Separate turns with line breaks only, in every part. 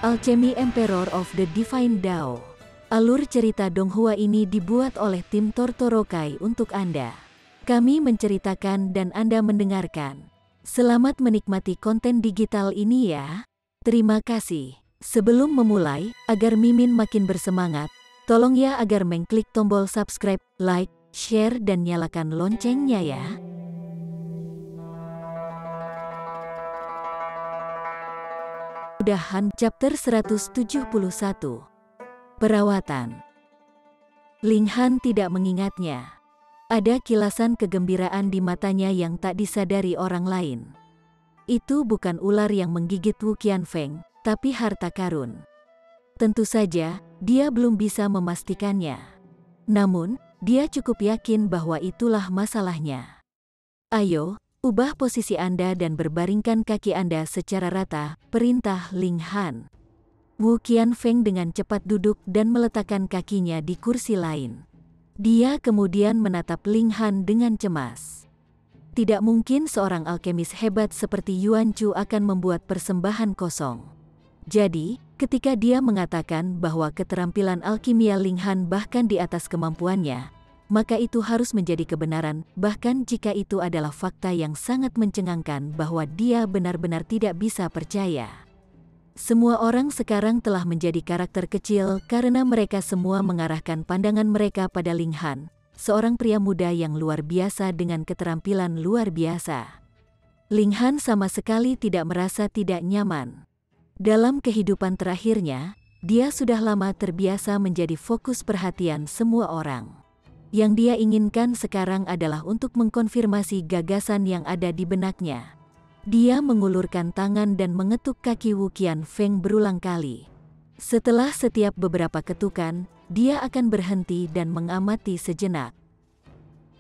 Alchemy Emperor of the Divine Dao. Alur cerita Donghua ini dibuat oleh tim Tortorokai untuk Anda. Kami menceritakan dan Anda mendengarkan. Selamat menikmati konten digital ini ya. Terima kasih. Sebelum memulai, agar Mimin makin bersemangat, tolong ya agar mengklik tombol subscribe, like, share dan nyalakan loncengnya ya. Udahan chapter 171. Perawatan. Ling Han tidak mengingatnya. Ada kilasan kegembiraan di matanya yang tak disadari orang lain. Itu bukan ular yang menggigit Wu Qianfeng, tapi harta karun. Tentu saja, dia belum bisa memastikannya. Namun, dia cukup yakin bahwa itulah masalahnya. Ayo, ubah posisi Anda dan berbaringkan kaki Anda secara rata, perintah Ling Han. Wu Qianfeng dengan cepat duduk dan meletakkan kakinya di kursi lain. Dia kemudian menatap Ling Han dengan cemas. Tidak mungkin seorang alkemis hebat seperti Yuan Chu akan membuat persembahan kosong. Jadi, ketika dia mengatakan bahwa keterampilan alkimia Ling Han bahkan di atas kemampuannya, maka itu harus menjadi kebenaran, bahkan jika itu adalah fakta yang sangat mencengangkan bahwa dia benar-benar tidak bisa percaya. Semua orang sekarang telah menjadi karakter kecil karena mereka semua mengarahkan pandangan mereka pada Ling Han, seorang pria muda yang luar biasa dengan keterampilan luar biasa. Ling Han sama sekali tidak merasa tidak nyaman. Dalam kehidupan terakhirnya, dia sudah lama terbiasa menjadi fokus perhatian semua orang. Yang dia inginkan sekarang adalah untuk mengkonfirmasi gagasan yang ada di benaknya. Dia mengulurkan tangan dan mengetuk kaki Wu Qianfeng berulang kali. Setelah setiap beberapa ketukan, dia akan berhenti dan mengamati sejenak.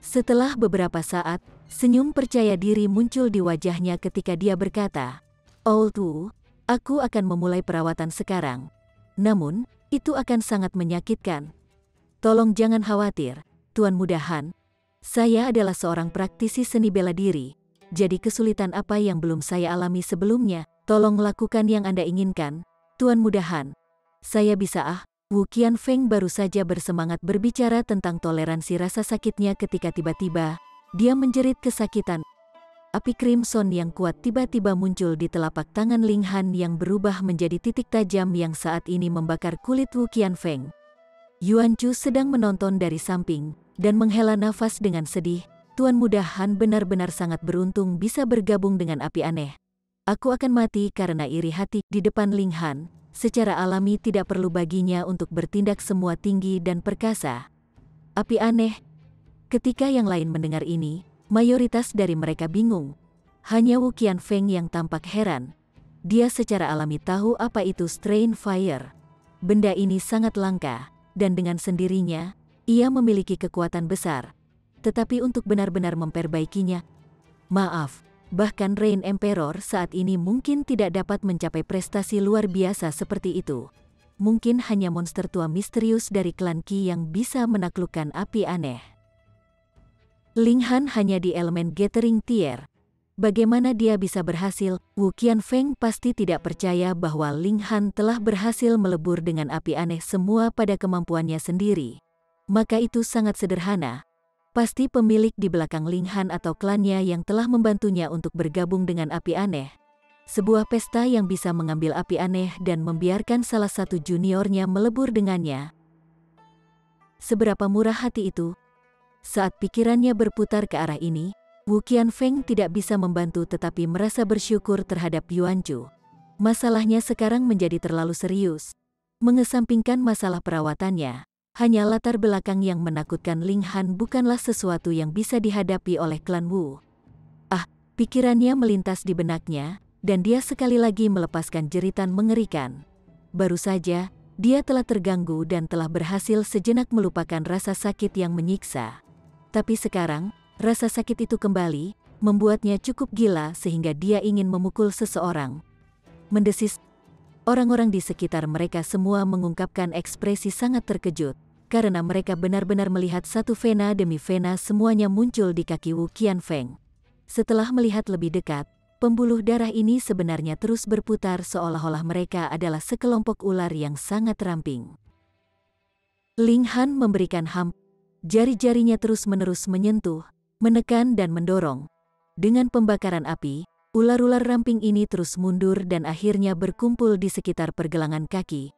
Setelah beberapa saat, senyum percaya diri muncul di wajahnya ketika dia berkata, "Old Wu, aku akan memulai perawatan sekarang. Namun, itu akan sangat menyakitkan. Tolong jangan khawatir, Tuan Muda Han. Saya adalah seorang praktisi seni bela diri, jadi kesulitan apa yang belum saya alami sebelumnya, tolong lakukan yang Anda inginkan, Tuan Muda Han. Saya bisa." Wu Qianfeng baru saja bersemangat berbicara tentang toleransi rasa sakitnya ketika tiba-tiba, dia menjerit kesakitan. Api crimson yang kuat tiba-tiba muncul di telapak tangan Ling Han yang berubah menjadi titik tajam yang saat ini membakar kulit Wu Qianfeng. Yuan Chu sedang menonton dari samping, dan menghela nafas dengan sedih. Tuan Muda Han benar-benar sangat beruntung bisa bergabung dengan api aneh. Aku akan mati karena iri hati. Di depan Ling Han, secara alami tidak perlu baginya untuk bertindak semua tinggi dan perkasa. Api aneh. Ketika yang lain mendengar ini, mayoritas dari mereka bingung. Hanya Wu Qianfeng yang tampak heran. Dia secara alami tahu apa itu strain fire. Benda ini sangat langka, dan dengan sendirinya, ia memiliki kekuatan besar. Tetapi untuk benar-benar memperbaikinya, maaf, bahkan Rain Emperor saat ini mungkin tidak dapat mencapai prestasi luar biasa seperti itu. Mungkin hanya monster tua misterius dari klan Qi yang bisa menaklukkan api aneh. Ling Han hanya di elemen Gathering Tier. Bagaimana dia bisa berhasil? Wu Qianfeng pasti tidak percaya bahwa Ling Han telah berhasil melebur dengan api aneh semua pada kemampuannya sendiri. Maka itu sangat sederhana. Pasti pemilik di belakang Ling Han atau klannya yang telah membantunya untuk bergabung dengan api aneh. Sebuah pesta yang bisa mengambil api aneh dan membiarkan salah satu juniornya melebur dengannya. Seberapa murah hati itu? Saat pikirannya berputar ke arah ini, Wu Qianfeng tidak bisa membantu tetapi merasa bersyukur terhadap Yuan Chu. Masalahnya sekarang menjadi terlalu serius. Mengesampingkan masalah perawatannya, hanya latar belakang yang menakutkan Ling Han bukanlah sesuatu yang bisa dihadapi oleh klan Wu. Pikirannya melintas di benaknya, dan dia sekali lagi melepaskan jeritan mengerikan. Baru saja, dia telah terganggu dan telah berhasil sejenak melupakan rasa sakit yang menyiksa. Tapi sekarang, rasa sakit itu kembali, membuatnya cukup gila sehingga dia ingin memukul seseorang. Mendesis. Orang-orang di sekitar mereka semua mengungkapkan ekspresi sangat terkejut, karena mereka benar-benar melihat satu vena demi vena semuanya muncul di kaki Wu Qianfeng. Setelah melihat lebih dekat, pembuluh darah ini sebenarnya terus berputar seolah-olah mereka adalah sekelompok ular yang sangat ramping. Ling Han memberikan jari-jarinya terus-menerus menyentuh, menekan dan mendorong. Dengan pembakaran api, ular-ular ramping ini terus mundur dan akhirnya berkumpul di sekitar pergelangan kaki.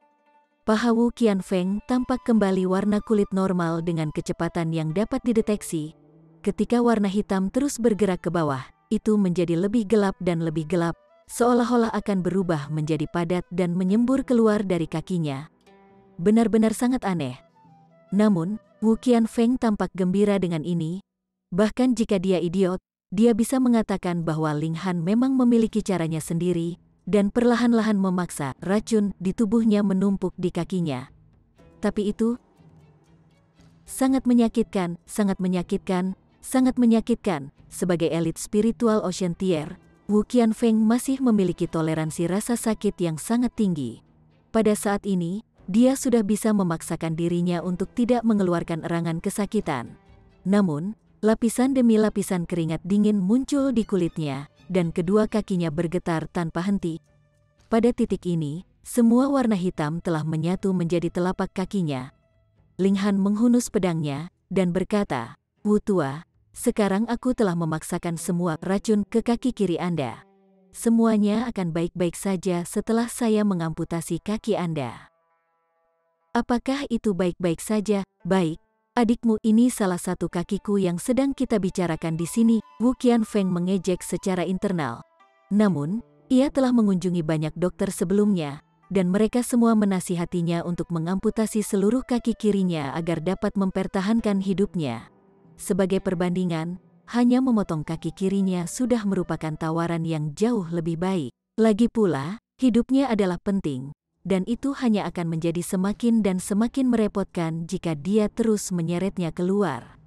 Paha Wu Qianfeng tampak kembali warna kulit normal dengan kecepatan yang dapat dideteksi. Ketika warna hitam terus bergerak ke bawah, itu menjadi lebih gelap dan lebih gelap, seolah-olah akan berubah menjadi padat dan menyembur keluar dari kakinya. Benar-benar sangat aneh. Namun, Wu Qianfeng tampak gembira dengan ini. Bahkan jika dia idiot, dia bisa mengatakan bahwa Ling Han memang memiliki caranya sendiri, dan perlahan-lahan memaksa racun di tubuhnya menumpuk di kakinya. Tapi itu sangat menyakitkan, sangat menyakitkan, sangat menyakitkan. Sebagai elit spiritual Ocean Tier, Wu Qianfeng masih memiliki toleransi rasa sakit yang sangat tinggi. Pada saat ini, dia sudah bisa memaksakan dirinya untuk tidak mengeluarkan erangan kesakitan. Namun, lapisan demi lapisan keringat dingin muncul di kulitnya, dan kedua kakinya bergetar tanpa henti. Pada titik ini, semua warna hitam telah menyatu menjadi telapak kakinya. Ling Han menghunus pedangnya, dan berkata, "Wu Tua, sekarang aku telah memaksakan semua racun ke kaki kiri Anda. Semuanya akan baik-baik saja setelah saya mengamputasi kaki Anda." Apakah itu baik-baik saja? Baik, adikmu ini salah satu kakiku yang sedang kita bicarakan di sini. Wu Qianfeng mengejek secara internal. Namun, ia telah mengunjungi banyak dokter sebelumnya, dan mereka semua menasihatinya untuk mengamputasi seluruh kaki kirinya agar dapat mempertahankan hidupnya. Sebagai perbandingan, hanya memotong kaki kirinya sudah merupakan tawaran yang jauh lebih baik. Lagi pula, hidupnya adalah penting, dan itu hanya akan menjadi semakin dan semakin merepotkan jika dia terus menyeretnya keluar.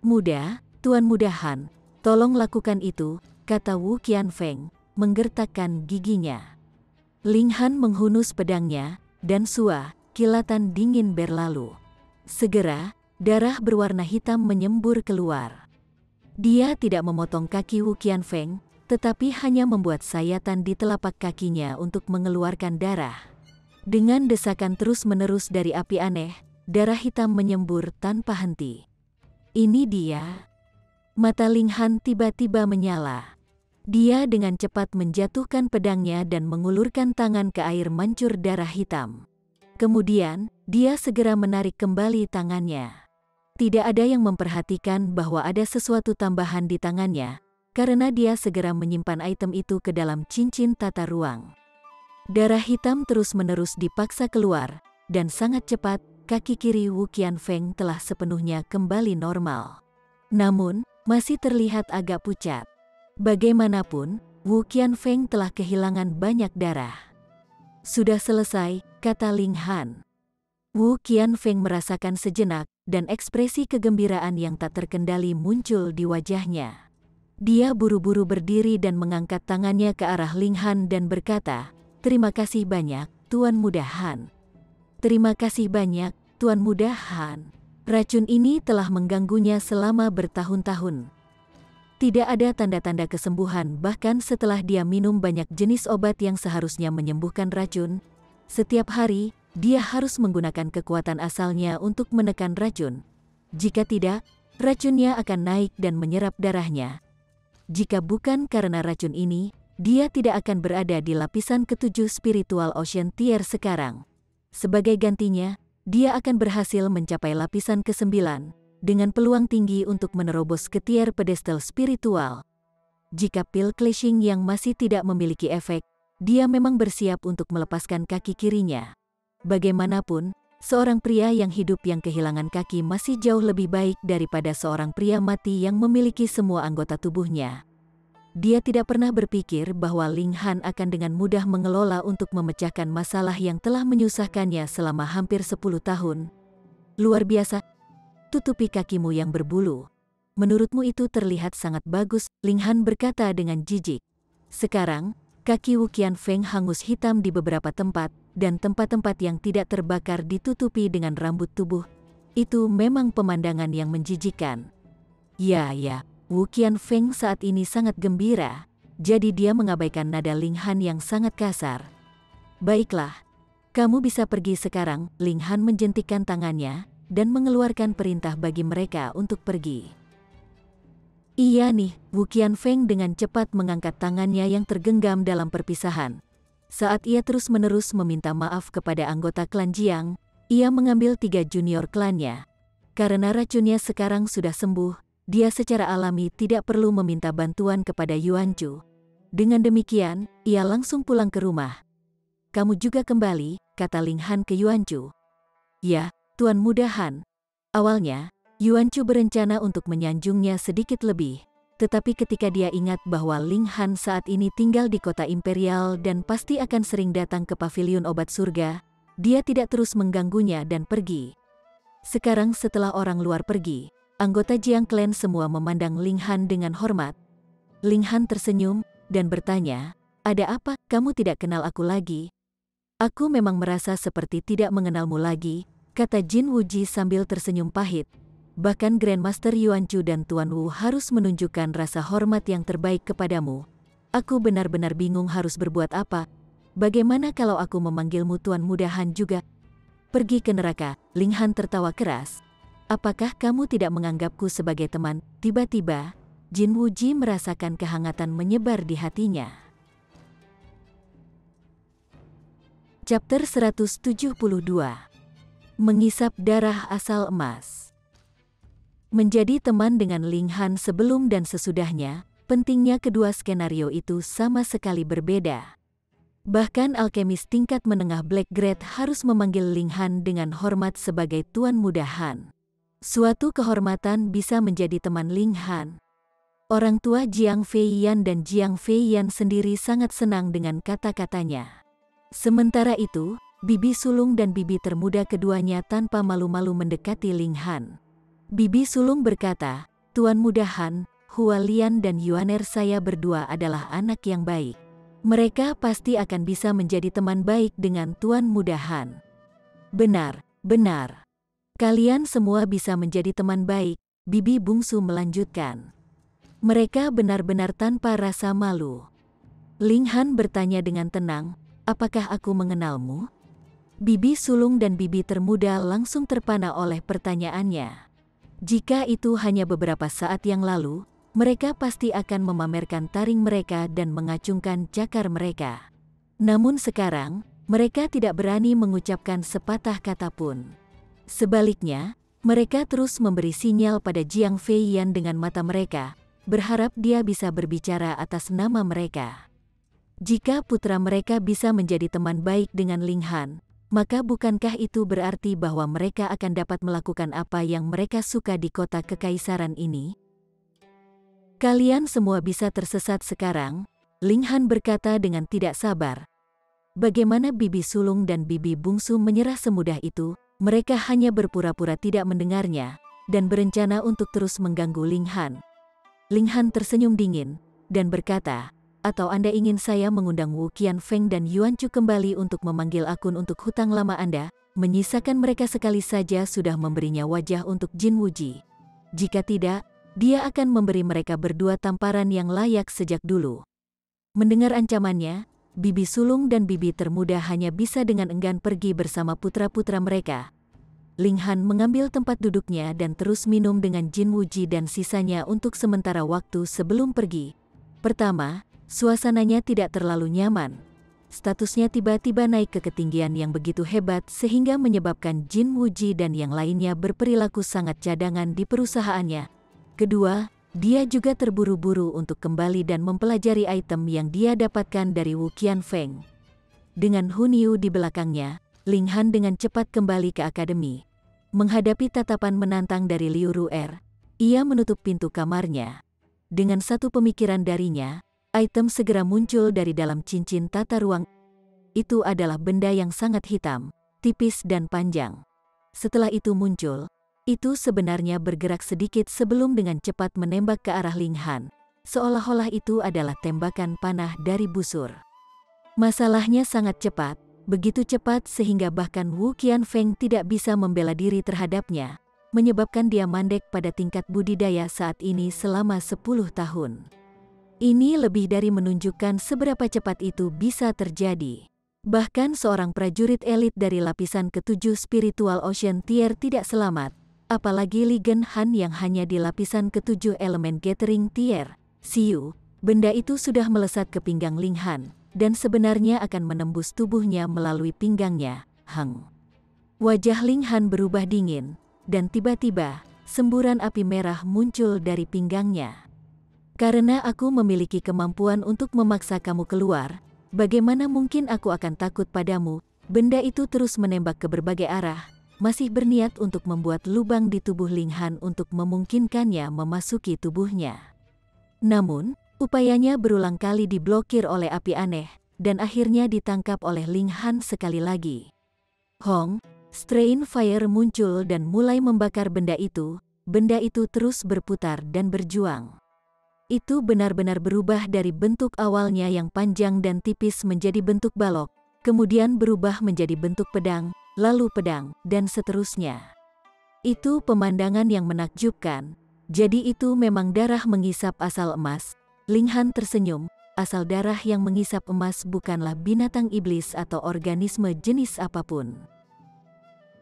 "Muda, Tuan Muda Han, tolong lakukan itu," kata Wu Qianfeng, menggertakkan giginya. Ling Han menghunus pedangnya, dan kilatan dingin berlalu. Segera, darah berwarna hitam menyembur keluar. Dia tidak memotong kaki Wu Qianfeng, tetapi hanya membuat sayatan di telapak kakinya untuk mengeluarkan darah. Dengan desakan terus-menerus dari api aneh, darah hitam menyembur tanpa henti. Ini dia. Mata Ling Han tiba-tiba menyala. Dia dengan cepat menjatuhkan pedangnya dan mengulurkan tangan ke air mancur darah hitam. Kemudian, dia segera menarik kembali tangannya. Tidak ada yang memperhatikan bahwa ada sesuatu tambahan di tangannya, karena dia segera menyimpan item itu ke dalam cincin tata ruang. Darah hitam terus-menerus dipaksa keluar, dan sangat cepat, kaki kiri Wu Qianfeng telah sepenuhnya kembali normal. Namun, masih terlihat agak pucat. Bagaimanapun, Wu Qianfeng telah kehilangan banyak darah. "Sudah selesai," kata Ling Han. Wu Qianfeng merasakan sejenak, dan ekspresi kegembiraan yang tak terkendali muncul di wajahnya. Dia buru-buru berdiri dan mengangkat tangannya ke arah Ling Han dan berkata, "Terima kasih banyak, Tuan Muda Han. Terima kasih banyak, Tuan Muda Han. Racun ini telah mengganggunya selama bertahun-tahun. Tidak ada tanda-tanda kesembuhan bahkan setelah dia minum banyak jenis obat yang seharusnya menyembuhkan racun. Setiap hari, dia harus menggunakan kekuatan asalnya untuk menekan racun. Jika tidak, racunnya akan naik dan menyerap darahnya. Jika bukan karena racun ini, dia tidak akan berada di lapisan ke-7 spiritual Ocean Tier sekarang. Sebagai gantinya, dia akan berhasil mencapai lapisan ke-9, dengan peluang tinggi untuk menerobos ke tier pedestal spiritual. Jika pil clashing yang masih tidak memiliki efek, dia memang bersiap untuk melepaskan kaki kirinya. Bagaimanapun, seorang pria yang hidup yang kehilangan kaki masih jauh lebih baik daripada seorang pria mati yang memiliki semua anggota tubuhnya. Dia tidak pernah berpikir bahwa Ling Han akan dengan mudah mengelola untuk memecahkan masalah yang telah menyusahkannya selama hampir 10 tahun. "Luar biasa. Tutupi kakimu yang berbulu. Menurutmu itu terlihat sangat bagus," Ling Han berkata dengan jijik. Sekarang, kaki Wu Qianfeng hangus hitam di beberapa tempat, dan tempat-tempat yang tidak terbakar ditutupi dengan rambut tubuh. Itu memang pemandangan yang menjijikkan. Ya, Wu Qianfeng saat ini sangat gembira. jadi dia mengabaikan nada Ling Han yang sangat kasar. Baiklah, kamu bisa pergi sekarang. Ling Han menjentikkan tangannya dan mengeluarkan perintah bagi mereka untuk pergi. Iya nih, Wu Qianfeng dengan cepat mengangkat tangannya yang tergenggam dalam perpisahan. Saat ia terus-menerus meminta maaf kepada anggota klan Jiang, ia mengambil 3 junior klannya. Karena racunnya sekarang sudah sembuh, dia secara alami tidak perlu meminta bantuan kepada Yuan Chu. Dengan demikian, ia langsung pulang ke rumah. Kamu juga kembali, kata Ling Han ke Yuan Chu. Ya, Tuan Muda Han. Awalnya, Yuan Chu berencana untuk menyanjungnya sedikit lebih. Tetapi ketika dia ingat bahwa Ling Han saat ini tinggal di kota imperial dan pasti akan sering datang ke pavilion obat surga, dia tidak terus mengganggunya dan pergi. Sekarang setelah orang luar pergi, anggota Jiang Clan semua memandang Ling Han dengan hormat. Ling Han tersenyum dan bertanya, "Ada apa? Kamu tidak kenal aku lagi?" "Aku memang merasa seperti tidak mengenalmu lagi," kata Jin Wuji sambil tersenyum pahit. "Bahkan Grandmaster Yuan Chu dan Tuan Wu harus menunjukkan rasa hormat yang terbaik kepadamu. Aku benar-benar bingung harus berbuat apa. Bagaimana kalau aku memanggilmu Tuan Muda Han juga?" "Pergi ke neraka." Ling Han tertawa keras. "Apakah kamu tidak menganggapku sebagai teman?" Tiba-tiba, Jin Wuji merasakan kehangatan menyebar di hatinya. Chapter 172. Mengisap darah asal emas. Menjadi teman dengan Ling Han sebelum dan sesudahnya, pentingnya kedua skenario itu sama sekali berbeda. Bahkan alkemis tingkat menengah Black Grade harus memanggil Ling Han dengan hormat sebagai Tuan Muda Han. Suatu kehormatan bisa menjadi teman Ling Han. Orang tua Jiang Feiyan dan Jiang Feiyan sendiri sangat senang dengan kata-katanya. Sementara itu, bibi sulung dan bibi termuda keduanya tanpa malu-malu mendekati Ling Han. Bibi sulung berkata, "Tuan Muda Han, Hua Lian dan Yuaner saya berdua adalah anak yang baik. Mereka pasti akan bisa menjadi teman baik dengan Tuan Muda Han." "Benar, benar. Kalian semua bisa menjadi teman baik," bibi bungsu melanjutkan. Mereka benar-benar tanpa rasa malu. Ling Han bertanya dengan tenang, "Apakah aku mengenalmu?" Bibi sulung dan bibi termuda langsung terpana oleh pertanyaannya. Jika itu hanya beberapa saat yang lalu, mereka pasti akan memamerkan taring mereka dan mengacungkan cakar mereka. Namun sekarang, mereka tidak berani mengucapkan sepatah kata pun. Sebaliknya, mereka terus memberi sinyal pada Jiang Feiyan dengan mata mereka, berharap dia bisa berbicara atas nama mereka. Jika putra mereka bisa menjadi teman baik dengan Ling Han, maka bukankah itu berarti bahwa mereka akan dapat melakukan apa yang mereka suka di kota kekaisaran ini? "Kalian semua bisa tersesat sekarang," Ling Han berkata dengan tidak sabar. Bagaimana bibi sulung dan bibi bungsu menyerah semudah itu? Mereka hanya berpura-pura tidak mendengarnya, dan berencana untuk terus mengganggu Ling Han. Ling Han tersenyum dingin, dan berkata, "Atau Anda ingin saya mengundang Wu Qianfeng dan Yuan Chu kembali untuk memanggil akun untuk hutang lama Anda?" Menyisakan mereka sekali saja sudah memberinya wajah untuk Jin Wuji. Jika tidak, dia akan memberi mereka berdua tamparan yang layak sejak dulu. Mendengar ancamannya, bibi sulung dan bibi termuda hanya bisa dengan enggan pergi bersama putra-putra mereka. Ling Han mengambil tempat duduknya dan terus minum dengan Jin Wuji dan sisanya untuk sementara waktu sebelum pergi. Pertama, suasananya tidak terlalu nyaman. Statusnya tiba-tiba naik ke ketinggian yang begitu hebat sehingga menyebabkan Jin Wuji dan yang lainnya berperilaku sangat cadangan di perusahaannya. Kedua, dia juga terburu-buru untuk kembali dan mempelajari item yang dia dapatkan dari Wu Qianfeng. Dengan Hun Yu di belakangnya, Ling Han dengan cepat kembali ke akademi. Menghadapi tatapan menantang dari Liu Ru'er, ia menutup pintu kamarnya. Dengan satu pemikiran darinya, item segera muncul dari dalam cincin tata ruang. Itu adalah benda yang sangat hitam, tipis dan panjang. Setelah itu muncul, itu sebenarnya bergerak sedikit sebelum dengan cepat menembak ke arah Ling Han, seolah-olah itu adalah tembakan panah dari busur. Masalahnya sangat cepat, begitu cepat sehingga bahkan Wu Qianfeng tidak bisa membela diri terhadapnya, menyebabkan dia mandek pada tingkat budidaya saat ini selama 10 tahun. Ini lebih dari menunjukkan seberapa cepat itu bisa terjadi. Bahkan seorang prajurit elit dari lapisan ke-7 spiritual Ocean Tier tidak selamat, apalagi Li Genhan yang hanya di lapisan ke-7 elemen Gathering Tier. Siu, benda itu sudah melesat ke pinggang Linghan, dan sebenarnya akan menembus tubuhnya melalui pinggangnya. Wajah Linghan berubah dingin, dan tiba-tiba, semburan api merah muncul dari pinggangnya. Karena aku memiliki kemampuan untuk memaksa kamu keluar, bagaimana mungkin aku akan takut padamu? Benda itu terus menembak ke berbagai arah, masih berniat untuk membuat lubang di tubuh Linghan untuk memungkinkannya memasuki tubuhnya. Namun, upayanya berulang kali diblokir oleh api aneh, dan akhirnya ditangkap oleh Linghan sekali lagi. Strain Fire muncul dan mulai membakar benda itu. Benda itu terus berputar dan berjuang. Itu benar-benar berubah dari bentuk awalnya yang panjang dan tipis menjadi bentuk balok, kemudian berubah menjadi bentuk pedang, lalu pedang, dan seterusnya. Itu pemandangan yang menakjubkan. Jadi itu memang darah mengisap asal emas. Linghan tersenyum, asal darah yang mengisap emas bukanlah binatang iblis atau organisme jenis apapun.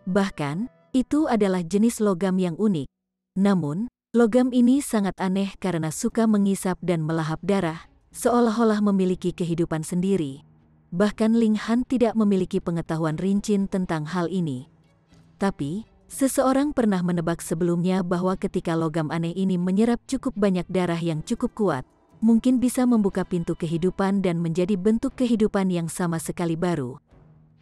Bahkan, itu adalah jenis logam yang unik. Namun, logam ini sangat aneh karena suka mengisap dan melahap darah, seolah-olah memiliki kehidupan sendiri. Bahkan Linghan tidak memiliki pengetahuan rinci tentang hal ini. Tapi, seseorang pernah menebak sebelumnya bahwa ketika logam aneh ini menyerap cukup banyak darah yang cukup kuat, mungkin bisa membuka pintu kehidupan dan menjadi bentuk kehidupan yang sama sekali baru.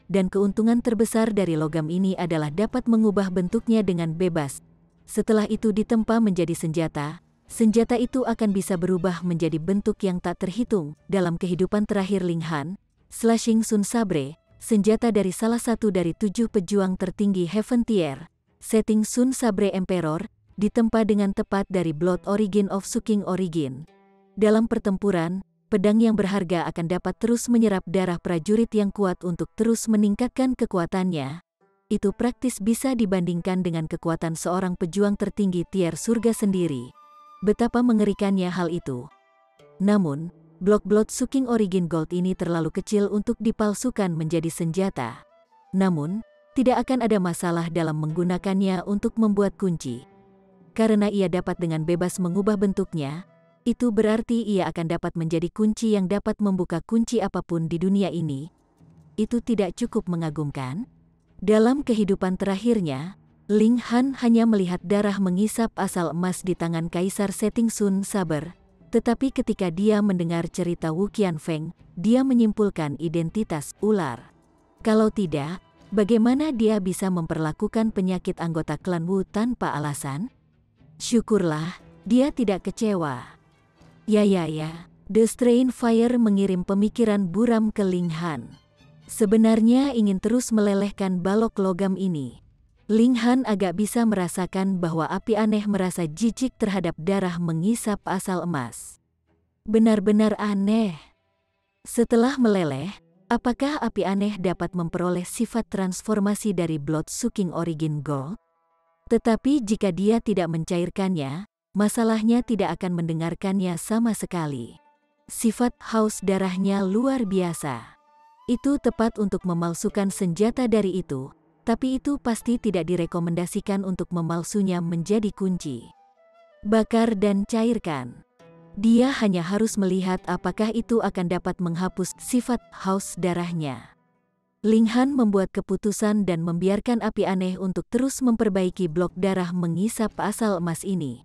Dan keuntungan terbesar dari logam ini adalah dapat mengubah bentuknya dengan bebas. Setelah itu ditempa menjadi senjata, senjata itu akan bisa berubah menjadi bentuk yang tak terhitung. Dalam kehidupan terakhir Linghan, Slashing Sun Sabre, senjata dari salah satu dari 7 pejuang tertinggi Heaven Tier, Setting Sun Sabre Emperor, ditempa dengan tepat dari Blood Origin of Suking Origin. Dalam pertempuran, pedang yang berharga akan dapat terus menyerap darah prajurit yang kuat untuk terus meningkatkan kekuatannya. Itu praktis bisa dibandingkan dengan kekuatan seorang pejuang tertinggi tier surga sendiri. Betapa mengerikannya hal itu. Namun, blok Blood Suking Origin Gold ini terlalu kecil untuk dipalsukan menjadi senjata. Namun, tidak akan ada masalah dalam menggunakannya untuk membuat kunci. Karena ia dapat dengan bebas mengubah bentuknya, itu berarti ia akan dapat menjadi kunci yang dapat membuka kunci apapun di dunia ini. Itu tidak cukup mengagumkan? Dalam kehidupan terakhirnya, Linghan hanya melihat darah mengisap asal emas di tangan Kaisar Setting Sun Saber. Tetapi ketika dia mendengar cerita Wu Qianfeng, dia menyimpulkan identitas ular. Kalau tidak, bagaimana dia bisa memperlakukan penyakit anggota klan Wu tanpa alasan? Syukurlah, dia tidak kecewa. Ya, The Strain Fire mengirim pemikiran buram ke Linghan. Sebenarnya ingin terus melelehkan balok logam ini. Linghan agak bisa merasakan bahwa api aneh merasa jijik terhadap darah mengisap asal emas. Benar-benar aneh. Setelah meleleh, apakah api aneh dapat memperoleh sifat transformasi dari Blood Suking Origin Gold? Tetapi jika dia tidak mencairkannya, masalahnya tidak akan mendengarkannya sama sekali. Sifat haus darahnya luar biasa. Itu tepat untuk memalsukan senjata dari itu, tapi itu pasti tidak direkomendasikan untuk memalsunya menjadi kunci. Bakar dan cairkan. Dia hanya harus melihat apakah itu akan dapat menghapus sifat haus darahnya. Linghan membuat keputusan dan membiarkan api aneh untuk terus memperbaiki blok darah mengisap asal emas ini.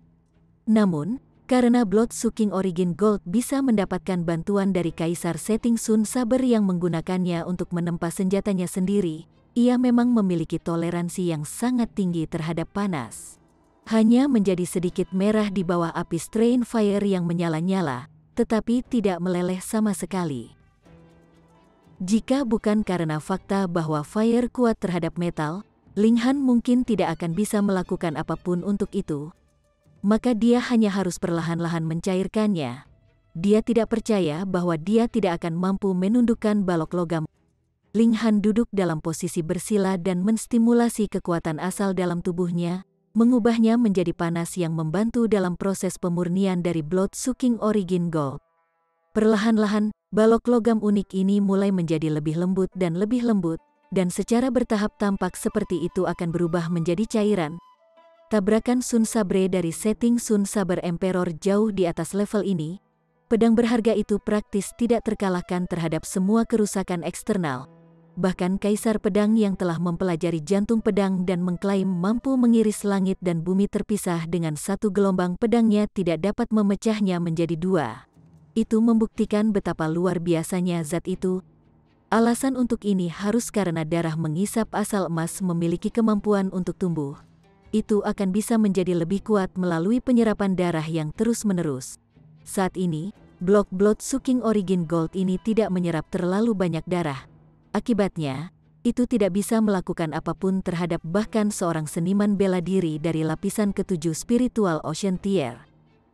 Namun, karena Blood Suking Origin Gold bisa mendapatkan bantuan dari Kaisar Setting Sun Saber yang menggunakannya untuk menempa senjatanya sendiri, ia memang memiliki toleransi yang sangat tinggi terhadap panas. Hanya menjadi sedikit merah di bawah api Strain Fire yang menyala-nyala, tetapi tidak meleleh sama sekali. Jika bukan karena fakta bahwa fire kuat terhadap metal, Linghan mungkin tidak akan bisa melakukan apapun untuk itu. Maka dia hanya harus perlahan-lahan mencairkannya. Dia tidak percaya bahwa dia tidak akan mampu menundukkan balok logam. Linghan duduk dalam posisi bersila dan menstimulasi kekuatan asal dalam tubuhnya, mengubahnya menjadi panas yang membantu dalam proses pemurnian dari Blood Suking Origin Gold. Perlahan-lahan, balok logam unik ini mulai menjadi lebih lembut, dan secara bertahap tampak seperti itu akan berubah menjadi cairan. Tabrakan Sun Sabre dari setting Sun Saber Emperor jauh di atas level ini. Pedang berharga itu praktis tidak terkalahkan terhadap semua kerusakan eksternal. Bahkan Kaisar Pedang yang telah mempelajari jantung pedang dan mengklaim mampu mengiris langit dan bumi terpisah dengan satu gelombang pedangnya tidak dapat memecahnya menjadi dua. Itu membuktikan betapa luar biasanya zat itu. Alasan untuk ini harus karena darah mengisap asal emas memiliki kemampuan untuk tumbuh. Itu akan bisa menjadi lebih kuat melalui penyerapan darah yang terus-menerus. Saat ini, blok Blood Sucking Origin Gold ini tidak menyerap terlalu banyak darah. Akibatnya, itu tidak bisa melakukan apapun terhadap bahkan seorang seniman bela diri dari lapisan ke-7 spiritual Ocean Tier.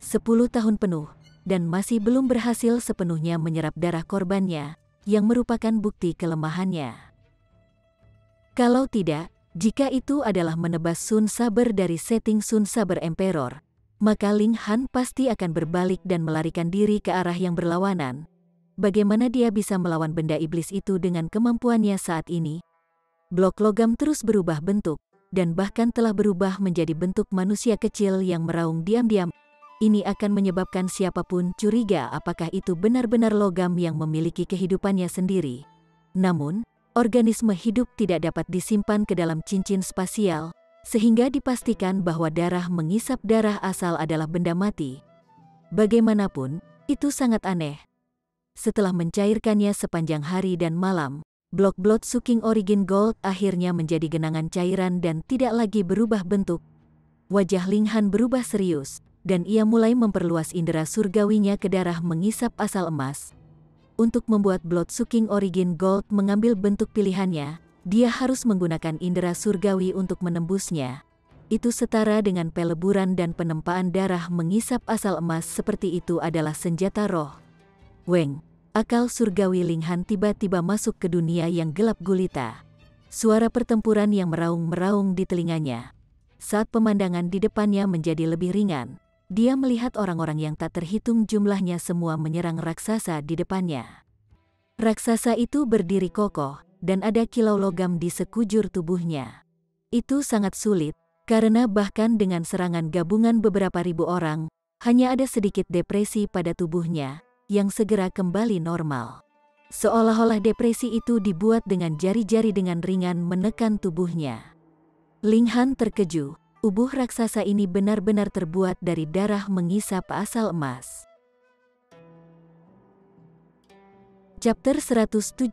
10 tahun penuh, dan masih belum berhasil sepenuhnya menyerap darah korbannya, yang merupakan bukti kelemahannya. Kalau tidak, jika itu adalah menebas Sun Saber dari setting Sun Saber Emperor, maka Ling Han pasti akan berbalik dan melarikan diri ke arah yang berlawanan. Bagaimana dia bisa melawan benda iblis itu dengan kemampuannya saat ini? Blok logam terus berubah bentuk, dan bahkan telah berubah menjadi bentuk manusia kecil yang meraung diam-diam. Ini akan menyebabkan siapapun curiga apakah itu benar-benar logam yang memiliki kehidupannya sendiri. Namun, organisme hidup tidak dapat disimpan ke dalam cincin spasial, sehingga dipastikan bahwa darah mengisap darah asal adalah benda mati. Bagaimanapun, itu sangat aneh. Setelah mencairkannya sepanjang hari dan malam, blok Blood Sucking Origin Gold akhirnya menjadi genangan cairan dan tidak lagi berubah bentuk. Wajah Ling Han berubah serius, dan ia mulai memperluas indera surgawinya ke darah mengisap asal emas. Untuk membuat Blood Sucking Origin Gold mengambil bentuk pilihannya, dia harus menggunakan indera surgawi untuk menembusnya. Itu setara dengan peleburan dan penempaan darah mengisap asal emas seperti itu adalah senjata roh. Weng, akal surgawi Ling Han tiba-tiba masuk ke dunia yang gelap gulita. Suara pertempuran yang meraung-meraung di telinganya. Saat pemandangan di depannya menjadi lebih ringan, dia melihat orang-orang yang tak terhitung jumlahnya semua menyerang raksasa di depannya. Raksasa itu berdiri kokoh, dan ada kilau logam di sekujur tubuhnya. Itu sangat sulit, karena bahkan dengan serangan gabungan beberapa ribu orang, hanya ada sedikit depresi pada tubuhnya, yang segera kembali normal. Seolah-olah depresi itu dibuat dengan jari-jari dengan ringan menekan tubuhnya. Ling Han terkejut. Tubuh raksasa ini benar-benar terbuat dari darah mengisap asal emas. Chapter 173.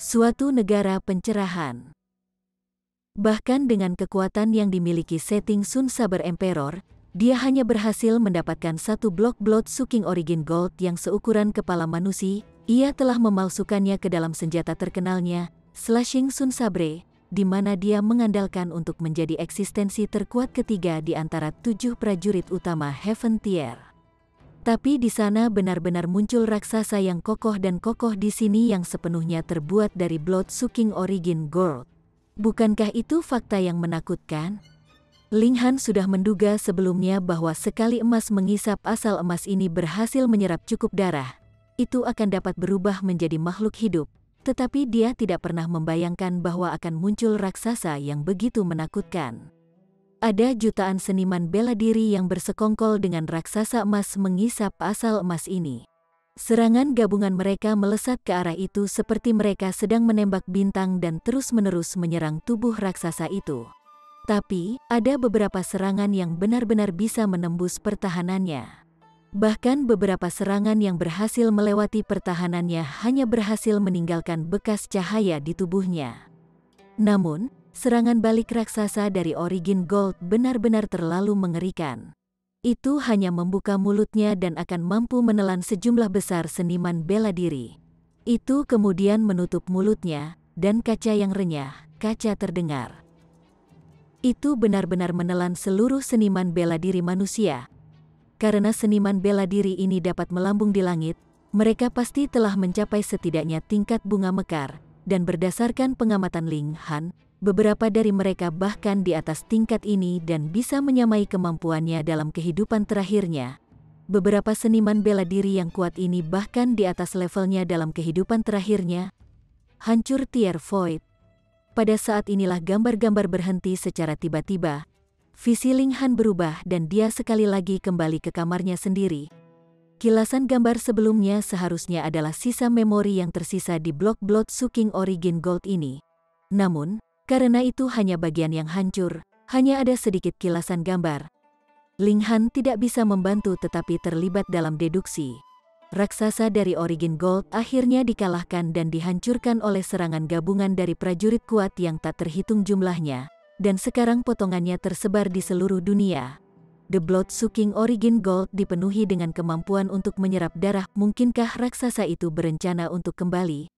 Suatu negara pencerahan. Bahkan dengan kekuatan yang dimiliki setting Sun Saber Emperor, dia hanya berhasil mendapatkan satu blok Blood Sucking Origin Gold yang seukuran kepala manusia. Ia telah memalsukannya ke dalam senjata terkenalnya, Slashing Sun Sabre, di mana dia mengandalkan untuk menjadi eksistensi terkuat ketiga di antara 7 prajurit utama Heaven Tier. Tapi di sana benar-benar muncul raksasa yang kokoh dan kokoh di sini yang sepenuhnya terbuat dari Blood Sucking Origin Gold. Bukankah itu fakta yang menakutkan? Ling Han sudah menduga sebelumnya bahwa sekali emas mengisap asal emas ini berhasil menyerap cukup darah, itu akan dapat berubah menjadi makhluk hidup. Tetapi dia tidak pernah membayangkan bahwa akan muncul raksasa yang begitu menakutkan. Ada jutaan seniman bela diri yang bersekongkol dengan raksasa emas mengisap asal emas ini. Serangan gabungan mereka melesat ke arah itu seperti mereka sedang menembak bintang dan terus-menerus menyerang tubuh raksasa itu. Tapi, ada beberapa serangan yang benar-benar bisa menembus pertahanannya. Bahkan beberapa serangan yang berhasil melewati pertahanannya hanya berhasil meninggalkan bekas cahaya di tubuhnya. Namun, serangan balik raksasa dari Origin Gold benar-benar terlalu mengerikan. Itu hanya membuka mulutnya dan akan mampu menelan sejumlah besar seniman bela diri. Itu kemudian menutup mulutnya, dan kaca yang renyah, kaca terdengar. Itu benar-benar menelan seluruh seniman bela diri manusia. Karena seniman bela diri ini dapat melambung di langit, mereka pasti telah mencapai setidaknya tingkat bunga mekar, dan berdasarkan pengamatan Ling Han, beberapa dari mereka bahkan di atas tingkat ini dan bisa menyamai kemampuannya dalam kehidupan terakhirnya. Beberapa seniman bela diri yang kuat ini bahkan di atas levelnya dalam kehidupan terakhirnya. Hancur Tier Void. Pada saat inilah gambar-gambar berhenti secara tiba-tiba. Visi Ling Han berubah dan dia sekali lagi kembali ke kamarnya sendiri. Kilasan gambar sebelumnya seharusnya adalah sisa memori yang tersisa di blok Blood Sucking Origin Gold ini. Namun, karena itu hanya bagian yang hancur, hanya ada sedikit kilasan gambar. Ling Han tidak bisa membantu tetapi terlibat dalam deduksi. Raksasa dari Origin Gold akhirnya dikalahkan dan dihancurkan oleh serangan gabungan dari prajurit kuat yang tak terhitung jumlahnya, dan sekarang potongannya tersebar di seluruh dunia. The Blood Sucking Origin Gold dipenuhi dengan kemampuan untuk menyerap darah. Mungkinkah raksasa itu berencana untuk kembali?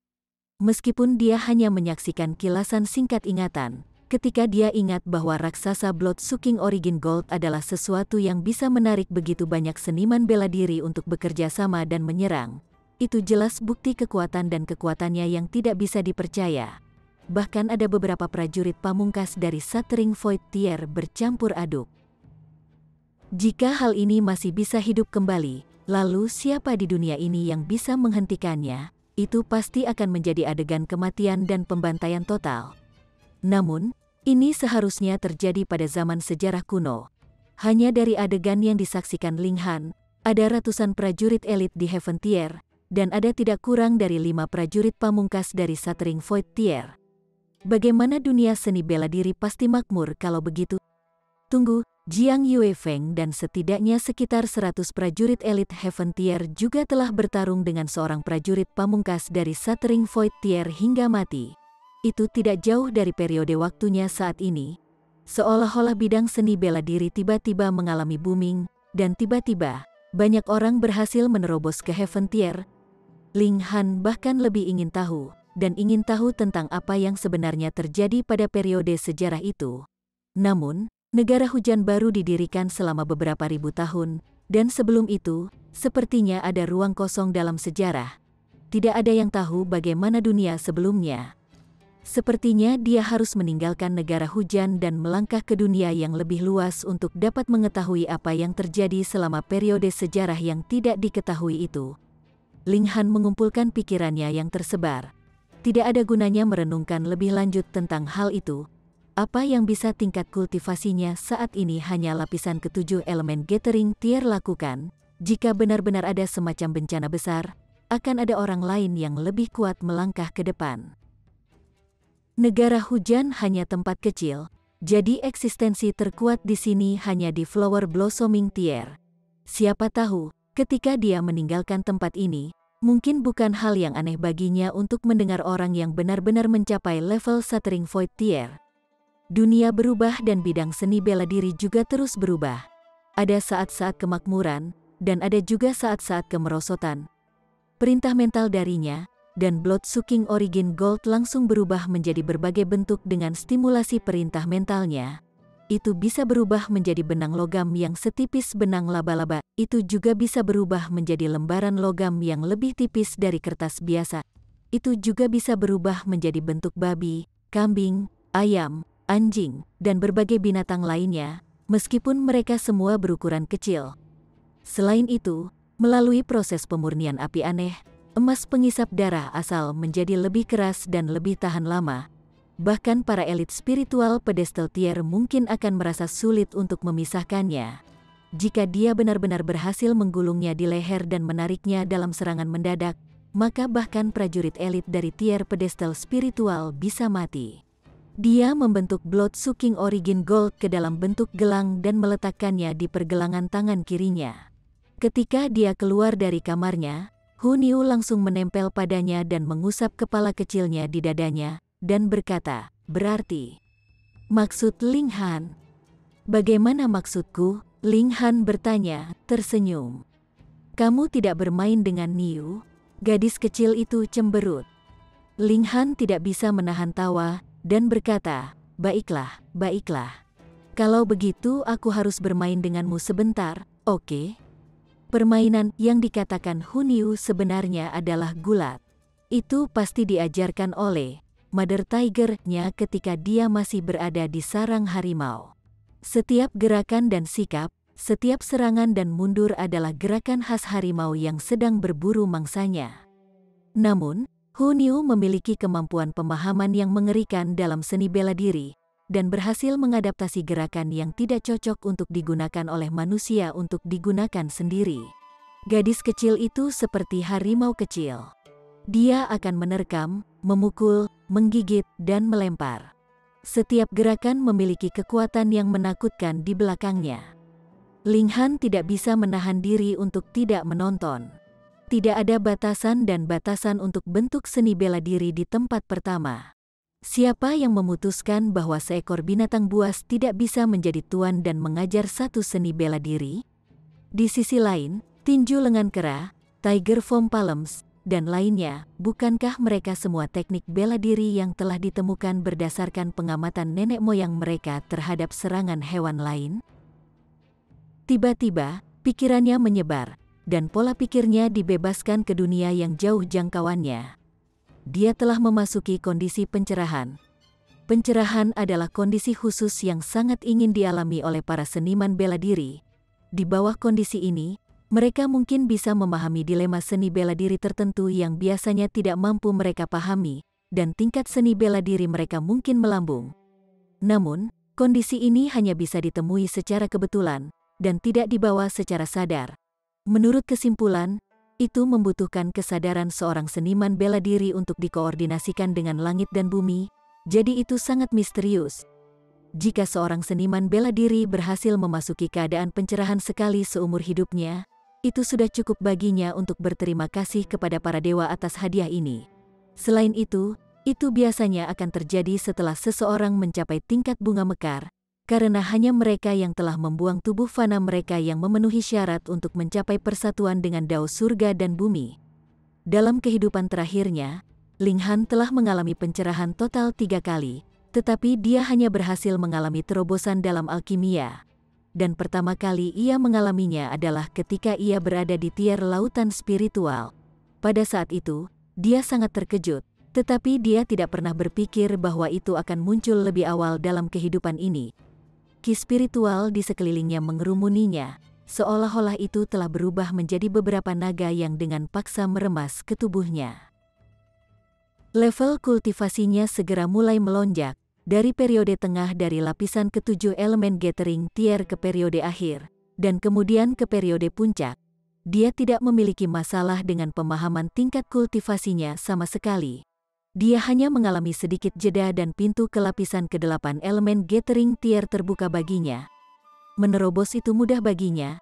Meskipun dia hanya menyaksikan kilasan singkat ingatan, ketika dia ingat bahwa raksasa Blood Sucking Origin Gold adalah sesuatu yang bisa menarik begitu banyak seniman bela diri untuk bekerja sama dan menyerang, itu jelas bukti kekuatan dan kekuatannya yang tidak bisa dipercaya. Bahkan ada beberapa prajurit pamungkas dari Shattering Void Tier bercampur aduk. Jika hal ini masih bisa hidup kembali, lalu siapa di dunia ini yang bisa menghentikannya? Itu pasti akan menjadi adegan kematian dan pembantaian total. Namun, ini seharusnya terjadi pada zaman sejarah kuno. Hanya dari adegan yang disaksikan Ling Han, ada ratusan prajurit elit di Heaven Tier, dan ada tidak kurang dari 5 prajurit pamungkas dari Shattering Void Tier. Bagaimana dunia seni bela diri pasti makmur kalau begitu? Tunggu, Jiang Yuefeng dan setidaknya sekitar 100 prajurit elit Heaven Tier juga telah bertarung dengan seorang prajurit pamungkas dari Shattering Void Tier hingga mati. Itu tidak jauh dari periode waktunya saat ini. Seolah-olah bidang seni bela diri tiba-tiba mengalami booming, dan tiba-tiba, banyak orang berhasil menerobos ke Heaven Tier. Ling Han bahkan lebih ingin tahu, dan ingin tahu tentang apa yang sebenarnya terjadi pada periode sejarah itu. Namun, negara hujan baru didirikan selama beberapa ribu tahun, dan sebelum itu, sepertinya ada ruang kosong dalam sejarah. Tidak ada yang tahu bagaimana dunia sebelumnya. Sepertinya dia harus meninggalkan negara hujan dan melangkah ke dunia yang lebih luas untuk dapat mengetahui apa yang terjadi selama periode sejarah yang tidak diketahui itu. Ling Han mengumpulkan pikirannya yang tersebar. Tidak ada gunanya merenungkan lebih lanjut tentang hal itu. Apa yang bisa tingkat kultivasinya saat ini hanya lapisan ke-7 elemen Gathering Tier lakukan. Jika benar-benar ada semacam bencana besar, akan ada orang lain yang lebih kuat melangkah ke depan. Negara hujan hanya tempat kecil, jadi eksistensi terkuat di sini hanya di Flower Blossoming Tier. Siapa tahu, ketika dia meninggalkan tempat ini, mungkin bukan hal yang aneh baginya untuk mendengar orang yang benar-benar mencapai level Shattering Void Tier. Dunia berubah dan bidang seni bela diri juga terus berubah. Ada saat-saat kemakmuran, dan ada juga saat-saat kemerosotan. Perintah mental darinya, dan Blood Sucking Origin Gold langsung berubah menjadi berbagai bentuk dengan stimulasi perintah mentalnya. Itu bisa berubah menjadi benang logam yang setipis benang laba-laba, itu juga bisa berubah menjadi lembaran logam yang lebih tipis dari kertas biasa. Itu juga bisa berubah menjadi bentuk babi, kambing, ayam, anjing, dan berbagai binatang lainnya, meskipun mereka semua berukuran kecil. Selain itu, melalui proses pemurnian api aneh, emas pengisap darah asal menjadi lebih keras dan lebih tahan lama. Bahkan para elit spiritual pedestal tier mungkin akan merasa sulit untuk memisahkannya. Jika dia benar-benar berhasil menggulungnya di leher dan menariknya dalam serangan mendadak, maka bahkan prajurit elit dari tier pedestal spiritual bisa mati. Dia membentuk Blood Sucking Origin Gold ke dalam bentuk gelang dan meletakkannya di pergelangan tangan kirinya. Ketika dia keluar dari kamarnya, Hu Niu langsung menempel padanya dan mengusap kepala kecilnya di dadanya, dan berkata, "Berarti." "Maksud Ling Han?" "Bagaimana maksudku?" Ling Han bertanya, tersenyum. "Kamu tidak bermain dengan Niu?" Gadis kecil itu cemberut. Ling Han tidak bisa menahan tawa, dan berkata, "Baiklah, baiklah. Kalau begitu aku harus bermain denganmu sebentar, oke?" Permainan yang dikatakan Hu Niu sebenarnya adalah gulat. Itu pasti diajarkan oleh Mother Tiger-nya ketika dia masih berada di sarang harimau. Setiap gerakan dan sikap, Setiap serangan dan mundur adalah gerakan khas harimau yang sedang berburu mangsanya. Namun, Hu Niu memiliki kemampuan pemahaman yang mengerikan dalam seni bela diri, dan berhasil mengadaptasi gerakan yang tidak cocok untuk digunakan oleh manusia untuk digunakan sendiri. Gadis kecil itu seperti harimau kecil. Dia akan menerkam, memukul, menggigit, dan melempar. Setiap gerakan memiliki kekuatan yang menakutkan di belakangnya. Ling Han tidak bisa menahan diri untuk tidak menonton. Tidak ada batasan dan batasan untuk bentuk seni bela diri di tempat pertama. Siapa yang memutuskan bahwa seekor binatang buas tidak bisa menjadi tuan dan mengajar satu seni bela diri? Di sisi lain, tinju lengan kera, tiger foam palms, dan lainnya, bukankah mereka semua teknik bela diri yang telah ditemukan berdasarkan pengamatan nenek moyang mereka terhadap serangan hewan lain? Tiba-tiba, pikirannya menyebar, dan pola pikirnya dibebaskan ke dunia yang jauh jangkauannya. Dia telah memasuki kondisi pencerahan. Pencerahan adalah kondisi khusus yang sangat ingin dialami oleh para seniman bela diri. Di bawah kondisi ini, mereka mungkin bisa memahami dilema seni bela diri tertentu yang biasanya tidak mampu mereka pahami, dan tingkat seni bela diri mereka mungkin melambung. Namun, kondisi ini hanya bisa ditemui secara kebetulan, dan tidak dibawa secara sadar. Menurut kesimpulan, itu membutuhkan kesadaran seorang seniman bela diri untuk dikoordinasikan dengan langit dan bumi, jadi itu sangat misterius. Jika seorang seniman bela diri berhasil memasuki keadaan pencerahan sekali seumur hidupnya, itu sudah cukup baginya untuk berterima kasih kepada para dewa atas hadiah ini. Selain itu biasanya akan terjadi setelah seseorang mencapai tingkat bunga mekar, karena hanya mereka yang telah membuang tubuh fana mereka yang memenuhi syarat untuk mencapai persatuan dengan dao surga dan bumi. Dalam kehidupan terakhirnya, Ling Han telah mengalami pencerahan total 3 kali, tetapi dia hanya berhasil mengalami terobosan dalam alkimia. Dan pertama kali ia mengalaminya adalah ketika ia berada di tier lautan spiritual. Pada saat itu, dia sangat terkejut, tetapi dia tidak pernah berpikir bahwa itu akan muncul lebih awal dalam kehidupan ini. Ki spiritual di sekelilingnya mengerumuninya, seolah-olah itu telah berubah menjadi beberapa naga yang dengan paksa meremas ke tubuhnya. Level kultivasinya segera mulai melonjak, dari periode tengah dari lapisan ke-7 elemen gathering tier ke periode akhir, dan kemudian ke periode puncak. Dia tidak memiliki masalah dengan pemahaman tingkat kultivasinya sama sekali. Dia hanya mengalami sedikit jeda dan pintu ke lapisan ke-8 elemen gathering tier terbuka baginya. Menerobos itu mudah baginya.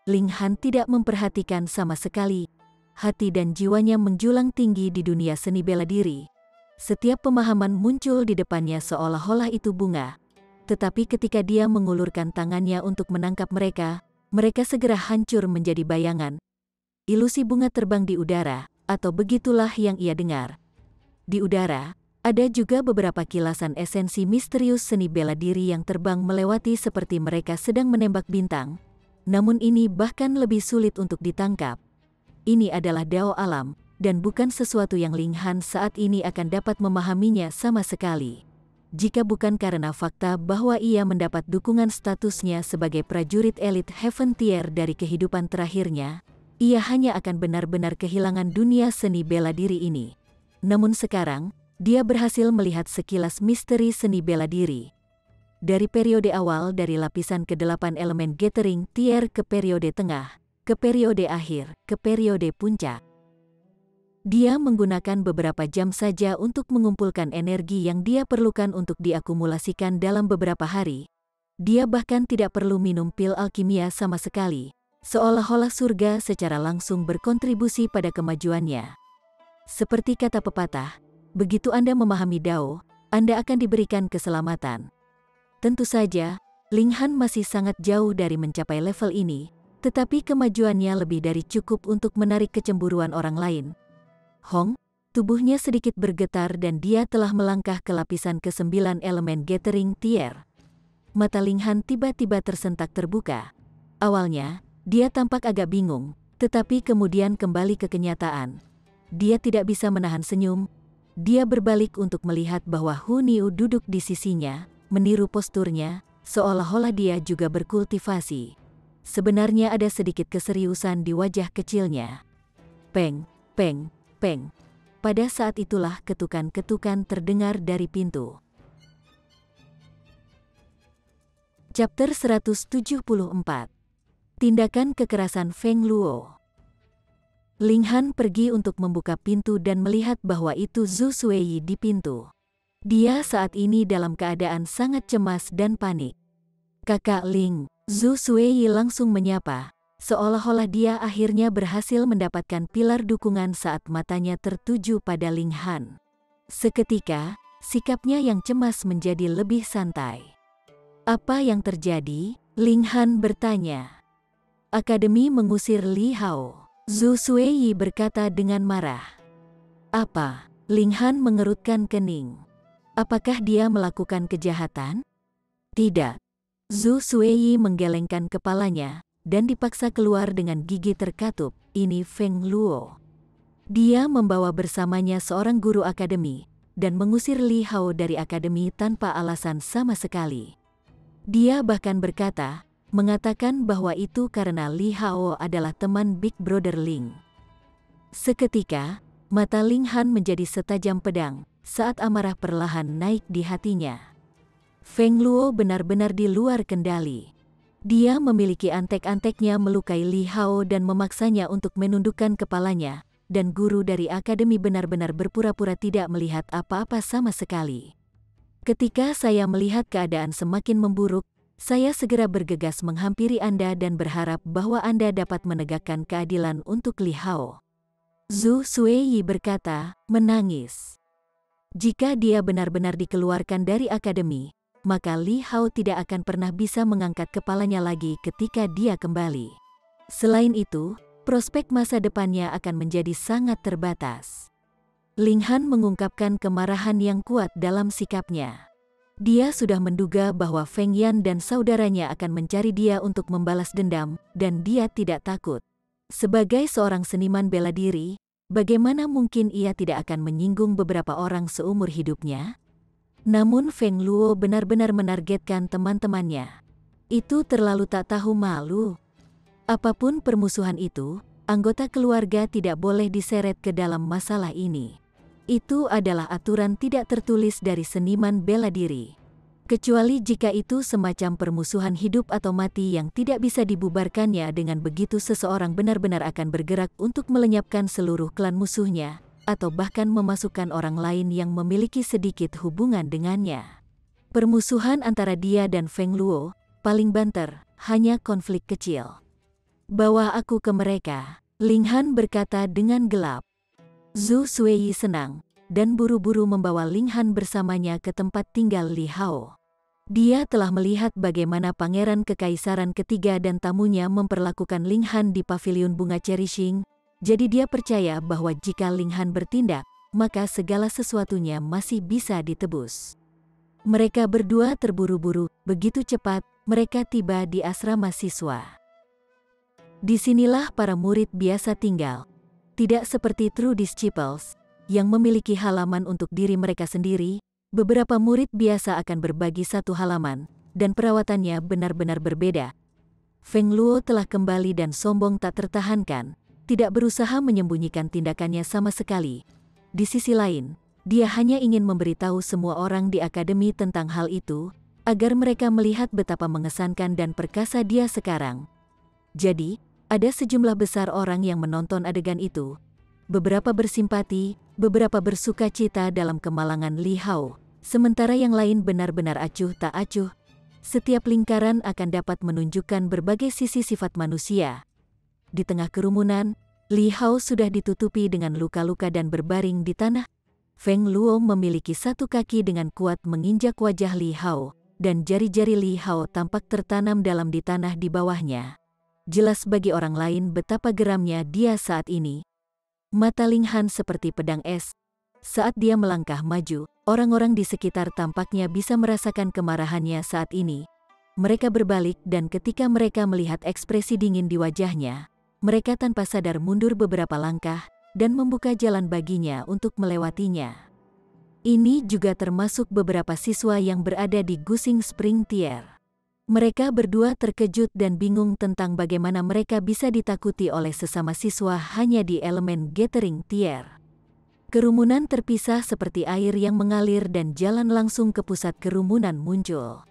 Ling Han tidak memperhatikan sama sekali. Hati dan jiwanya menjulang tinggi di dunia seni bela diri. Setiap pemahaman muncul di depannya seolah-olah itu bunga. Tetapi ketika dia mengulurkan tangannya untuk menangkap mereka, mereka segera hancur menjadi bayangan. Ilusi bunga terbang di udara, atau begitulah yang ia dengar. Di udara, ada juga beberapa kilasan esensi misterius seni bela diri yang terbang melewati seperti mereka sedang menembak bintang. Namun ini bahkan lebih sulit untuk ditangkap. Ini adalah dao alam, dan bukan sesuatu yang Ling Han saat ini akan dapat memahaminya sama sekali. Jika bukan karena fakta bahwa ia mendapat dukungan statusnya sebagai prajurit elit Heaven Tier dari kehidupan terakhirnya, ia hanya akan benar-benar kehilangan dunia seni bela diri ini. Namun sekarang, dia berhasil melihat sekilas misteri seni bela diri. Dari periode awal dari lapisan ke-8 elemen gathering tier ke periode tengah, ke periode akhir, ke periode puncak. Dia menggunakan beberapa jam saja untuk mengumpulkan energi yang dia perlukan untuk diakumulasikan dalam beberapa hari. Dia bahkan tidak perlu minum pil alkimia sama sekali, seolah-olah surga secara langsung berkontribusi pada kemajuannya. Seperti kata pepatah, begitu Anda memahami Dao, Anda akan diberikan keselamatan. Tentu saja, Ling Han masih sangat jauh dari mencapai level ini, tetapi kemajuannya lebih dari cukup untuk menarik kecemburuan orang lain. Hong, tubuhnya sedikit bergetar dan dia telah melangkah ke lapisan ke-9 elemen gathering tier. Mata Ling Han tiba-tiba tersentak terbuka. Awalnya, dia tampak agak bingung, tetapi kemudian kembali ke kenyataan. Dia tidak bisa menahan senyum. Dia berbalik untuk melihat bahwa Hu Niu duduk di sisinya, meniru posturnya, seolah-olah dia juga berkultivasi. sebenarnya ada sedikit keseriusan di wajah kecilnya. Peng, peng, peng. Pada saat itulah ketukan-ketukan terdengar dari pintu. Chapter 174. Tindakan kekerasan Feng Luo. Ling Han pergi untuk membuka pintu dan melihat bahwa itu Zhu Suiyi di pintu. Dia saat ini dalam keadaan sangat cemas dan panik. "Kakak Ling," Zhu Suiyi langsung menyapa, seolah-olah dia akhirnya berhasil mendapatkan pilar dukungan saat matanya tertuju pada Ling Han. Seketika, sikapnya yang cemas menjadi lebih santai. "Apa yang terjadi?" Ling Han bertanya. "Akademi mengusir Li Hao," Zhu Suiyi berkata dengan marah. "Apa?" Ling Han mengerutkan kening. "Apakah dia melakukan kejahatan?" "Tidak." Zhu Suiyi menggelengkan kepalanya dan dipaksa keluar dengan gigi terkatup. "Ini Feng Luo. Dia membawa bersamanya seorang guru akademi dan mengusir Li Hao dari akademi tanpa alasan sama sekali. Dia bahkan mengatakan bahwa itu karena Li Hao adalah teman Big Brother Ling." Seketika, mata Ling Han menjadi setajam pedang saat amarah perlahan naik di hatinya. Feng Luo benar-benar di luar kendali. Dia memiliki antek-anteknya melukai Li Hao dan memaksanya untuk menundukkan kepalanya, dan guru dari akademi benar-benar berpura-pura tidak melihat apa-apa sama sekali. "Ketika saya melihat keadaan semakin memburuk, saya segera bergegas menghampiri Anda dan berharap bahwa Anda dapat menegakkan keadilan untuk Li Hao." Zhu Suiyi berkata, menangis. Jika dia benar-benar dikeluarkan dari akademi, maka Li Hao tidak akan pernah bisa mengangkat kepalanya lagi ketika dia kembali. Selain itu, prospek masa depannya akan menjadi sangat terbatas. Ling Han mengungkapkan kemarahan yang kuat dalam sikapnya. Dia sudah menduga bahwa Feng Yan dan saudaranya akan mencari dia untuk membalas dendam, dan dia tidak takut. Sebagai seorang seniman bela diri, bagaimana mungkin ia tidak akan menyinggung beberapa orang seumur hidupnya? Namun Feng Luo benar-benar menargetkan teman-temannya. Itu terlalu tak tahu malu. Apapun permusuhan itu, anggota keluarga tidak boleh diseret ke dalam masalah ini. Itu adalah aturan tidak tertulis dari seniman bela diri. Kecuali jika itu semacam permusuhan hidup atau mati yang tidak bisa dibubarkannya, dengan begitu seseorang benar-benar akan bergerak untuk melenyapkan seluruh klan musuhnya, atau bahkan memasukkan orang lain yang memiliki sedikit hubungan dengannya. Permusuhan antara dia dan Feng Luo, paling banter, hanya konflik kecil. "Bawa aku ke mereka," Ling Han berkata dengan gelap. Zhu Suiyi senang, dan buru-buru membawa Ling Han bersamanya ke tempat tinggal Li Hao. Dia telah melihat bagaimana Pangeran Kekaisaran Ketiga dan tamunya memperlakukan Ling Han di pavilion bunga Cherishing, jadi dia percaya bahwa jika Ling Han bertindak, maka segala sesuatunya masih bisa ditebus. Mereka berdua terburu-buru, begitu cepat, mereka tiba di asrama siswa. Disinilah para murid biasa tinggal. Tidak seperti True Disciples, yang memiliki halaman untuk diri mereka sendiri, beberapa murid biasa akan berbagi satu halaman, dan perawatannya benar-benar berbeda. Feng Luo telah kembali dan sombong tak tertahankan, tidak berusaha menyembunyikan tindakannya sama sekali. Di sisi lain, dia hanya ingin memberitahu semua orang di akademi tentang hal itu, agar mereka melihat betapa mengesankan dan perkasa dia sekarang. Jadi, ada sejumlah besar orang yang menonton adegan itu. Beberapa bersimpati, beberapa bersuka cita dalam kemalangan Li Hao, sementara yang lain benar-benar acuh tak acuh. Setiap lingkaran akan dapat menunjukkan berbagai sisi sifat manusia. Di tengah kerumunan, Li Hao sudah ditutupi dengan luka-luka dan berbaring di tanah. Feng Luo memiliki satu kaki dengan kuat menginjak wajah Li Hao, dan jari-jari Li Hao tampak tertanam dalam di tanah di bawahnya. Jelas bagi orang lain betapa geramnya dia saat ini. Mata Ling Han seperti pedang es. Saat dia melangkah maju, orang-orang di sekitar tampaknya bisa merasakan kemarahannya saat ini. Mereka berbalik dan ketika mereka melihat ekspresi dingin di wajahnya, mereka tanpa sadar mundur beberapa langkah dan membuka jalan baginya untuk melewatinya. Ini juga termasuk beberapa siswa yang berada di Gusing Spring Tier. Mereka berdua terkejut dan bingung tentang bagaimana mereka bisa ditakuti oleh sesama siswa hanya di elemen gathering tier. Kerumunan terpisah seperti air yang mengalir dan jalan langsung ke pusat kerumunan muncul.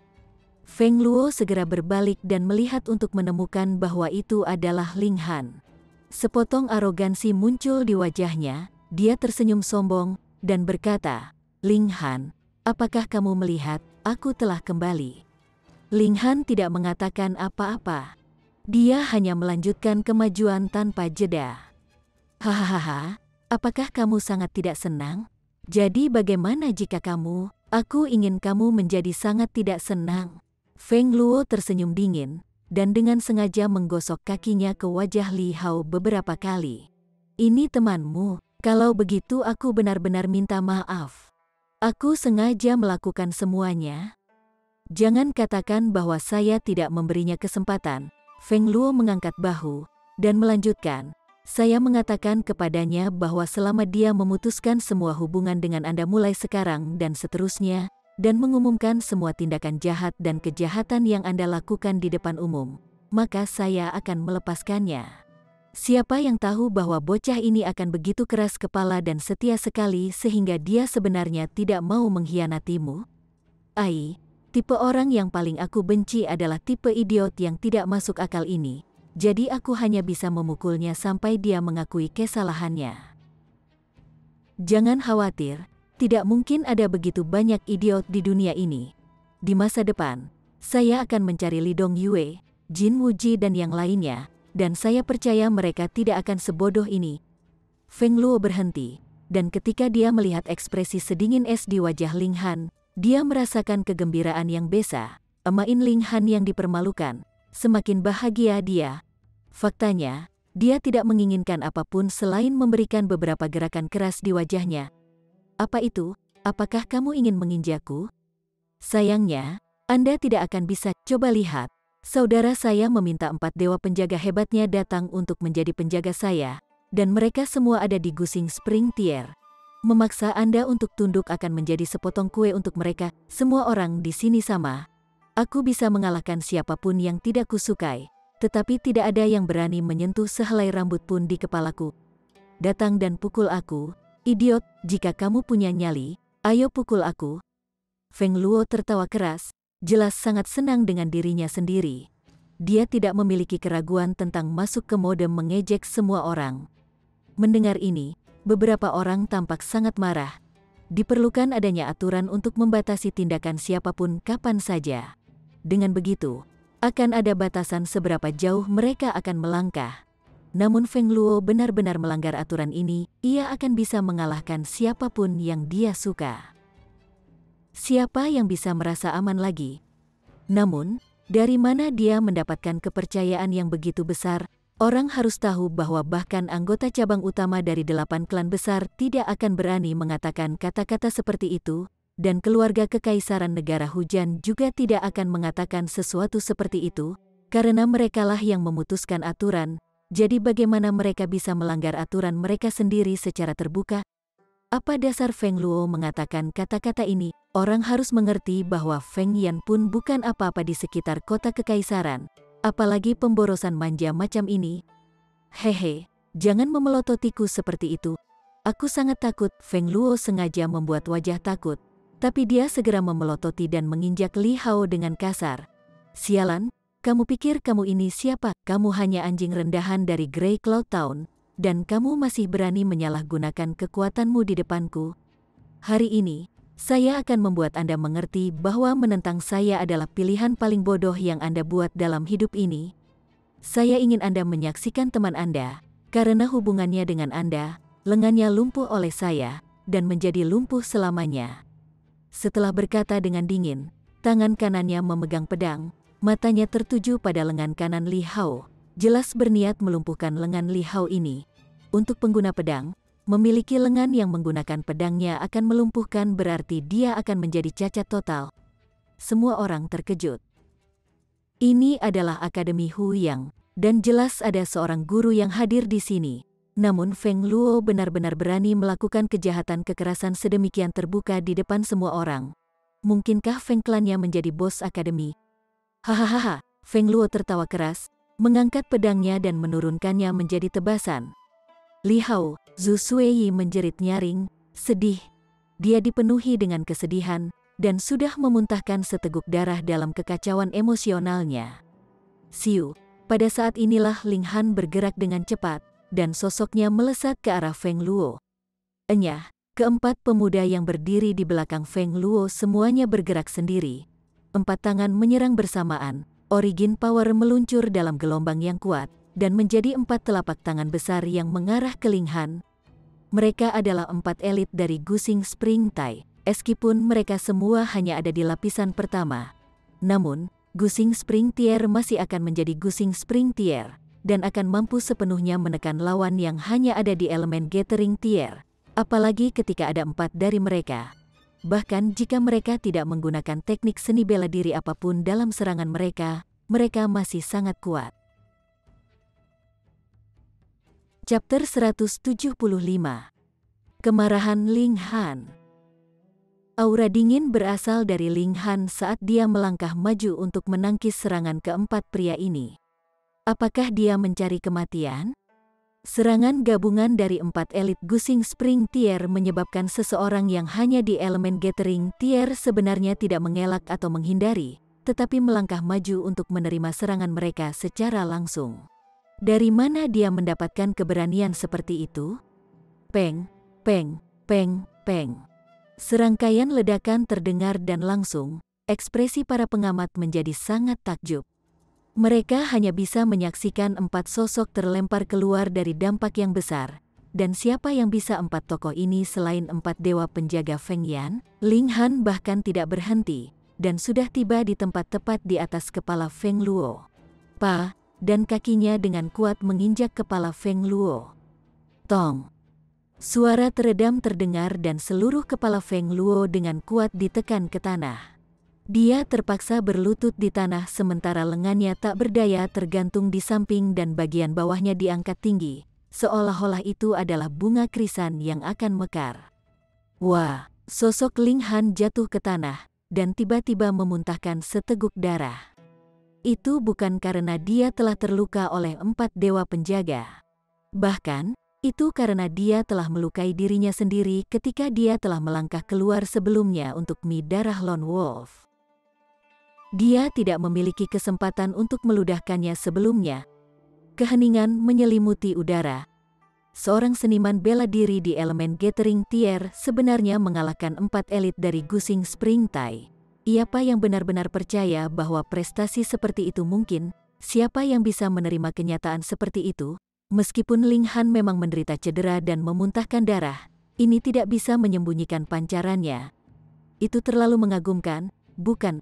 Feng Luo segera berbalik dan melihat untuk menemukan bahwa itu adalah Ling Han. Sepotong arogansi muncul di wajahnya, dia tersenyum sombong dan berkata, "Ling Han, apakah kamu melihat, aku telah kembali?" Ling Han tidak mengatakan apa-apa. Dia hanya melanjutkan kemajuan tanpa jeda. "Hahaha, apakah kamu sangat tidak senang? Jadi bagaimana jika kamu, aku ingin kamu menjadi sangat tidak senang." Feng Luo tersenyum dingin, dan dengan sengaja menggosok kakinya ke wajah Li Hao beberapa kali. "Ini temanmu, kalau begitu aku benar-benar minta maaf. Aku sengaja melakukan semuanya. Jangan katakan bahwa saya tidak memberinya kesempatan." Feng Luo mengangkat bahu dan melanjutkan, "Saya mengatakan kepadanya bahwa selama dia memutuskan semua hubungan dengan Anda mulai sekarang dan seterusnya, dan mengumumkan semua tindakan jahat dan kejahatan yang Anda lakukan di depan umum, maka saya akan melepaskannya. Siapa yang tahu bahwa bocah ini akan begitu keras kepala dan setia sekali sehingga dia sebenarnya tidak mau mengkhianatimu? Ai, tipe orang yang paling aku benci adalah tipe idiot yang tidak masuk akal ini, jadi aku hanya bisa memukulnya sampai dia mengakui kesalahannya. Jangan khawatir, tidak mungkin ada begitu banyak idiot di dunia ini. Di masa depan, saya akan mencari Li Dongyue, Jin Wuji dan yang lainnya, dan saya percaya mereka tidak akan sebodoh ini." Feng Luo berhenti, dan ketika dia melihat ekspresi sedingin es di wajah Ling Han, dia merasakan kegembiraan yang besa. Emain Ling Han yang dipermalukan, semakin bahagia dia. Faktanya, dia tidak menginginkan apapun selain memberikan beberapa gerakan keras di wajahnya. "Apa itu? Apakah kamu ingin menginjakku? Sayangnya, Anda tidak akan bisa. Coba lihat, saudara saya meminta 4 dewa penjaga hebatnya datang untuk menjadi penjaga saya, dan mereka semua ada di Gusing Spring Tier. Memaksa Anda untuk tunduk akan menjadi sepotong kue untuk mereka. Semua orang di sini sama. Aku bisa mengalahkan siapapun yang tidak kusukai, tetapi tidak ada yang berani menyentuh sehelai rambut pun di kepalaku. Datang dan pukul aku, idiot, jika kamu punya nyali, ayo pukul aku." Feng Luo tertawa keras, jelas sangat senang dengan dirinya sendiri. Dia tidak memiliki keraguan tentang masuk ke mode mengejek semua orang. Mendengar ini, beberapa orang tampak sangat marah. Diperlukan adanya aturan untuk membatasi tindakan siapapun kapan saja. Dengan begitu, akan ada batasan seberapa jauh mereka akan melangkah. Namun Feng Luo benar-benar melanggar aturan ini, ia akan bisa mengalahkan siapapun yang dia suka. Siapa yang bisa merasa aman lagi? Namun, dari mana dia mendapatkan kepercayaan yang begitu besar? Orang harus tahu bahwa bahkan anggota cabang utama dari 8 klan besar tidak akan berani mengatakan kata-kata seperti itu, dan keluarga kekaisaran negara hujan juga tidak akan mengatakan sesuatu seperti itu, karena merekalah yang memutuskan aturan. Jadi bagaimana mereka bisa melanggar aturan mereka sendiri secara terbuka? Apa dasar Feng Luo mengatakan kata-kata ini? Orang harus mengerti bahwa Feng Yan pun bukan apa-apa di sekitar kota kekaisaran. Apalagi pemborosan manja macam ini. "Hehe, jangan memelototiku seperti itu. Aku sangat takut." Feng Luo sengaja membuat wajah takut, tapi dia segera memelototi dan menginjak Li Hao dengan kasar. "Sialan, kamu pikir kamu ini siapa? Kamu hanya anjing rendahan dari Grey Cloud Town, dan kamu masih berani menyalahgunakan kekuatanmu di depanku. Hari ini, saya akan membuat Anda mengerti bahwa menentang saya adalah pilihan paling bodoh yang Anda buat dalam hidup ini. Saya ingin Anda menyaksikan teman Anda, karena hubungannya dengan Anda, lengannya lumpuh oleh saya, dan menjadi lumpuh selamanya." Setelah berkata dengan dingin, tangan kanannya memegang pedang, matanya tertuju pada lengan kanan Li Hao, jelas berniat melumpuhkan lengan Li Hao ini. Untuk pengguna pedang, memiliki lengan yang menggunakan pedangnya akan melumpuhkan berarti dia akan menjadi cacat total. Semua orang terkejut. Ini adalah Akademi Huyang, dan jelas ada seorang guru yang hadir di sini. Namun Feng Luo benar-benar berani melakukan kejahatan kekerasan sedemikian terbuka di depan semua orang. Mungkinkah Feng klannya menjadi bos akademi? Hahaha, Feng Luo tertawa keras, mengangkat pedangnya dan menurunkannya menjadi tebasan. Li Hao, Zhu Suiyi menjerit nyaring, sedih. Dia dipenuhi dengan kesedihan, dan sudah memuntahkan seteguk darah dalam kekacauan emosionalnya. Siu, pada saat inilah Ling Han bergerak dengan cepat, dan sosoknya melesat ke arah Feng Luo. Enyah, keempat pemuda yang berdiri di belakang Feng Luo semuanya bergerak sendiri. 4 tangan menyerang bersamaan, origin power meluncur dalam gelombang yang kuat, dan menjadi 4 telapak tangan besar yang mengarah ke Ling Han. Mereka adalah 4 elit dari Gusing Spring Tai, meskipun mereka semua hanya ada di lapisan pertama. Namun, Gusing Spring Tier masih akan menjadi Gusing Spring Tier, dan akan mampu sepenuhnya menekan lawan yang hanya ada di elemen Gathering Tier, apalagi ketika ada 4 dari mereka. Bahkan jika mereka tidak menggunakan teknik seni bela diri apapun dalam serangan mereka, mereka masih sangat kuat. Chapter 175. Kemarahan Ling Han. Aura dingin berasal dari Ling Han saat dia melangkah maju untuk menangkis serangan keempat pria ini. Apakah dia mencari kematian? Serangan gabungan dari 4 elit Gusing Spring Tier menyebabkan seseorang yang hanya di elemen Gathering Tier sebenarnya tidak mengelak atau menghindari, tetapi melangkah maju untuk menerima serangan mereka secara langsung. Dari mana dia mendapatkan keberanian seperti itu? Peng, peng, peng, peng. Serangkaian ledakan terdengar dan langsung, ekspresi para pengamat menjadi sangat takjub. Mereka hanya bisa menyaksikan 4 sosok terlempar keluar dari dampak yang besar. Dan siapa yang bisa 4 tokoh ini selain 4 dewa penjaga Feng Yan? Ling Han bahkan tidak berhenti, dan sudah tiba di tempat tepat di atas kepala Feng Luo. Dan kakinya dengan kuat menginjak kepala Feng Luo. Tong. Suara teredam terdengar dan seluruh kepala Feng Luo dengan kuat ditekan ke tanah. Dia terpaksa berlutut di tanah sementara lengannya tak berdaya tergantung di samping dan bagian bawahnya diangkat tinggi, seolah-olah itu adalah bunga krisan yang akan mekar. Wah, sosok Ling Han jatuh ke tanah, dan tiba-tiba memuntahkan seteguk darah. Itu bukan karena dia telah terluka oleh 4 dewa penjaga. Bahkan, itu karena dia telah melukai dirinya sendiri ketika dia telah melangkah keluar sebelumnya untuk darah Lone Wolf. Dia tidak memiliki kesempatan untuk meludahkannya sebelumnya. Keheningan menyelimuti udara. Seorang seniman bela diri di elemen Gathering Tier sebenarnya mengalahkan 4 elit dari Gusing Spring Tai. Siapa yang benar-benar percaya bahwa prestasi seperti itu mungkin? Siapa yang bisa menerima kenyataan seperti itu? Meskipun Ling Han memang menderita cedera dan memuntahkan darah, ini tidak bisa menyembunyikan pancarannya. Itu terlalu mengagumkan, bukan?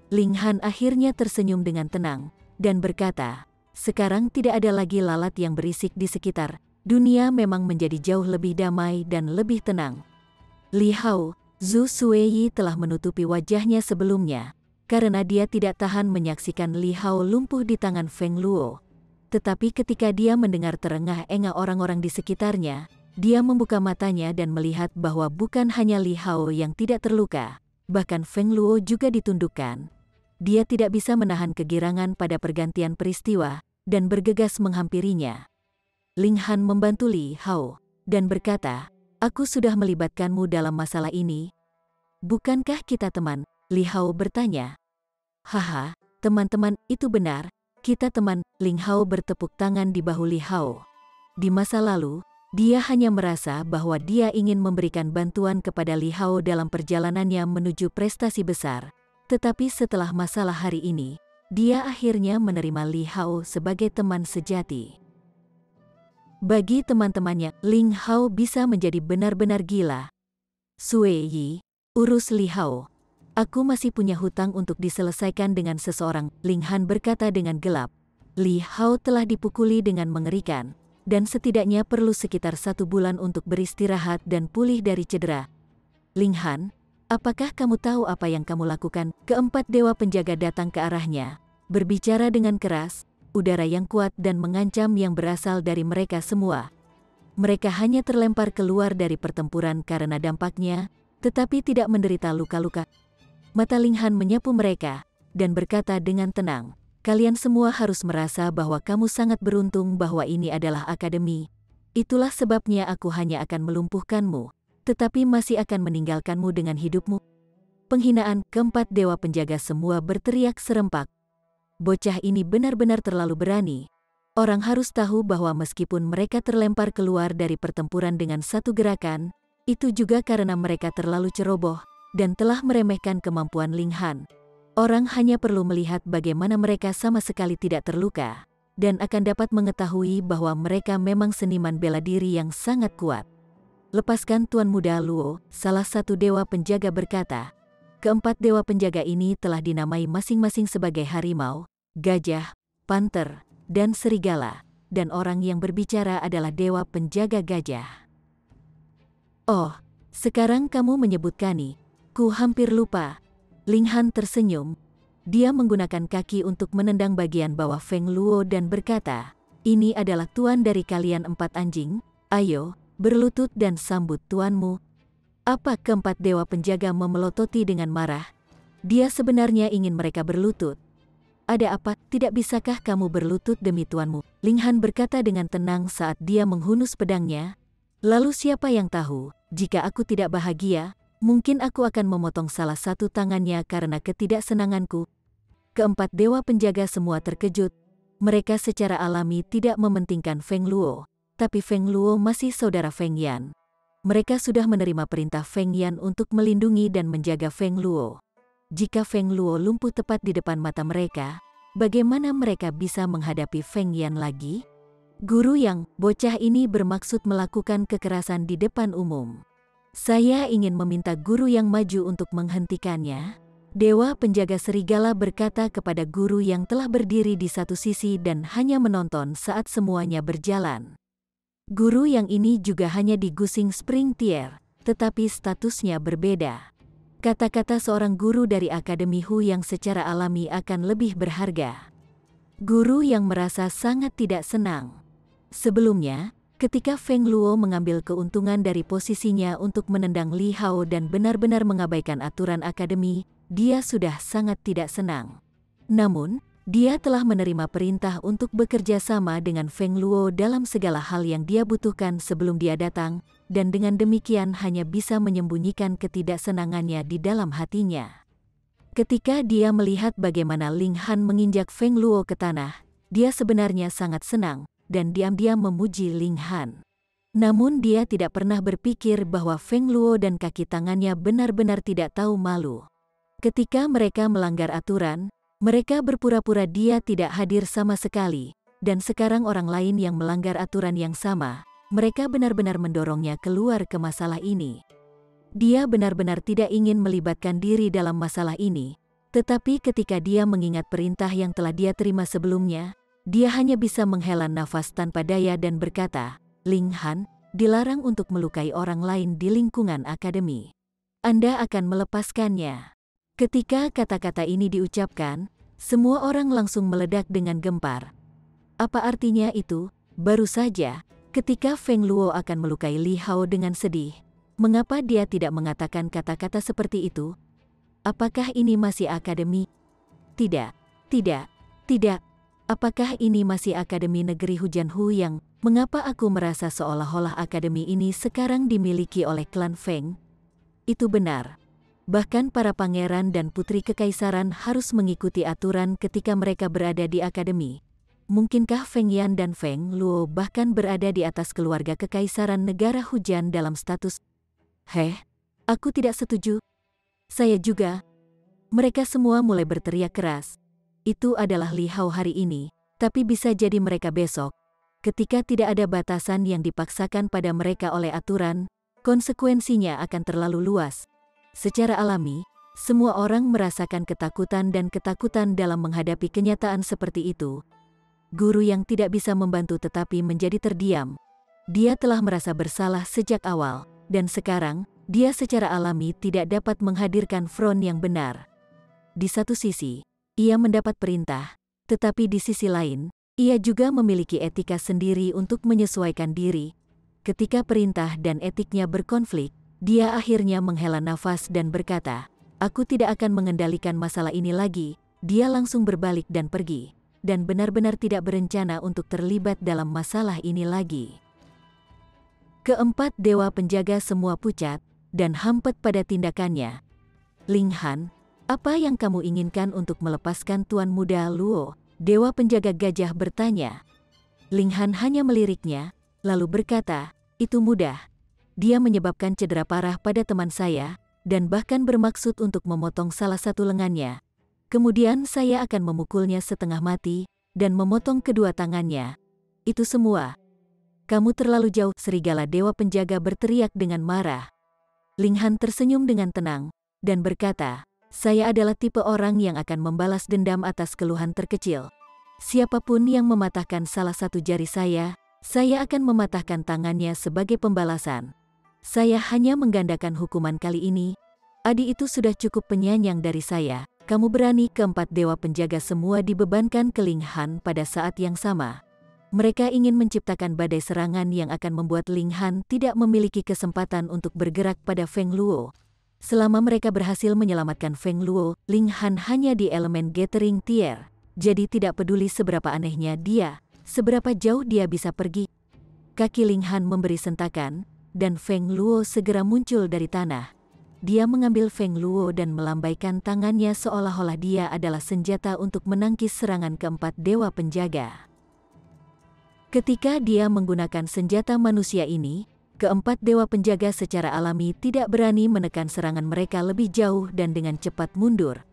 Ling Han akhirnya tersenyum dengan tenang, dan berkata, sekarang tidak ada lagi lalat yang berisik di sekitar, dunia memang menjadi jauh lebih damai dan lebih tenang. Li Hao, Zhu Suiyi telah menutupi wajahnya sebelumnya, karena dia tidak tahan menyaksikan Li Hao lumpuh di tangan Feng Luo. Tetapi ketika dia mendengar terengah-engah orang-orang di sekitarnya, dia membuka matanya dan melihat bahwa bukan hanya Li Hao yang tidak terluka, bahkan Feng Luo juga ditundukkan. Dia tidak bisa menahan kegirangan pada pergantian peristiwa, dan bergegas menghampirinya. Ling Han membantu Li Hao, dan berkata, aku sudah melibatkanmu dalam masalah ini. Bukankah kita teman? Li Hao bertanya. Haha, teman-teman, itu benar, kita teman. Ling Hao bertepuk tangan di bahu Li Hao. Di masa lalu, dia hanya merasa bahwa dia ingin memberikan bantuan kepada Li Hao dalam perjalanannya menuju prestasi besar. Tetapi setelah masalah hari ini, dia akhirnya menerima Li Hao sebagai teman sejati. Bagi teman-temannya, Ling Hao bisa menjadi benar-benar gila. Suiyi, urus Li Hao. Aku masih punya hutang untuk diselesaikan dengan seseorang, Ling Han berkata dengan gelap. Li Hao telah dipukuli dengan mengerikan, dan setidaknya perlu sekitar 1 bulan untuk beristirahat dan pulih dari cedera. Ling Han, apakah kamu tahu apa yang kamu lakukan? Keempat dewa penjaga datang ke arahnya, berbicara dengan keras, udara yang kuat dan mengancam yang berasal dari mereka semua. Mereka hanya terlempar keluar dari pertempuran karena dampaknya, tetapi tidak menderita luka-luka. Mata Ling Han menyapu mereka, dan berkata dengan tenang, "Kalian semua harus merasa bahwa kamu sangat beruntung bahwa ini adalah akademi. Itulah sebabnya aku hanya akan melumpuhkanmu, tetapi masih akan meninggalkanmu dengan hidupmu." Penghinaan. Keempat dewa penjaga semua berteriak serempak. Bocah ini benar-benar terlalu berani. Orang harus tahu bahwa meskipun mereka terlempar keluar dari pertempuran dengan satu gerakan, itu juga karena mereka terlalu ceroboh dan telah meremehkan kemampuan Ling Han. Orang hanya perlu melihat bagaimana mereka sama sekali tidak terluka, dan akan dapat mengetahui bahwa mereka memang seniman bela diri yang sangat kuat. "Lepaskan Tuan Muda Luo," salah satu dewa penjaga berkata. Keempat dewa penjaga ini telah dinamai masing-masing sebagai harimau, gajah, panter, dan serigala, dan orang yang berbicara adalah dewa penjaga gajah. "Oh, sekarang kamu menyebutkan ku hampir lupa." Ling Han tersenyum. Dia menggunakan kaki untuk menendang bagian bawah Feng Luo dan berkata, "Ini adalah tuan dari kalian empat anjing, ayo, berlutut dan sambut tuanmu." Apa? Keempat dewa penjaga memelototi dengan marah. Dia sebenarnya ingin mereka berlutut. "Ada apa? Tidak bisakah kamu berlutut demi tuanmu?" Ling Han berkata dengan tenang saat dia menghunus pedangnya. "Lalu siapa yang tahu, jika aku tidak bahagia, mungkin aku akan memotong salah satu tangannya karena ketidaksenanganku." Keempat dewa penjaga semua terkejut. Mereka secara alami tidak mementingkan Feng Luo, tapi Feng Luo masih saudara Feng Yan. Mereka sudah menerima perintah Feng Yan untuk melindungi dan menjaga Feng Luo. Jika Feng Luo lumpuh tepat di depan mata mereka, bagaimana mereka bisa menghadapi Feng Yan lagi? "Guru Yang, bocah ini bermaksud melakukan kekerasan di depan umum. Saya ingin meminta Guru Yang maju untuk menghentikannya." Dewa penjaga serigala berkata kepada guru yang telah berdiri di satu sisi dan hanya menonton saat semuanya berjalan. Guru yang ini juga hanya di Gusing Spring Tier, tetapi statusnya berbeda. Kata-kata seorang guru dari Akademi Hu yang secara alami akan lebih berharga. Guru yang merasa sangat tidak senang. Sebelumnya, ketika Feng Luo mengambil keuntungan dari posisinya untuk menendang Li Hao dan benar-benar mengabaikan aturan akademi, dia sudah sangat tidak senang. Namun, dia telah menerima perintah untuk bekerja sama dengan Feng Luo dalam segala hal yang dia butuhkan sebelum dia datang, dan dengan demikian hanya bisa menyembunyikan ketidaksenangannya di dalam hatinya. Ketika dia melihat bagaimana Ling Han menginjak Feng Luo ke tanah, dia sebenarnya sangat senang, dan diam-diam memuji Ling Han. Namun dia tidak pernah berpikir bahwa Feng Luo dan kaki tangannya benar-benar tidak tahu malu. Ketika mereka melanggar aturan, mereka berpura-pura dia tidak hadir sama sekali, dan sekarang orang lain yang melanggar aturan yang sama, mereka benar-benar mendorongnya keluar ke masalah ini. Dia benar-benar tidak ingin melibatkan diri dalam masalah ini, tetapi ketika dia mengingat perintah yang telah dia terima sebelumnya, dia hanya bisa menghela nafas tanpa daya dan berkata, "Ling Han, dilarang untuk melukai orang lain di lingkungan akademi. Anda akan melepaskannya." Ketika kata-kata ini diucapkan, semua orang langsung meledak dengan gempar. Apa artinya itu? Baru saja, ketika Feng Luo akan melukai Li Hao dengan sedih, mengapa dia tidak mengatakan kata-kata seperti itu? Apakah ini masih akademi? Tidak, tidak, tidak. Apakah ini masih Akademi Negeri Hujan Hu Yang? Mengapa aku merasa seolah-olah akademi ini sekarang dimiliki oleh klan Feng? Itu benar. Bahkan para pangeran dan putri kekaisaran harus mengikuti aturan ketika mereka berada di akademi. Mungkinkah Feng Yan dan Feng Luo bahkan berada di atas keluarga kekaisaran negara hujan dalam status? Aku tidak setuju. Saya juga. Mereka semua mulai berteriak keras. Itu adalah Li Hao hari ini, tapi bisa jadi mereka besok. Ketika tidak ada batasan yang dipaksakan pada mereka oleh aturan, konsekuensinya akan terlalu luas. Secara alami, semua orang merasakan ketakutan dan ketakutan dalam menghadapi kenyataan seperti itu. Guru yang tidak bisa membantu tetapi menjadi terdiam. Dia telah merasa bersalah sejak awal, dan sekarang, dia secara alami tidak dapat menghadirkan front yang benar. Di satu sisi, ia mendapat perintah, tetapi di sisi lain, ia juga memiliki etika sendiri untuk menyesuaikan diri. Ketika perintah dan etiknya berkonflik, dia akhirnya menghela nafas dan berkata, "Aku tidak akan mengendalikan masalah ini lagi, dia langsung berbalik dan pergi, dan benar-benar tidak berencana untuk terlibat dalam masalah ini lagi. Keempat dewa penjaga semua pucat dan hampet pada tindakannya. Ling Han, apa yang kamu inginkan untuk melepaskan Tuan Muda Luo? Dewa penjaga gajah bertanya. Ling Han hanya meliriknya, lalu berkata, itu mudah. Dia menyebabkan cedera parah pada teman saya, dan bahkan bermaksud untuk memotong salah satu lengannya. Kemudian saya akan memukulnya setengah mati, dan memotong kedua tangannya. Itu semua. Kamu terlalu jauh, serigala dewa penjaga berteriak dengan marah. Ling Han tersenyum dengan tenang, dan berkata, saya adalah tipe orang yang akan membalas dendam atas keluhan terkecil. Siapapun yang mematahkan salah satu jari saya akan mematahkan tangannya sebagai pembalasan. Saya hanya menggandakan hukuman kali ini. Adi itu sudah cukup penyayang dari saya. Kamu berani? Keempat dewa penjaga semua dibebankan ke Ling Han pada saat yang sama. Mereka ingin menciptakan badai serangan yang akan membuat Ling Han tidak memiliki kesempatan untuk bergerak pada Feng Luo. Selama mereka berhasil menyelamatkan Feng Luo, Ling Han hanya di elemen Gathering Tier. Jadi tidak peduli seberapa anehnya dia, seberapa jauh dia bisa pergi. Kaki Ling Han memberi sentakan, dan Feng Luo segera muncul dari tanah. Dia mengambil Feng Luo dan melambaikan tangannya seolah-olah dia adalah senjata untuk menangkis serangan keempat dewa penjaga. Ketika dia menggunakan senjata manusia ini, keempat dewa penjaga secara alami tidak berani menekan serangan mereka lebih jauh dan dengan cepat mundur.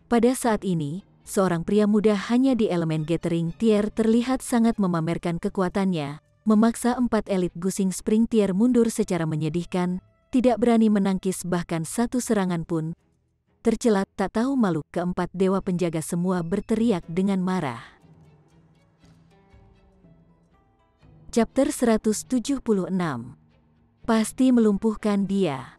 Pada saat ini, seorang pria muda hanya di elemen Gathering Tier terlihat sangat memamerkan kekuatannya, memaksa empat elit Gusing Spring Tier mundur secara menyedihkan, tidak berani menangkis bahkan satu serangan pun. Tercelat tak tahu malu, keempat dewa penjaga semua berteriak dengan marah. Chapter 176. Pasti melumpuhkan dia.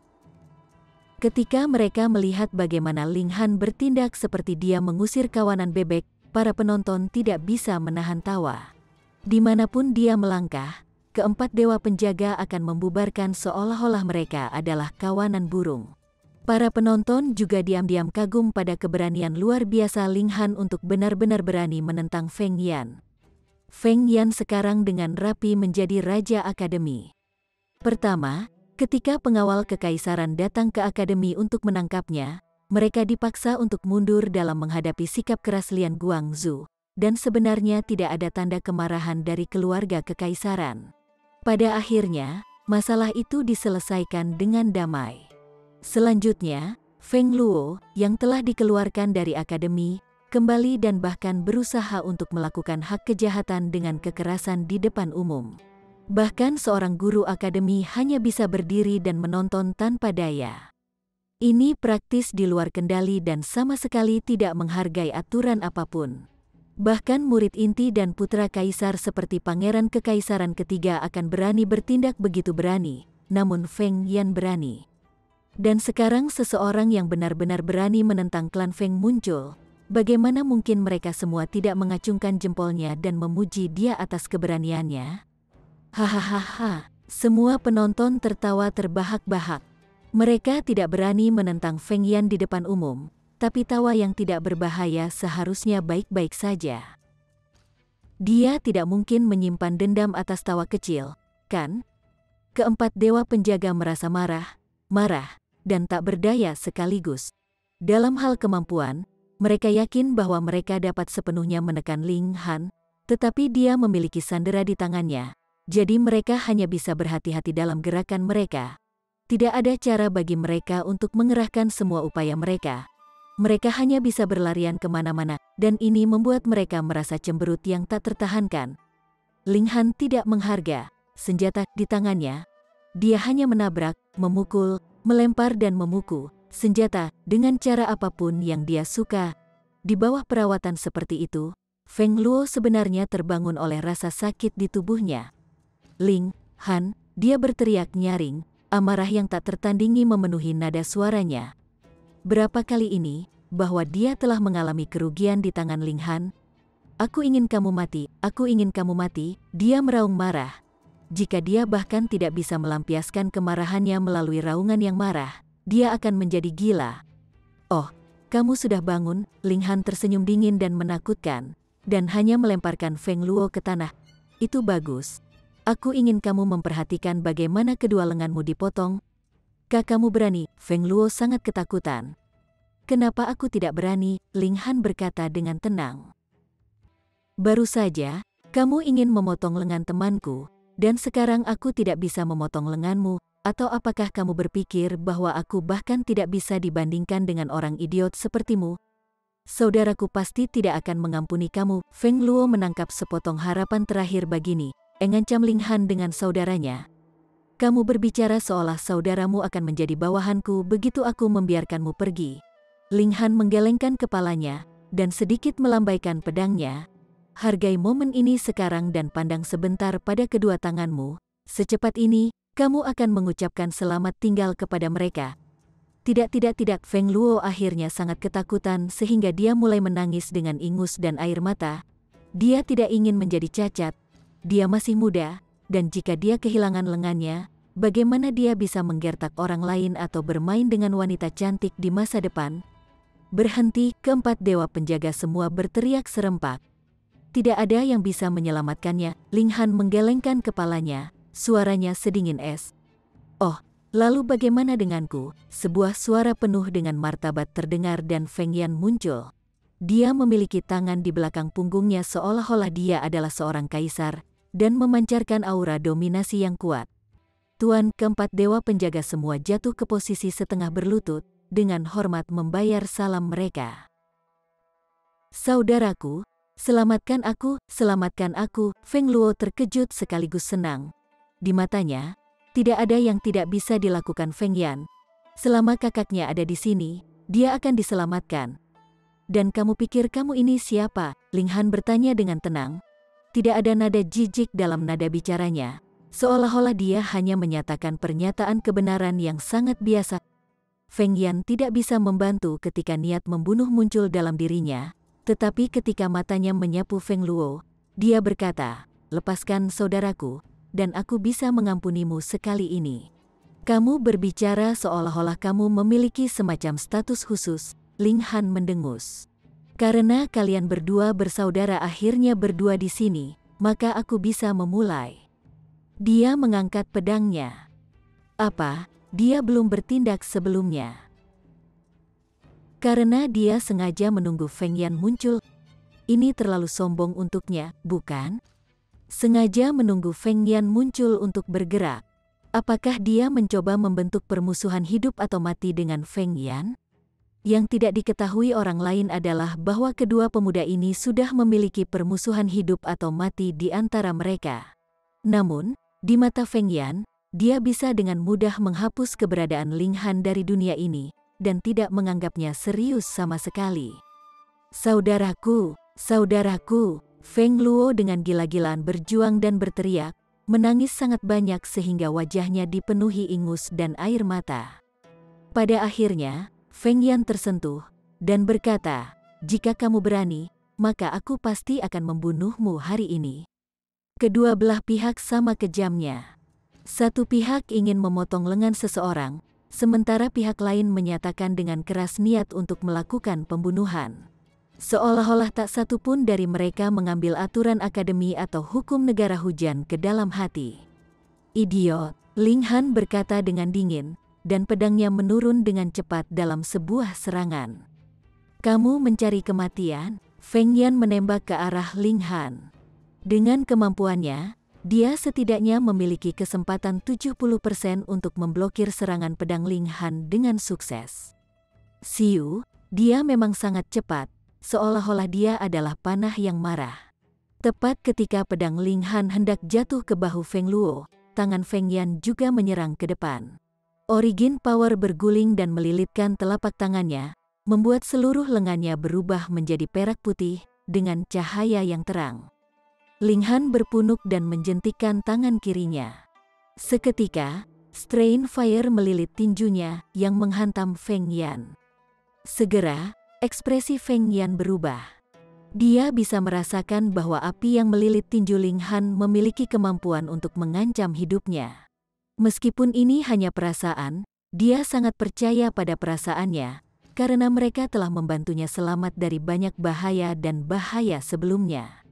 Ketika mereka melihat bagaimana Ling Han bertindak seperti dia mengusir kawanan bebek, para penonton tidak bisa menahan tawa. Dimanapun dia melangkah, keempat dewa penjaga akan membubarkan seolah-olah mereka adalah kawanan burung. Para penonton juga diam-diam kagum pada keberanian luar biasa Ling Han untuk benar-benar berani menentang Feng Yan. Feng Yan sekarang dengan rapi menjadi Raja Akademi. Pertama, ketika pengawal kekaisaran datang ke akademi untuk menangkapnya, mereka dipaksa untuk mundur dalam menghadapi sikap keras Lian Guangzhou, dan sebenarnya tidak ada tanda kemarahan dari keluarga kekaisaran. Pada akhirnya, masalah itu diselesaikan dengan damai. Selanjutnya, Feng Luo, yang telah dikeluarkan dari akademi, kembali dan bahkan berusaha untuk melakukan hak kejahatan dengan kekerasan di depan umum. Bahkan seorang guru akademi hanya bisa berdiri dan menonton tanpa daya. Ini praktis di luar kendali dan sama sekali tidak menghargai aturan apapun. Bahkan murid inti dan putra kaisar seperti pangeran kekaisaran ketiga akan berani bertindak begitu berani, namun Feng Yan berani. Dan sekarang seseorang yang benar-benar berani menentang klan Feng muncul. Bagaimana mungkin mereka semua tidak mengacungkan jempolnya dan memuji dia atas keberaniannya? Hahaha, semua penonton tertawa terbahak-bahak. Mereka tidak berani menentang Feng Yan di depan umum, tapi tawa yang tidak berbahaya seharusnya baik-baik saja. Dia tidak mungkin menyimpan dendam atas tawa kecil, kan? Keempat dewa penjaga merasa marah, dan tak berdaya sekaligus. Dalam hal kemampuan, mereka yakin bahwa mereka dapat sepenuhnya menekan Ling Han, tetapi dia memiliki sandera di tangannya. Jadi mereka hanya bisa berhati-hati dalam gerakan mereka. Tidak ada cara bagi mereka untuk mengerahkan semua upaya mereka. Mereka hanya bisa berlarian kemana-mana, dan ini membuat mereka merasa cemberut yang tak tertahankan. Ling Han tidak mengharga senjata di tangannya. Dia hanya menabrak, memukul, melempar dan memuku senjata dengan cara apapun yang dia suka. Di bawah perawatan seperti itu, Feng Luo sebenarnya terbangun oleh rasa sakit di tubuhnya. Ling Han, dia berteriak nyaring, amarah yang tak tertandingi memenuhi nada suaranya. Berapa kali ini, bahwa dia telah mengalami kerugian di tangan Ling Han? Aku ingin kamu mati, dia meraung marah. Jika dia bahkan tidak bisa melampiaskan kemarahannya melalui raungan yang marah, dia akan menjadi gila. Oh, kamu sudah bangun." Ling Han tersenyum dingin dan menakutkan, dan hanya melemparkan Feng Luo ke tanah. "Itu bagus. Aku ingin kamu memperhatikan bagaimana kedua lenganmu dipotong." "Kamu berani?" Feng Luo sangat ketakutan. "Kenapa aku tidak berani?" Ling Han berkata dengan tenang. "Baru saja, kamu ingin memotong lengan temanku, dan sekarang aku tidak bisa memotong lenganmu. Atau apakah kamu berpikir bahwa aku bahkan tidak bisa dibandingkan dengan orang idiot sepertimu? Saudaraku pasti tidak akan mengampuni kamu." Feng Luo menangkap sepotong harapan terakhir begini, mengancam Ling Han dengan saudaranya. "Kamu berbicara seolah saudaramu akan menjadi bawahanku begitu aku membiarkanmu pergi." Ling Han menggelengkan kepalanya, dan sedikit melambaikan pedangnya. "Hargai momen ini sekarang dan pandang sebentar pada kedua tanganmu. Secepat ini, kamu akan mengucapkan selamat tinggal kepada mereka." Tidak. Feng Luo akhirnya sangat ketakutan sehingga dia mulai menangis dengan ingus dan air mata. Dia tidak ingin menjadi cacat. Dia masih muda, dan jika dia kehilangan lengannya, bagaimana dia bisa menggertak orang lain atau bermain dengan wanita cantik di masa depan? "Berhenti!" Keempat dewa penjaga semua berteriak serempak. Tidak ada yang bisa menyelamatkannya. Ling Han menggelengkan kepalanya, suaranya sedingin es. "Oh, lalu bagaimana denganku?" Sebuah suara penuh dengan martabat terdengar dan Feng Yan muncul. Dia memiliki tangan di belakang punggungnya seolah-olah dia adalah seorang kaisar, dan memancarkan aura dominasi yang kuat. "Tuan." Keempat dewa penjaga semua jatuh ke posisi setengah berlutut, dengan hormat membayar salam mereka. "Saudaraku, selamatkan aku, selamatkan aku." Feng Luo terkejut sekaligus senang. Di matanya, tidak ada yang tidak bisa dilakukan Feng Yan. Selama kakaknya ada di sini, dia akan diselamatkan. "Dan kamu pikir kamu ini siapa?" Ling Han bertanya dengan tenang. Tidak ada nada jijik dalam nada bicaranya, seolah-olah dia hanya menyatakan pernyataan kebenaran yang sangat biasa. Feng Yan tidak bisa membantu ketika niat membunuh muncul dalam dirinya, tetapi ketika matanya menyapu Feng Luo, dia berkata, "Lepaskan saudaraku, dan aku bisa mengampunimu sekali ini." "Kamu berbicara seolah-olah kamu memiliki semacam status khusus." Ling Han mendengus. "Karena kalian berdua bersaudara akhirnya berdua di sini, maka aku bisa memulai." Dia mengangkat pedangnya. Apa? Dia belum bertindak sebelumnya. Karena dia sengaja menunggu Feng Yan muncul. Ini terlalu sombong untuknya, bukan? Sengaja menunggu Feng Yan muncul untuk bergerak. Apakah dia mencoba membentuk permusuhan hidup atau mati dengan Feng Yan? Yang tidak diketahui orang lain adalah bahwa kedua pemuda ini sudah memiliki permusuhan hidup atau mati di antara mereka. Namun, di mata Feng Yan, dia bisa dengan mudah menghapus keberadaan Ling Han dari dunia ini, dan tidak menganggapnya serius sama sekali. "Saudaraku, saudaraku!" Feng Luo dengan gila-gilaan berjuang dan berteriak, menangis sangat banyak sehingga wajahnya dipenuhi ingus dan air mata. Pada akhirnya, Feng Yan tersentuh, dan berkata, "Jika kamu berani, maka aku pasti akan membunuhmu hari ini." Kedua belah pihak sama kejamnya. Satu pihak ingin memotong lengan seseorang, sementara pihak lain menyatakan dengan keras niat untuk melakukan pembunuhan. Seolah-olah tak satu pun dari mereka mengambil aturan akademi atau hukum negara hujan ke dalam hati. "Idiot!" Ling Han berkata dengan dingin, dan pedangnya menurun dengan cepat dalam sebuah serangan. "Kamu mencari kematian?" Feng Yan menembak ke arah Ling Han. Dengan kemampuannya, dia setidaknya memiliki kesempatan 70% untuk memblokir serangan pedang Ling Han dengan sukses. "Siu, dia memang sangat cepat, seolah-olah dia adalah panah yang marah." Tepat ketika pedang Ling Han hendak jatuh ke bahu Feng Luo, tangan Feng Yan juga menyerang ke depan. Origin Power berguling dan melilitkan telapak tangannya, membuat seluruh lengannya berubah menjadi perak putih dengan cahaya yang terang. Ling Han berpunuk dan menjentikkan tangan kirinya. Seketika, Strain Fire melilit tinjunya yang menghantam Feng Yan. Segera, ekspresi Feng Yan berubah. Dia bisa merasakan bahwa api yang melilit tinju Ling Han memiliki kemampuan untuk mengancam hidupnya. Meskipun ini hanya perasaan, dia sangat percaya pada perasaannya, karena mereka telah membantunya selamat dari banyak bahaya dan bahaya sebelumnya.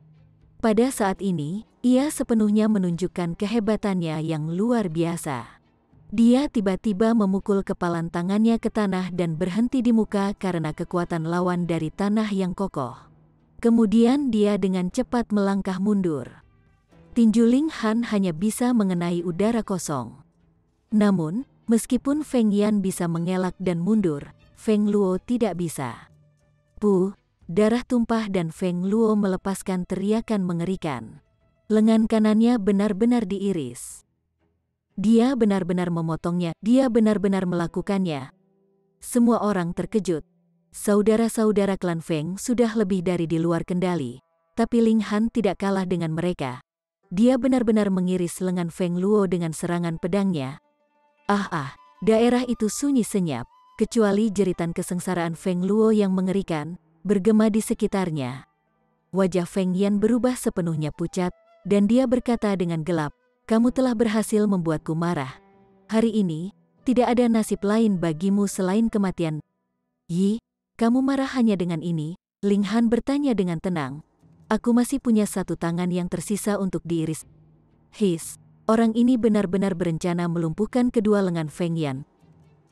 Pada saat ini, ia sepenuhnya menunjukkan kehebatannya yang luar biasa. Dia tiba-tiba memukul kepalan tangannya ke tanah dan berhenti di muka karena kekuatan lawan dari tanah yang kokoh. Kemudian dia dengan cepat melangkah mundur. Tinju Ling Han hanya bisa mengenai udara kosong. Namun, meskipun Feng Yan bisa mengelak dan mundur, Feng Luo tidak bisa. Puh, darah tumpah dan Feng Luo melepaskan teriakan mengerikan. Lengan kanannya benar-benar diiris. Dia benar-benar memotongnya, dia benar-benar melakukannya. Semua orang terkejut. Saudara-saudara klan Feng sudah lebih dari di luar kendali, tapi Ling Han tidak kalah dengan mereka. Dia benar-benar mengiris lengan Feng Luo dengan serangan pedangnya. Daerah itu sunyi senyap, kecuali jeritan kesengsaraan Feng Luo yang mengerikan bergema di sekitarnya. Wajah Feng Yan berubah sepenuhnya pucat, dan dia berkata dengan gelap, "Kamu telah berhasil membuatku marah. Hari ini, tidak ada nasib lain bagimu selain kematian." "Yi, kamu marah hanya dengan ini?" Ling Han bertanya dengan tenang. "Aku masih punya satu tangan yang tersisa untuk diiris." Orang ini benar-benar berencana melumpuhkan kedua lengan Feng Yan.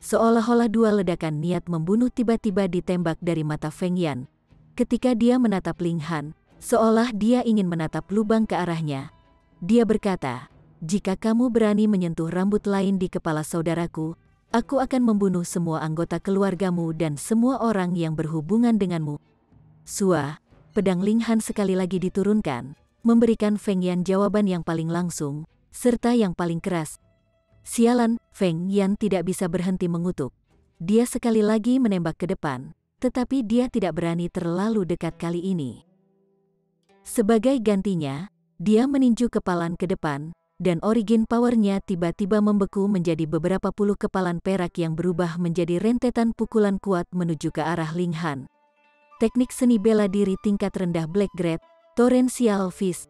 Seolah-olah dua ledakan niat membunuh tiba-tiba ditembak dari mata Feng Yan. Ketika dia menatap Ling Han, seolah dia ingin menatap lubang ke arahnya. Dia berkata, "Jika kamu berani menyentuh rambut lain di kepala saudaraku, aku akan membunuh semua anggota keluargamu dan semua orang yang berhubungan denganmu." Pedang Ling Han sekali lagi diturunkan, memberikan Feng Yan jawaban yang paling langsung, serta yang paling keras. Sialan, Feng Yan tidak bisa berhenti mengutuk. Dia sekali lagi menembak ke depan, tetapi dia tidak berani terlalu dekat kali ini. Sebagai gantinya, dia meninju kepalan ke depan, dan origin powernya tiba-tiba membeku menjadi beberapa puluh kepalan perak yang berubah menjadi rentetan pukulan kuat menuju ke arah Ling Han. Teknik seni bela diri tingkat rendah Black Grade, Torrential Fist.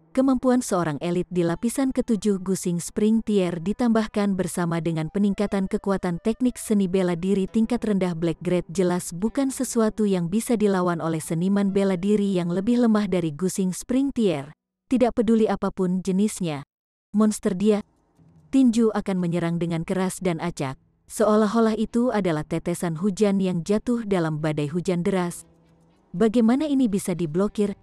Kemampuan seorang elit di lapisan ke-7 Gusing Spring Tier ditambahkan bersama dengan peningkatan kekuatan teknik seni bela diri tingkat rendah Black Grade jelas bukan sesuatu yang bisa dilawan oleh seniman bela diri yang lebih lemah dari Gusing Spring Tier. Tidak peduli apapun jenisnya, monster dia, tinju akan menyerang dengan keras dan acak, seolah-olah itu adalah tetesan hujan yang jatuh dalam badai hujan deras. Bagaimana ini bisa diblokir?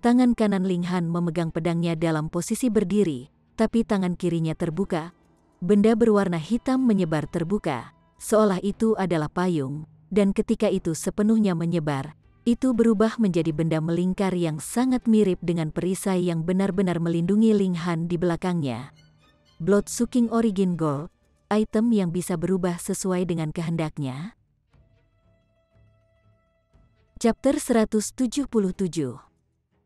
Tangan kanan Ling Han memegang pedangnya dalam posisi berdiri, tapi tangan kirinya terbuka. Benda berwarna hitam menyebar terbuka, seolah itu adalah payung, dan ketika itu sepenuhnya menyebar, itu berubah menjadi benda melingkar yang sangat mirip dengan perisai yang benar-benar melindungi Ling Han di belakangnya. Blood Sucking Origin Gold, item yang bisa berubah sesuai dengan kehendaknya. Chapter 177.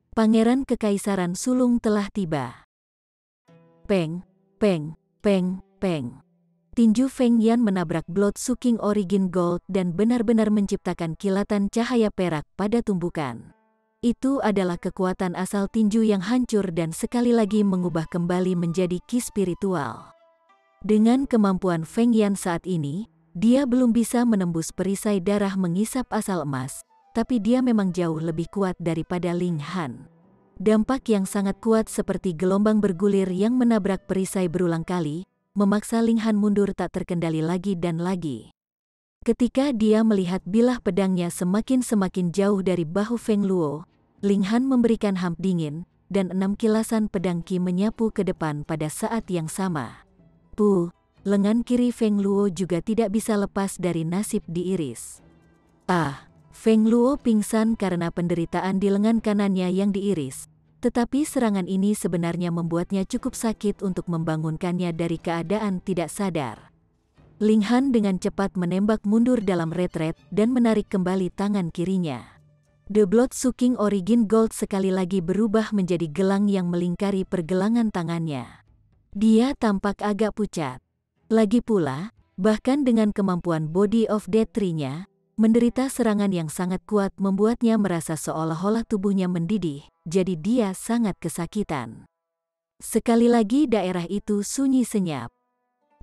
Pangeran Kekaisaran Sulung telah tiba. Peng, peng, peng, peng. Tinju Feng Yan menabrak Blood Sucking Origin Gold dan benar-benar menciptakan kilatan cahaya perak pada tumbukan. Itu adalah kekuatan asal tinju yang hancur dan sekali lagi mengubah kembali menjadi ki spiritual. Dengan kemampuan Feng Yan saat ini, dia belum bisa menembus perisai darah mengisap asal emas, tapi dia memang jauh lebih kuat daripada Ling Han. Dampak yang sangat kuat seperti gelombang bergulir yang menabrak perisai berulang kali, memaksa Ling Han mundur tak terkendali lagi dan lagi. Ketika dia melihat bilah pedangnya semakin jauh dari bahu Feng Luo, Ling Han memberikan hamp dingin, dan 6 kilasan pedang ki menyapu ke depan pada saat yang sama. Lengan kiri Feng Luo juga tidak bisa lepas dari nasib diiris. Feng Luo pingsan karena penderitaan di lengan kanannya yang diiris, tetapi serangan ini sebenarnya membuatnya cukup sakit untuk membangunkannya dari keadaan tidak sadar. Ling Han dengan cepat menembak mundur dalam retret dan menarik kembali tangan kirinya. The Blood Sucking Origin Gold sekali lagi berubah menjadi gelang yang melingkari pergelangan tangannya. Dia tampak agak pucat. Lagi pula, bahkan dengan kemampuan Body of Death Tree-nya, menderita serangan yang sangat kuat membuatnya merasa seolah-olah tubuhnya mendidih, jadi dia sangat kesakitan. Sekali lagi daerah itu sunyi senyap.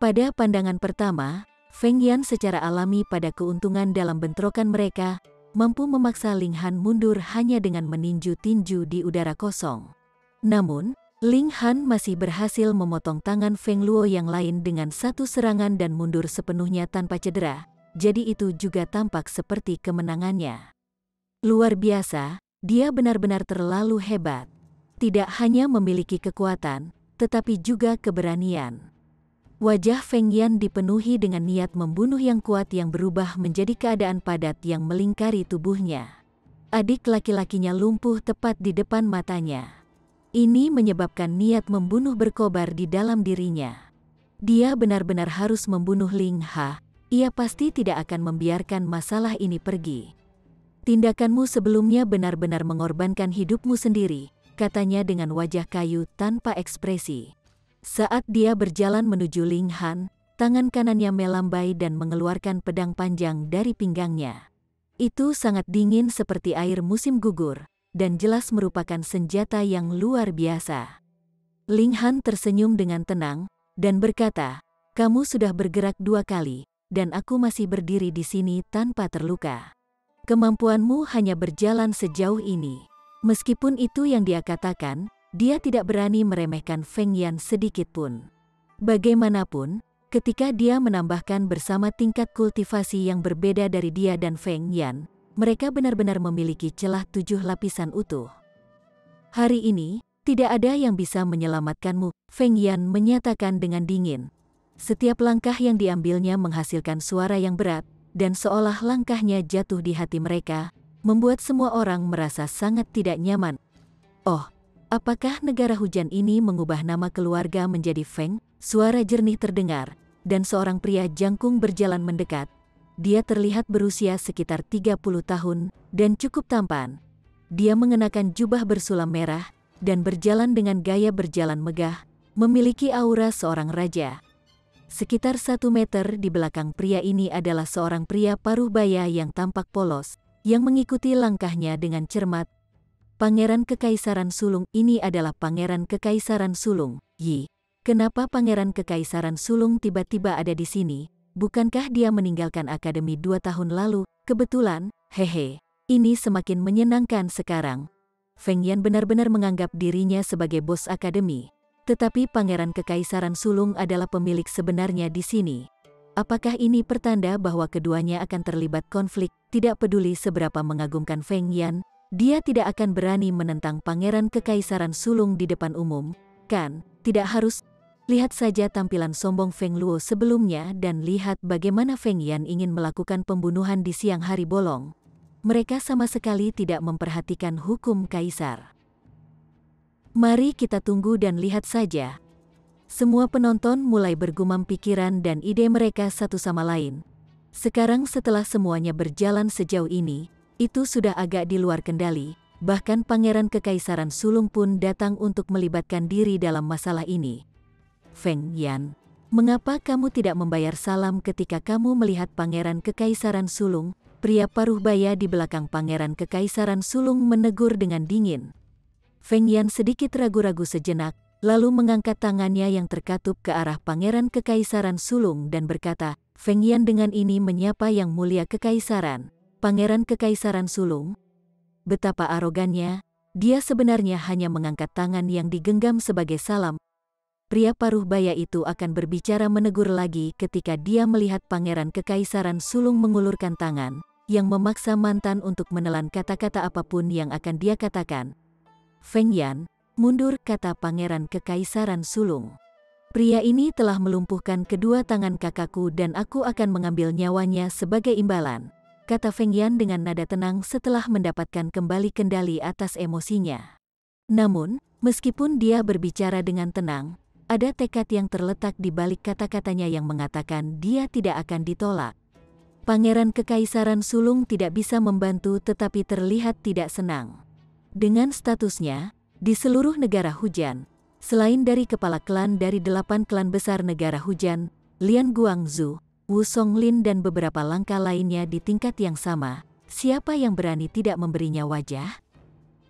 Pada pandangan pertama, Feng Yan secara alami pada keuntungan dalam bentrokan mereka, mampu memaksa Ling Han mundur hanya dengan meninju-tinju di udara kosong. Namun, Ling Han masih berhasil memotong tangan Feng Luo yang lain dengan satu serangan dan mundur sepenuhnya tanpa cedera, jadi itu juga tampak seperti kemenangannya. Luar biasa, dia benar-benar terlalu hebat. Tidak hanya memiliki kekuatan, tetapi juga keberanian. Wajah Feng Yan dipenuhi dengan niat membunuh yang kuat yang berubah menjadi keadaan padat yang melingkari tubuhnya. Adik laki-lakinya lumpuh tepat di depan matanya. Ini menyebabkan niat membunuh berkobar di dalam dirinya. Dia benar-benar harus membunuh Ling Ha. Ia pasti tidak akan membiarkan masalah ini pergi. Tindakanmu sebelumnya benar-benar mengorbankan hidupmu sendiri, katanya dengan wajah kayu tanpa ekspresi. Saat dia berjalan menuju Ling Han, tangan kanannya melambai dan mengeluarkan pedang panjang dari pinggangnya. Itu sangat dingin seperti air musim gugur, dan jelas merupakan senjata yang luar biasa. Ling Han tersenyum dengan tenang, dan berkata, "Kamu sudah bergerak 2 kali, dan aku masih berdiri di sini tanpa terluka. Kemampuanmu hanya berjalan sejauh ini." Meskipun itu yang dia katakan, dia tidak berani meremehkan Feng Yan sedikit pun. Bagaimanapun, ketika dia menambahkan bersama tingkat kultivasi yang berbeda dari dia dan Feng Yan, mereka benar-benar memiliki celah 7 lapisan utuh. "Hari ini, tidak ada yang bisa menyelamatkanmu," Feng Yan menyatakan dengan dingin. Setiap langkah yang diambilnya menghasilkan suara yang berat, dan seolah langkahnya jatuh di hati mereka, membuat semua orang merasa sangat tidak nyaman. "Oh, apakah negara hujan ini mengubah nama keluarga menjadi Feng?" Suara jernih terdengar, dan seorang pria jangkung berjalan mendekat. Dia terlihat berusia sekitar 30 tahun, dan cukup tampan. Dia mengenakan jubah bersulam merah, dan berjalan dengan gaya berjalan megah, memiliki aura seorang raja. Sekitar 1 meter di belakang pria ini adalah seorang pria paruh baya yang tampak polos, yang mengikuti langkahnya dengan cermat. Pangeran Kekaisaran Sulung ini adalah Pangeran Kekaisaran Sulung, Yi. Kenapa Pangeran Kekaisaran Sulung tiba-tiba ada di sini? Bukankah dia meninggalkan akademi 2 tahun lalu? Kebetulan, hehe. Ini semakin menyenangkan sekarang. Feng Yan benar-benar menganggap dirinya sebagai bos akademi. Tetapi Pangeran Kekaisaran Sulung adalah pemilik sebenarnya di sini. Apakah ini pertanda bahwa keduanya akan terlibat konflik? Tidak peduli seberapa mengagumkan Feng Yan, dia tidak akan berani menentang Pangeran Kekaisaran Sulung di depan umum, kan? Tidak harus. Lihat saja tampilan sombong Feng Luo sebelumnya dan lihat bagaimana Feng Yan ingin melakukan pembunuhan di siang hari bolong. Mereka sama sekali tidak memperhatikan hukum kaisar. Mari kita tunggu dan lihat saja. Semua penonton mulai bergumam pikiran dan ide mereka satu sama lain. Sekarang setelah semuanya berjalan sejauh ini, itu sudah agak di luar kendali, bahkan Pangeran Kekaisaran Sulung pun datang untuk melibatkan diri dalam masalah ini. "Feng Yan, mengapa kamu tidak membayar salam ketika kamu melihat Pangeran Kekaisaran Sulung?" Pria paruh baya di belakang Pangeran Kekaisaran Sulung menegur dengan dingin. Feng Yan sedikit ragu-ragu sejenak, lalu mengangkat tangannya yang terkatup ke arah Pangeran Kekaisaran Sulung dan berkata, "Feng Yan dengan ini menyapa Yang Mulia Kekaisaran, Pangeran Kekaisaran Sulung." Betapa arogannya, dia sebenarnya hanya mengangkat tangan yang digenggam sebagai salam. Pria paruh baya itu akan berbicara menegur lagi ketika dia melihat Pangeran Kekaisaran Sulung mengulurkan tangan, yang memaksa mantan untuk menelan kata-kata apapun yang akan dia katakan. "Feng Yan, mundur," kata Pangeran Kekaisaran Sulung. "Pria ini telah melumpuhkan kedua tangan kakakku dan aku akan mengambil nyawanya sebagai imbalan," kata Feng Yan dengan nada tenang setelah mendapatkan kembali kendali atas emosinya. Namun, meskipun dia berbicara dengan tenang, ada tekad yang terletak di balik kata-katanya yang mengatakan dia tidak akan ditolak. Pangeran Kekaisaran Sulung tidak bisa membantu tetapi terlihat tidak senang. Dengan statusnya, di seluruh negara hujan, selain dari kepala klan dari 8 klan besar negara hujan, Lian Guangzhou, Wu Songlin dan beberapa langkah lainnya di tingkat yang sama, siapa yang berani tidak memberinya wajah?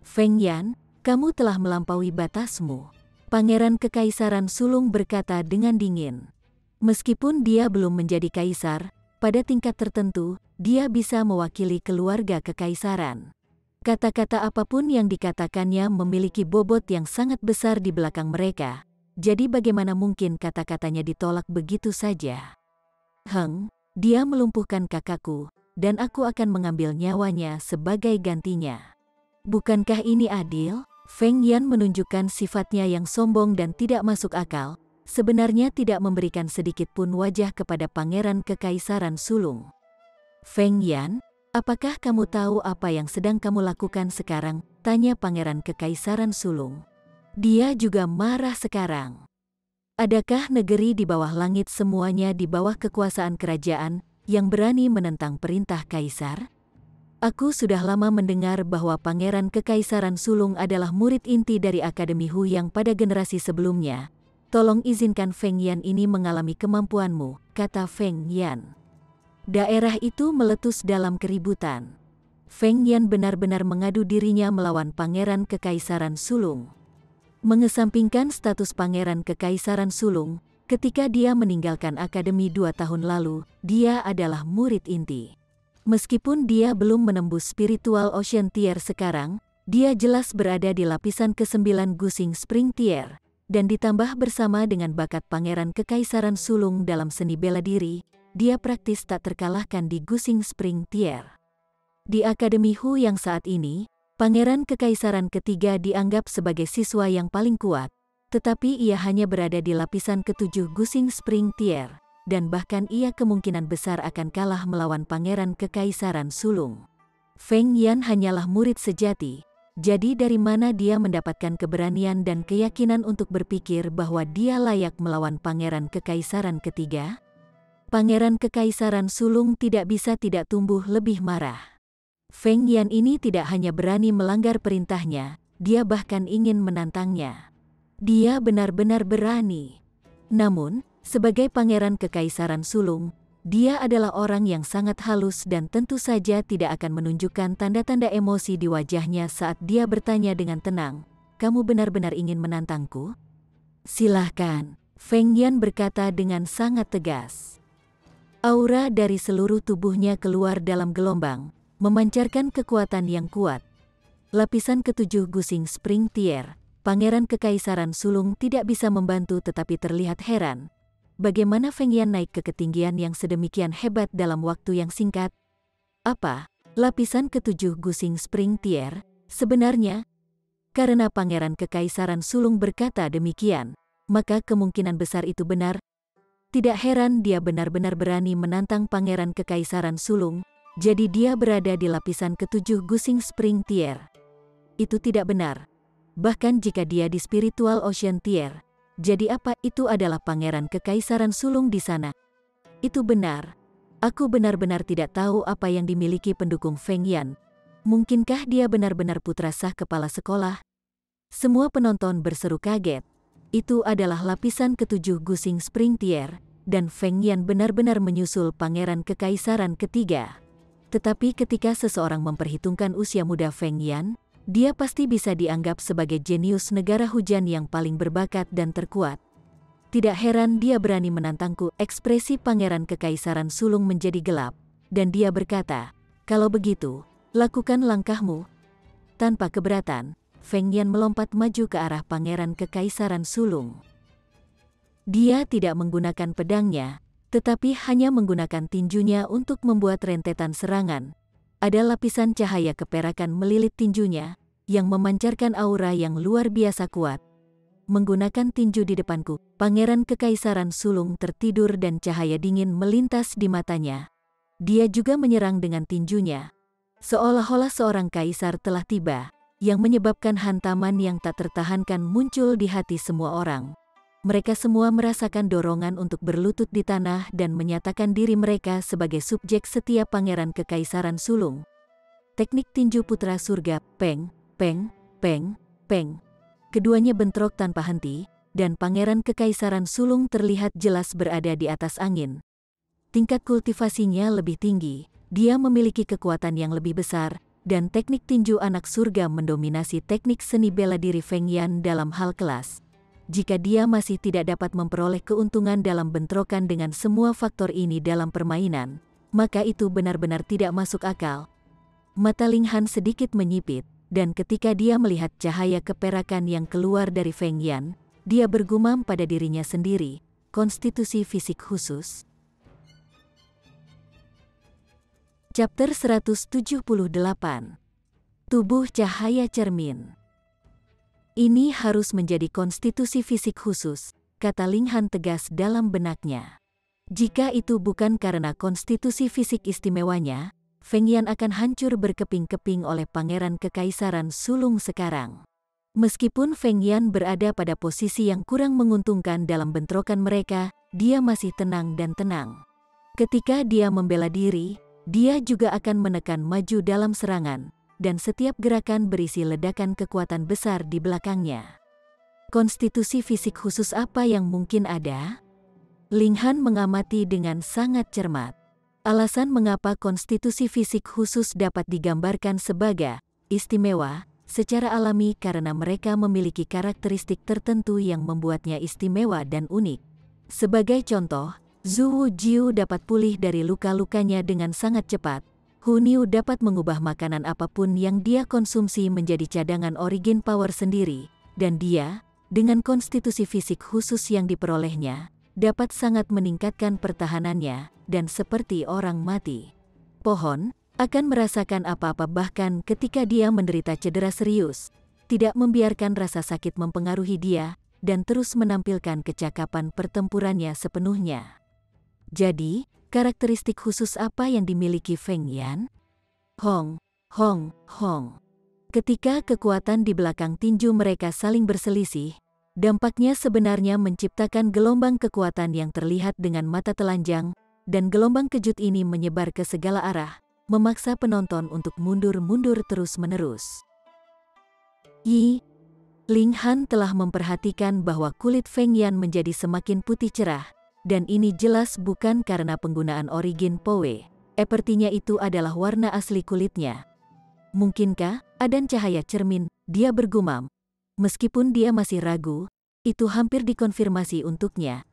"Feng Yan, kamu telah melampaui batasmu," Pangeran Kekaisaran Sulung berkata dengan dingin. Meskipun dia belum menjadi kaisar, pada tingkat tertentu, dia bisa mewakili keluarga kekaisaran. Kata-kata apapun yang dikatakannya memiliki bobot yang sangat besar di belakang mereka. Jadi bagaimana mungkin kata-katanya ditolak begitu saja? Dia melumpuhkan kakakku, dan aku akan mengambil nyawanya sebagai gantinya. Bukankah ini adil? Feng Yan menunjukkan sifatnya yang sombong dan tidak masuk akal. Sebenarnya tidak memberikan sedikit pun wajah kepada pangeran kekaisaran sulung. Feng Yan, apakah kamu tahu apa yang sedang kamu lakukan sekarang? Tanya pangeran kekaisaran sulung. Dia juga marah sekarang. Adakah negeri di bawah langit semuanya di bawah kekuasaan kerajaan yang berani menentang perintah kaisar? Aku sudah lama mendengar bahwa pangeran kekaisaran sulung adalah murid inti dari Akademi Hu yang pada generasi sebelumnya. Tolong izinkan Feng Yan ini mengalami kemampuanmu, kata Feng Yan. Daerah itu meletus dalam keributan. Feng Yan benar-benar mengadu dirinya melawan pangeran kekaisaran sulung. Mengesampingkan status pangeran kekaisaran sulung, ketika dia meninggalkan akademi 2 tahun lalu, dia adalah murid inti. Meskipun dia belum menembus spiritual Ocean Tier sekarang, dia jelas berada di lapisan ke-9 Gusing Spring Tier. Dan ditambah bersama dengan bakat pangeran kekaisaran sulung dalam seni bela diri, dia praktis tak terkalahkan di Gusing Spring Tier. Di Akademi Hu yang saat ini, pangeran kekaisaran ketiga dianggap sebagai siswa yang paling kuat, tetapi ia hanya berada di lapisan ke-7 Gusing Spring Tier, dan bahkan ia kemungkinan besar akan kalah melawan pangeran kekaisaran sulung. Feng Yan hanyalah murid sejati. Jadi dari mana dia mendapatkan keberanian dan keyakinan untuk berpikir bahwa dia layak melawan pangeran kekaisaran ketiga? Pangeran kekaisaran sulung tidak bisa tidak tumbuh lebih marah. Feng Yan ini tidak hanya berani melanggar perintahnya, dia bahkan ingin menantangnya. Dia benar-benar berani. Namun, sebagai pangeran kekaisaran sulung, dia adalah orang yang sangat halus dan tentu saja tidak akan menunjukkan tanda-tanda emosi di wajahnya saat dia bertanya dengan tenang, "Kamu benar-benar ingin menantangku?" "Silahkan," Feng Yan berkata dengan sangat tegas. Aura dari seluruh tubuhnya keluar dalam gelombang, memancarkan kekuatan yang kuat. Lapisan ke-7 Gusing Spring Tier, pangeran kekaisaran sulung tidak bisa membantu tetapi terlihat heran. Bagaimana Feng Yan naik ke ketinggian yang sedemikian hebat dalam waktu yang singkat? Apa? Lapisan ke-7 Gusing Spring Tier? Sebenarnya, karena pangeran kekaisaran sulung berkata demikian, maka kemungkinan besar itu benar. Tidak heran dia benar-benar berani menantang pangeran kekaisaran sulung, jadi dia berada di lapisan ke-7 Gusing Spring Tier. Itu tidak benar. Bahkan jika dia di Spiritual Ocean Tier, jadi apa itu adalah pangeran kekaisaran sulung di sana? Itu benar. Aku benar-benar tidak tahu apa yang dimiliki pendukung Feng Yan. Mungkinkah dia benar-benar putra sah kepala sekolah? Semua penonton berseru kaget. Itu adalah lapisan ke-7 Gusing Spring Tier, dan Feng Yan benar-benar menyusul pangeran kekaisaran ketiga. Tetapi ketika seseorang memperhitungkan usia muda Feng Yan, dia pasti bisa dianggap sebagai jenius negara hujan yang paling berbakat dan terkuat. Tidak heran dia berani menantangku. Ekspresi pangeran kekaisaran sulung menjadi gelap, dan dia berkata, "Kalau begitu, lakukan langkahmu." Tanpa keberatan, Feng Yan melompat maju ke arah pangeran kekaisaran sulung. Dia tidak menggunakan pedangnya, tetapi hanya menggunakan tinjunya untuk membuat rentetan serangan. Ada lapisan cahaya keperakan melilit tinjunya, yang memancarkan aura yang luar biasa kuat. Menggunakan tinju di depanku, pangeran kekaisaran sulung tertidur dan cahaya dingin melintas di matanya. Dia juga menyerang dengan tinjunya. Seolah-olah seorang kaisar telah tiba, yang menyebabkan hantaman yang tak tertahankan muncul di hati semua orang. Mereka semua merasakan dorongan untuk berlutut di tanah dan menyatakan diri mereka sebagai subjek setiap pangeran kekaisaran sulung. Teknik tinju putra surga, peng, peng, peng, peng. Keduanya bentrok tanpa henti, dan pangeran kekaisaran sulung terlihat jelas berada di atas angin. Tingkat kultivasinya lebih tinggi, dia memiliki kekuatan yang lebih besar, dan teknik tinju anak surga mendominasi teknik seni bela diri Feng Yan dalam hal kelas. jika dia masih tidak dapat memperoleh keuntungan dalam bentrokan dengan semua faktor ini dalam permainan, maka itu benar-benar tidak masuk akal. Mata Ling Han sedikit menyipit, dan ketika dia melihat cahaya keperakan yang keluar dari Feng Yan, dia bergumam pada dirinya sendiri, konstitusi fisik khusus. Chapter 178. Tubuh cahaya cermin. Ini harus menjadi konstitusi fisik khusus, kata Ling Han tegas dalam benaknya. Jika itu bukan karena konstitusi fisik istimewanya, Feng Yan akan hancur berkeping-keping oleh Pangeran Kekaisaran Sulung sekarang. Meskipun Feng Yan berada pada posisi yang kurang menguntungkan dalam bentrokan mereka, dia masih tenang dan tenang. Ketika dia membela diri, dia juga akan menekan maju dalam serangan, dan setiap gerakan berisi ledakan kekuatan besar di belakangnya. Konstitusi fisik khusus apa yang mungkin ada? Ling Han mengamati dengan sangat cermat. Alasan mengapa konstitusi fisik khusus dapat digambarkan sebagai istimewa secara alami karena mereka memiliki karakteristik tertentu yang membuatnya istimewa dan unik. Sebagai contoh, Zhu Wujiu dapat pulih dari luka-lukanya dengan sangat cepat. Hu Niu dapat mengubah makanan apapun yang dia konsumsi menjadi cadangan origin power sendiri, dan dia, dengan konstitusi fisik khusus yang diperolehnya, dapat sangat meningkatkan pertahanannya, dan seperti orang mati. Pohon akan merasakan apa-apa bahkan ketika dia menderita cedera serius, tidak membiarkan rasa sakit mempengaruhi dia, dan terus menampilkan kecakapan pertempurannya sepenuhnya. Jadi, karakteristik khusus apa yang dimiliki Feng Yan? Hong. Ketika kekuatan di belakang tinju mereka saling berselisih, dampaknya sebenarnya menciptakan gelombang kekuatan yang terlihat dengan mata telanjang, dan gelombang kejut ini menyebar ke segala arah, memaksa penonton untuk mundur-mundur terus-menerus. Ling Han telah memperhatikan bahwa kulit Feng Yan menjadi semakin putih cerah, dan ini jelas bukan karena penggunaan origin Powe. Sepertinya itu adalah warna asli kulitnya. Mungkinkah adan cahaya cermin? Dia bergumam. Meskipun dia masih ragu, itu hampir dikonfirmasi untuknya.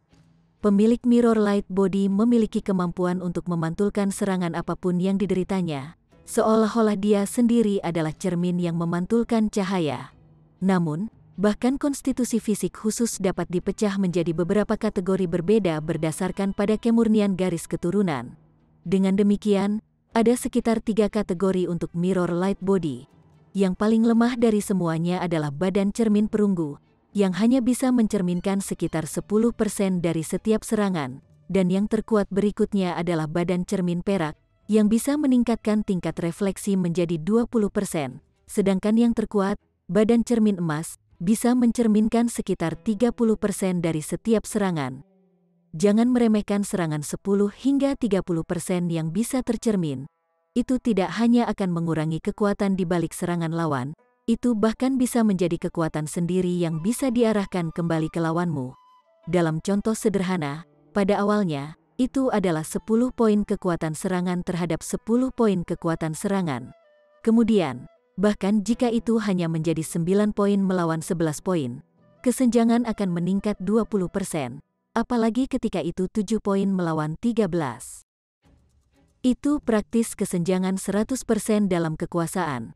Pemilik Mirror Light Body memiliki kemampuan untuk memantulkan serangan apapun yang dideritanya, seolah-olah dia sendiri adalah cermin yang memantulkan cahaya. Namun, bahkan konstitusi fisik khusus dapat dipecah menjadi beberapa kategori berbeda berdasarkan pada kemurnian garis keturunan. Dengan demikian, ada sekitar 3 kategori untuk Mirror Light Body. Yang paling lemah dari semuanya adalah badan cermin perunggu, yang hanya bisa mencerminkan sekitar 10% dari setiap serangan, dan yang terkuat berikutnya adalah badan cermin perak, yang bisa meningkatkan tingkat refleksi menjadi 20%, sedangkan yang terkuat, badan cermin emas, bisa mencerminkan sekitar 30% dari setiap serangan. Jangan meremehkan serangan 10 hingga 30% yang bisa tercermin. Itu tidak hanya akan mengurangi kekuatan di balik serangan lawan, itu bahkan bisa menjadi kekuatan sendiri yang bisa diarahkan kembali ke lawanmu. Dalam contoh sederhana, pada awalnya, itu adalah 10 poin kekuatan serangan terhadap 10 poin kekuatan serangan. Kemudian, bahkan jika itu hanya menjadi 9 poin melawan 11 poin, kesenjangan akan meningkat 20%, apalagi ketika itu 7 poin melawan 13. Itu praktis kesenjangan 100% dalam kekuasaan.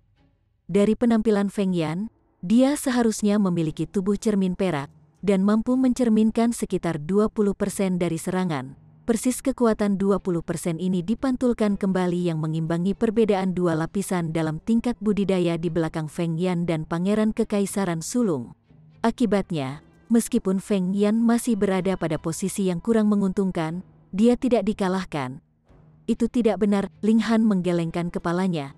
Dari penampilan Feng Yan, dia seharusnya memiliki tubuh cermin perak, dan mampu mencerminkan sekitar 20% dari serangan. Persis kekuatan 20% ini dipantulkan kembali yang mengimbangi perbedaan 2 lapisan dalam tingkat budidaya di belakang Feng Yan dan Pangeran Kekaisaran Sulung. Akibatnya, meskipun Feng Yan masih berada pada posisi yang kurang menguntungkan, dia tidak dikalahkan. Itu tidak benar, Ling Han menggelengkan kepalanya.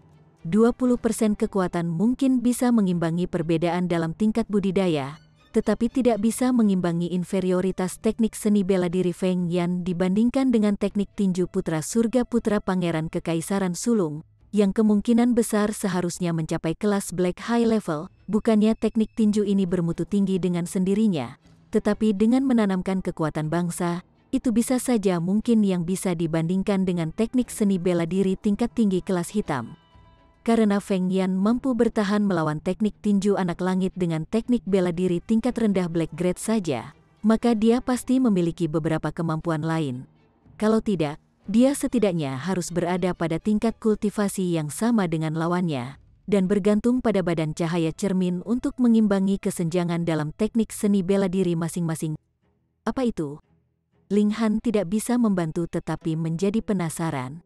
20% kekuatan mungkin bisa mengimbangi perbedaan dalam tingkat budidaya, tetapi tidak bisa mengimbangi inferioritas teknik seni bela diri Feng Yan dibandingkan dengan teknik tinju putra surga putra Pangeran Kekaisaran Sulung, yang kemungkinan besar seharusnya mencapai kelas Black High Level. Bukannya teknik tinju ini bermutu tinggi dengan sendirinya, tetapi dengan menanamkan kekuatan bangsa, itu bisa saja mungkin yang bisa dibandingkan dengan teknik seni bela diri tingkat tinggi kelas hitam. karena Feng Yan mampu bertahan melawan teknik tinju anak langit dengan teknik bela diri tingkat rendah Black Grade saja, maka dia pasti memiliki beberapa kemampuan lain. Kalau tidak, dia setidaknya harus berada pada tingkat kultivasi yang sama dengan lawannya, dan bergantung pada badan cahaya cermin untuk mengimbangi kesenjangan dalam teknik seni bela diri masing-masing. Apa itu? Ling Han tidak bisa membantu tetapi menjadi penasaran.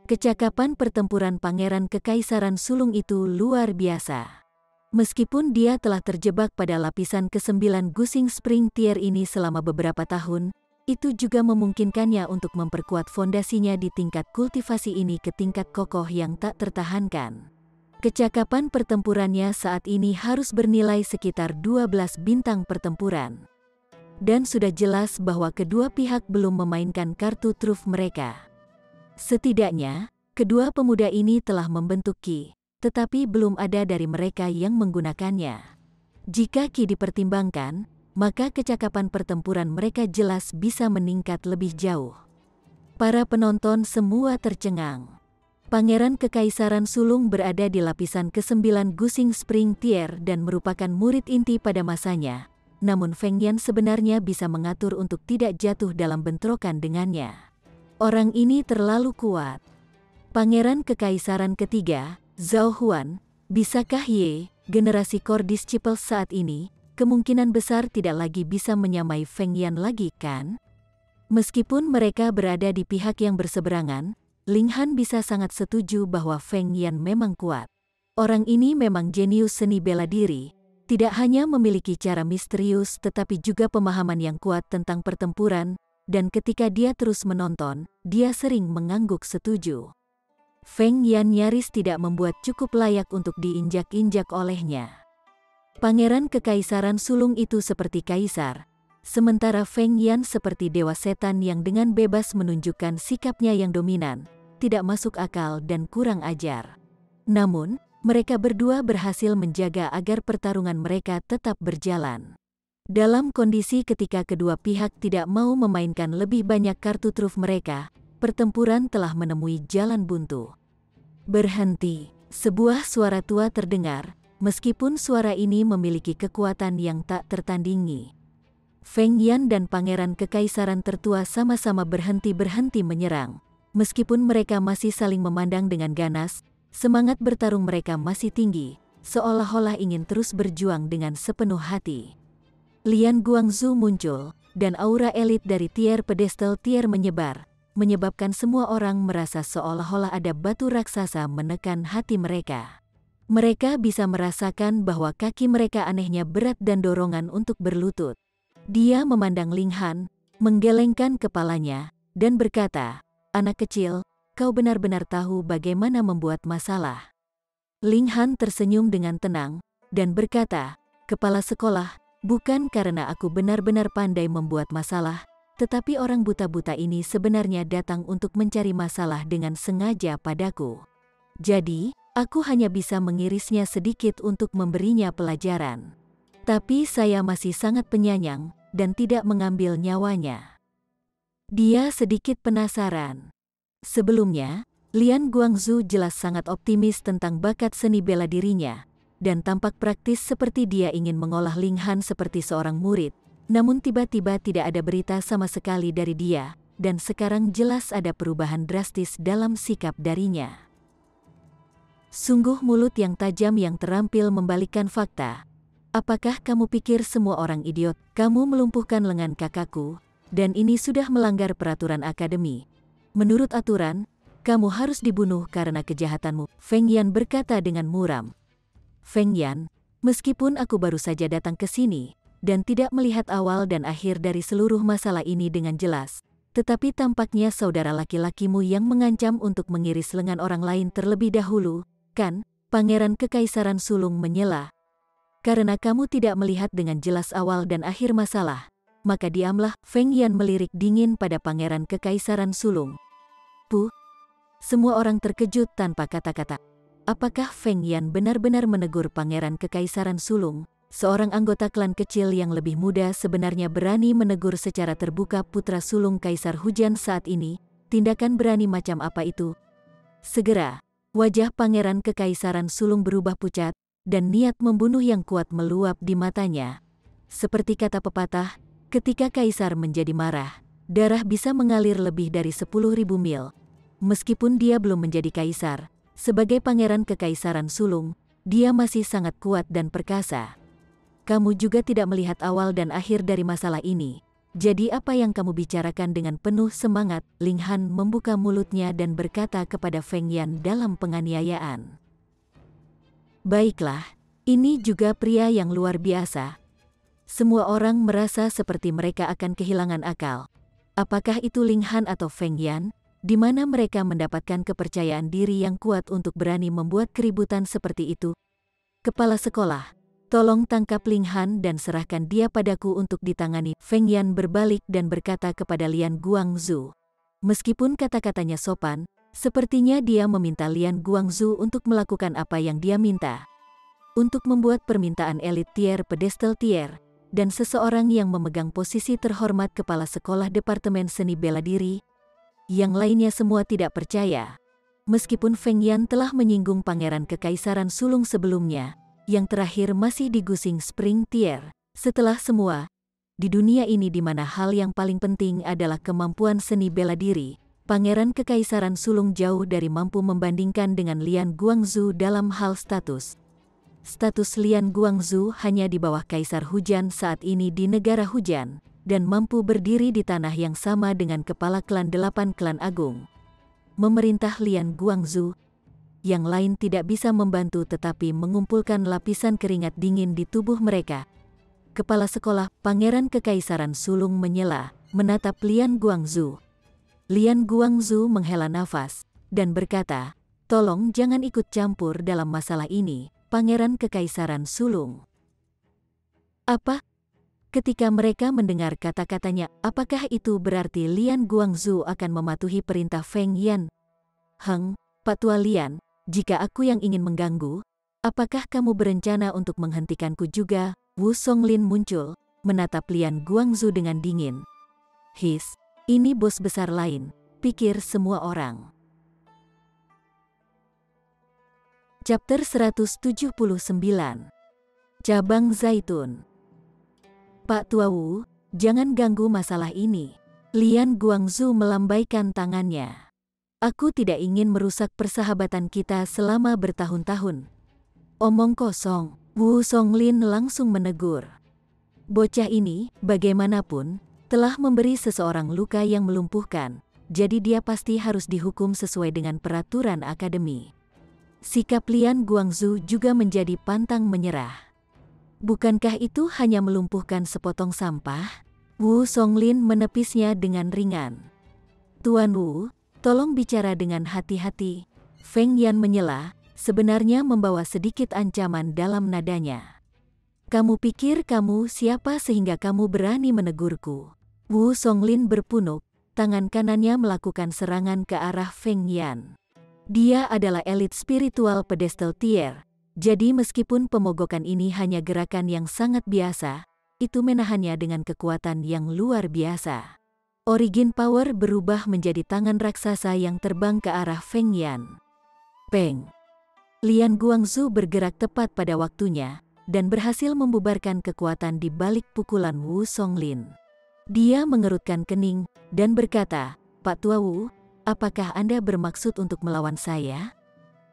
Kecakapan pertempuran Pangeran Kekaisaran Sulung itu luar biasa. Meskipun dia telah terjebak pada lapisan ke-9 Gusing Spring Tier ini selama beberapa tahun, itu juga memungkinkannya untuk memperkuat fondasinya di tingkat kultivasi ini ke tingkat kokoh yang tak tertahankan. Kecakapan pertempurannya saat ini harus bernilai sekitar 12 bintang pertempuran. Dan sudah jelas bahwa kedua pihak belum memainkan kartu truf mereka. Setidaknya, kedua pemuda ini telah membentuk Qi, tetapi belum ada dari mereka yang menggunakannya. Jika Qi dipertimbangkan, maka kecakapan pertempuran mereka jelas bisa meningkat lebih jauh. Para penonton semua tercengang. Pangeran Kekaisaran Sulung berada di lapisan ke-9 Gusing Spring Tier dan merupakan murid inti pada masanya, namun Feng Yan sebenarnya bisa mengatur untuk tidak jatuh dalam bentrokan dengannya. Orang ini terlalu kuat. Pangeran Kekaisaran ketiga, Zhao Huan, bisakah Ye, generasi Core Disciples saat ini, kemungkinan besar tidak lagi bisa menyamai Feng Yan lagi kan? Meskipun mereka berada di pihak yang berseberangan, Ling Han bisa sangat setuju bahwa Feng Yan memang kuat. Orang ini memang jenius seni bela diri, tidak hanya memiliki cara misterius tetapi juga pemahaman yang kuat tentang pertempuran, dan ketika dia terus menonton, dia sering mengangguk setuju. Feng Yan nyaris tidak membuat cukup layak untuk diinjak-injak olehnya. Pangeran Kekaisaran Sulung itu seperti kaisar, sementara Feng Yan seperti dewa setan yang dengan bebas menunjukkan sikapnya yang dominan, tidak masuk akal dan kurang ajar. Namun, mereka berdua berhasil menjaga agar pertarungan mereka tetap berjalan. Dalam kondisi ketika kedua pihak tidak mau memainkan lebih banyak kartu truf mereka, pertempuran telah menemui jalan buntu. Berhenti. Sebuah suara tua terdengar, meskipun suara ini memiliki kekuatan yang tak tertandingi. Feng Yan dan Pangeran Kekaisaran tertua sama-sama berhenti menyerang. Meskipun mereka masih saling memandang dengan ganas, semangat bertarung mereka masih tinggi, seolah-olah ingin terus berjuang dengan sepenuh hati. Lian Guangzu muncul, dan aura elit dari tier pedestal tier menyebar, menyebabkan semua orang merasa seolah-olah ada batu raksasa menekan hati mereka. Mereka bisa merasakan bahwa kaki mereka anehnya berat dan dorongan untuk berlutut. Dia memandang Ling Han, menggelengkan kepalanya, dan berkata, "Anak kecil, kau benar-benar tahu bagaimana membuat masalah." Ling Han tersenyum dengan tenang, dan berkata, "Kepala sekolah, bukan karena aku benar-benar pandai membuat masalah, tetapi orang buta-buta ini sebenarnya datang untuk mencari masalah dengan sengaja padaku. Jadi, aku hanya bisa mengirisnya sedikit untuk memberinya pelajaran. Tapi saya masih sangat penyayang, dan tidak mengambil nyawanya." Dia sedikit penasaran. Sebelumnya, Lian Guangzu jelas sangat optimis tentang bakat seni bela dirinya, dan tampak praktis seperti dia ingin mengolah Ling Han seperti seorang murid, namun tiba-tiba tidak ada berita sama sekali dari dia, dan sekarang jelas ada perubahan drastis dalam sikap darinya. Sungguh mulut yang tajam yang terampil membalikkan fakta. Apakah kamu pikir semua orang idiot? Kamu melumpuhkan lengan kakakku, dan ini sudah melanggar peraturan akademi. Menurut aturan, kamu harus dibunuh karena kejahatanmu, Feng Yan berkata dengan muram. Feng Yan, meskipun aku baru saja datang ke sini, dan tidak melihat awal dan akhir dari seluruh masalah ini dengan jelas, tetapi tampaknya saudara laki-lakimu yang mengancam untuk mengiris lengan orang lain terlebih dahulu, kan? Pangeran Kekaisaran Sulung menyela. Karena kamu tidak melihat dengan jelas awal dan akhir masalah, maka diamlah. Feng Yan melirik dingin pada Pangeran Kekaisaran Sulung. Puh! Semua orang terkejut tanpa kata-kata. Apakah Feng Yan benar-benar menegur Pangeran Kekaisaran Sulung? Seorang anggota klan kecil yang lebih muda sebenarnya berani menegur secara terbuka putra sulung Kaisar Hujan saat ini. Tindakan berani macam apa itu? Segera, Wajah Pangeran Kekaisaran Sulung berubah pucat, dan niat membunuh yang kuat meluap di matanya. Seperti kata pepatah, ketika kaisar menjadi marah, darah bisa mengalir lebih dari 10.000 mil. Meskipun dia belum menjadi kaisar, sebagai Pangeran Kekaisaran Sulung, dia masih sangat kuat dan perkasa. Kamu juga tidak melihat awal dan akhir dari masalah ini. Jadi apa yang kamu bicarakan dengan penuh semangat? Ling Han membuka mulutnya dan berkata kepada Feng Yan dalam penganiayaan. Baiklah, ini juga pria yang luar biasa. Semua orang merasa seperti mereka akan kehilangan akal. Apakah itu Ling Han atau Feng Yan? Di mana mereka mendapatkan kepercayaan diri yang kuat untuk berani membuat keributan seperti itu? Kepala sekolah, tolong tangkap Ling Han dan serahkan dia padaku untuk ditangani. Feng Yan berbalik dan berkata kepada Lian Guangzu. Meskipun kata-katanya sopan, sepertinya dia meminta Lian Guangzu untuk melakukan apa yang dia minta. Untuk membuat permintaan elit tier pedestal tier, dan seseorang yang memegang posisi terhormat kepala sekolah Departemen Seni Bela Diri, yang lainnya semua tidak percaya. Meskipun Feng Yan telah menyinggung Pangeran Kekaisaran Sulung sebelumnya, yang terakhir masih di Gusing Spring Tier. Setelah semua, di dunia ini di mana hal yang paling penting adalah kemampuan seni bela diri, Pangeran Kekaisaran Sulung jauh dari mampu membandingkan dengan Lian Guangzu dalam hal status. Status Lian Guangzu hanya di bawah Kaisar Hujan saat ini di negara hujan, dan mampu berdiri di tanah yang sama dengan kepala klan 8 klan agung. Memerintah Lian Guangzu, yang lain tidak bisa membantu tetapi mengumpulkan lapisan keringat dingin di tubuh mereka. Kepala sekolah Pangeran Kekaisaran Sulung menyela, menatap Lian Guangzu. Lian Guangzu menghela nafas, dan berkata, tolong jangan ikut campur dalam masalah ini, Pangeran Kekaisaran Sulung. Apa? Ketika mereka mendengar kata-katanya, apakah itu berarti Lian Guangzu akan mematuhi perintah Feng Yan? Pak Tua Lian, jika aku yang ingin mengganggu, apakah kamu berencana untuk menghentikanku juga? Wu Songlin muncul, menatap Lian Guangzu dengan dingin. Ini bos besar lain, pikir semua orang. Chapter 179. Cabang Zaitun. Pak Tua Wu, jangan ganggu masalah ini. Lian Guangzu melambaikan tangannya. Aku tidak ingin merusak persahabatan kita selama bertahun-tahun. Omong kosong, Wu Songlin langsung menegur. Bocah ini, bagaimanapun, telah memberi seseorang luka yang melumpuhkan, jadi dia pasti harus dihukum sesuai dengan peraturan akademi. Sikap Lian Guangzu juga menjadi pantang menyerah. Bukankah itu hanya melumpuhkan sepotong sampah? Wu Songlin menepisnya dengan ringan. Tuan Wu, tolong bicara dengan hati-hati. Feng Yan menyela, sebenarnya membawa sedikit ancaman dalam nadanya. Kamu pikir kamu siapa sehingga kamu berani menegurku? Wu Songlin berpunuk, tangan kanannya melakukan serangan ke arah Feng Yan. Dia adalah elit spiritual pedestal tier, jadi meskipun pemogokan ini hanya gerakan yang sangat biasa, itu menahannya dengan kekuatan yang luar biasa. Origin power berubah menjadi tangan raksasa yang terbang ke arah Feng Yan. Peng! Lian Guangzu bergerak tepat pada waktunya, dan berhasil membubarkan kekuatan di balik pukulan Wu Songlin. Dia mengerutkan kening, dan berkata, Pak Tua Wu, apakah Anda bermaksud untuk melawan saya?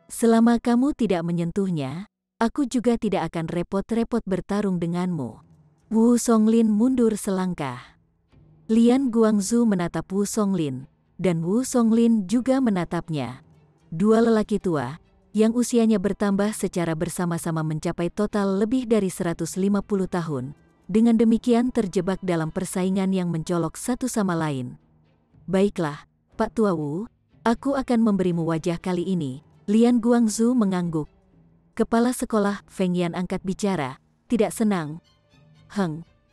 Selama kamu tidak menyentuhnya, aku juga tidak akan repot-repot bertarung denganmu. Wu Songlin mundur selangkah. Lian Guangzu menatap Wu Songlin, dan Wu Songlin juga menatapnya. Dua lelaki tua, yang usianya bertambah secara bersama-sama mencapai total lebih dari 150 tahun, dengan demikian terjebak dalam persaingan yang mencolok satu sama lain. Baiklah, Pak Tua Wu, aku akan memberimu wajah kali ini. Lian Guangzu mengangguk. Kepala sekolah Feng Yan angkat bicara, tidak senang.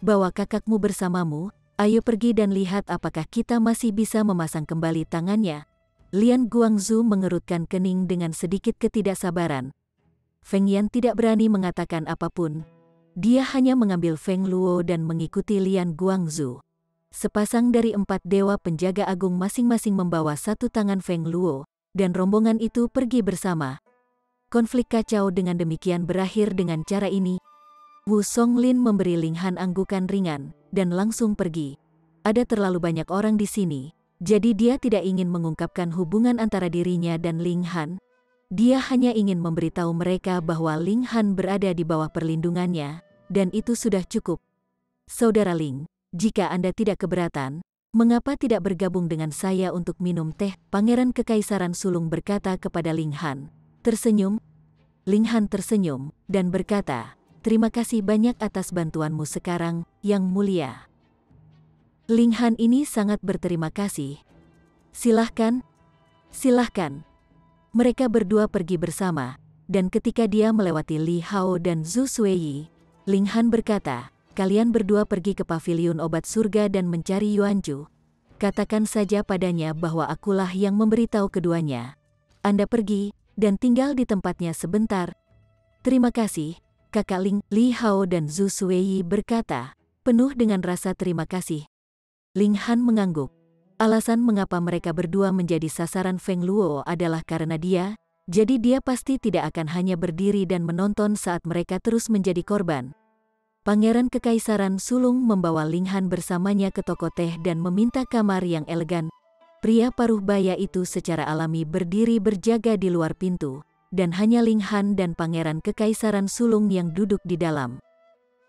Bawa kakakmu bersamamu. Ayo pergi dan lihat apakah kita masih bisa memasang kembali tangannya. Lian Guangzu mengerutkan kening dengan sedikit ketidaksabaran. Feng Yan tidak berani mengatakan apapun. Dia hanya mengambil Feng Luo dan mengikuti Lian Guangzu. Sepasang dari 4 dewa penjaga agung masing-masing membawa satu tangan Feng Luo, dan rombongan itu pergi bersama. Konflik kacau dengan demikian berakhir dengan cara ini. Wu Songlin memberi Ling Han anggukan ringan, dan langsung pergi. Ada terlalu banyak orang di sini, jadi dia tidak ingin mengungkapkan hubungan antara dirinya dan Ling Han. Dia hanya ingin memberitahu mereka bahwa Ling Han berada di bawah perlindungannya, dan itu sudah cukup. Saudara Ling, jika Anda tidak keberatan, mengapa tidak bergabung dengan saya untuk minum teh? Pangeran Kekaisaran Sulung berkata kepada Ling Han. Tersenyum. Ling Han tersenyum, dan berkata, terima kasih banyak atas bantuanmu sekarang, Yang Mulia. Ling Han ini sangat berterima kasih. Silahkan. Silahkan. Mereka berdua pergi bersama, dan ketika dia melewati Li Hao dan Zhu Suiyi, Ling Han berkata, kalian berdua pergi ke paviliun obat surga dan mencari Yuanju. Katakan saja padanya bahwa akulah yang memberitahu keduanya. Anda pergi, dan tinggal di tempatnya sebentar. Terima kasih, Kakak Ling. Li Hao dan Zhu Suiyi berkata, penuh dengan rasa terima kasih. Ling Han mengangguk. Alasan mengapa mereka berdua menjadi sasaran Feng Luo adalah karena dia, jadi dia pasti tidak akan hanya berdiri dan menonton saat mereka terus menjadi korban. Pangeran Kekaisaran Sulung membawa Ling Han bersamanya ke toko teh dan meminta kamar yang elegan. Pria paruh baya itu secara alami berdiri berjaga di luar pintu, dan hanya Ling Han dan Pangeran Kekaisaran Sulung yang duduk di dalam.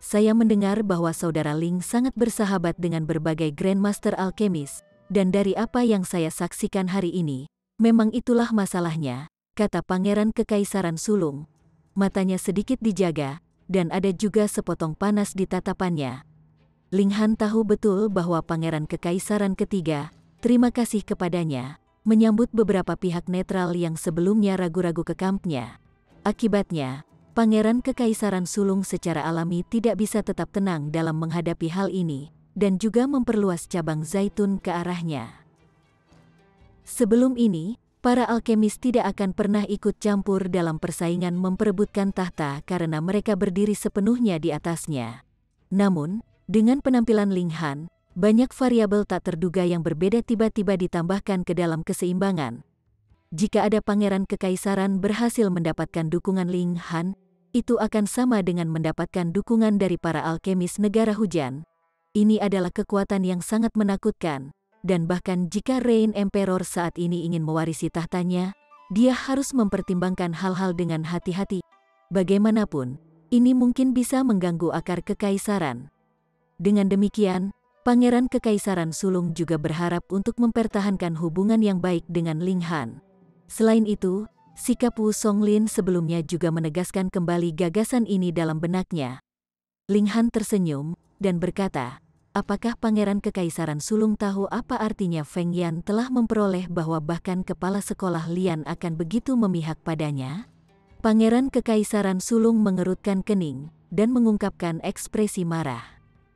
Saya mendengar bahwa saudara Ling sangat bersahabat dengan berbagai Grandmaster Alkemis, dan dari apa yang saya saksikan hari ini, memang itulah masalahnya, kata Pangeran Kekaisaran Sulung. Matanya sedikit dijaga, dan ada juga sepotong panas di tatapannya. Ling Han tahu betul bahwa Pangeran Kekaisaran ketiga, terima kasih kepadanya, menyambut beberapa pihak netral yang sebelumnya ragu-ragu ke kampnya. Akibatnya, Pangeran Kekaisaran Sulung secara alami tidak bisa tetap tenang dalam menghadapi hal ini, dan juga memperluas cabang zaitun ke arahnya. Sebelum ini, para alkemis tidak akan pernah ikut campur dalam persaingan memperebutkan tahta karena mereka berdiri sepenuhnya di atasnya. Namun, dengan penampilan Ling Han, banyak variabel tak terduga yang berbeda tiba-tiba ditambahkan ke dalam keseimbangan. Jika ada Pangeran Kekaisaran berhasil mendapatkan dukungan Ling Han, itu akan sama dengan mendapatkan dukungan dari para alkemis negara hujan. Ini adalah kekuatan yang sangat menakutkan, dan bahkan jika Reign Emperor saat ini ingin mewarisi tahtanya, dia harus mempertimbangkan hal-hal dengan hati-hati. Bagaimanapun, ini mungkin bisa mengganggu akar kekaisaran. Dengan demikian, Pangeran Kekaisaran Sulung juga berharap untuk mempertahankan hubungan yang baik dengan Ling Han. Selain itu, sikap Wu Songlin sebelumnya juga menegaskan kembali gagasan ini dalam benaknya. Ling Han tersenyum, dan berkata, apakah Pangeran Kekaisaran Sulung tahu apa artinya Feng Yan telah memperoleh bahwa bahkan kepala sekolah Lian akan begitu memihak padanya? Pangeran Kekaisaran Sulung mengerutkan kening, dan mengungkapkan ekspresi marah.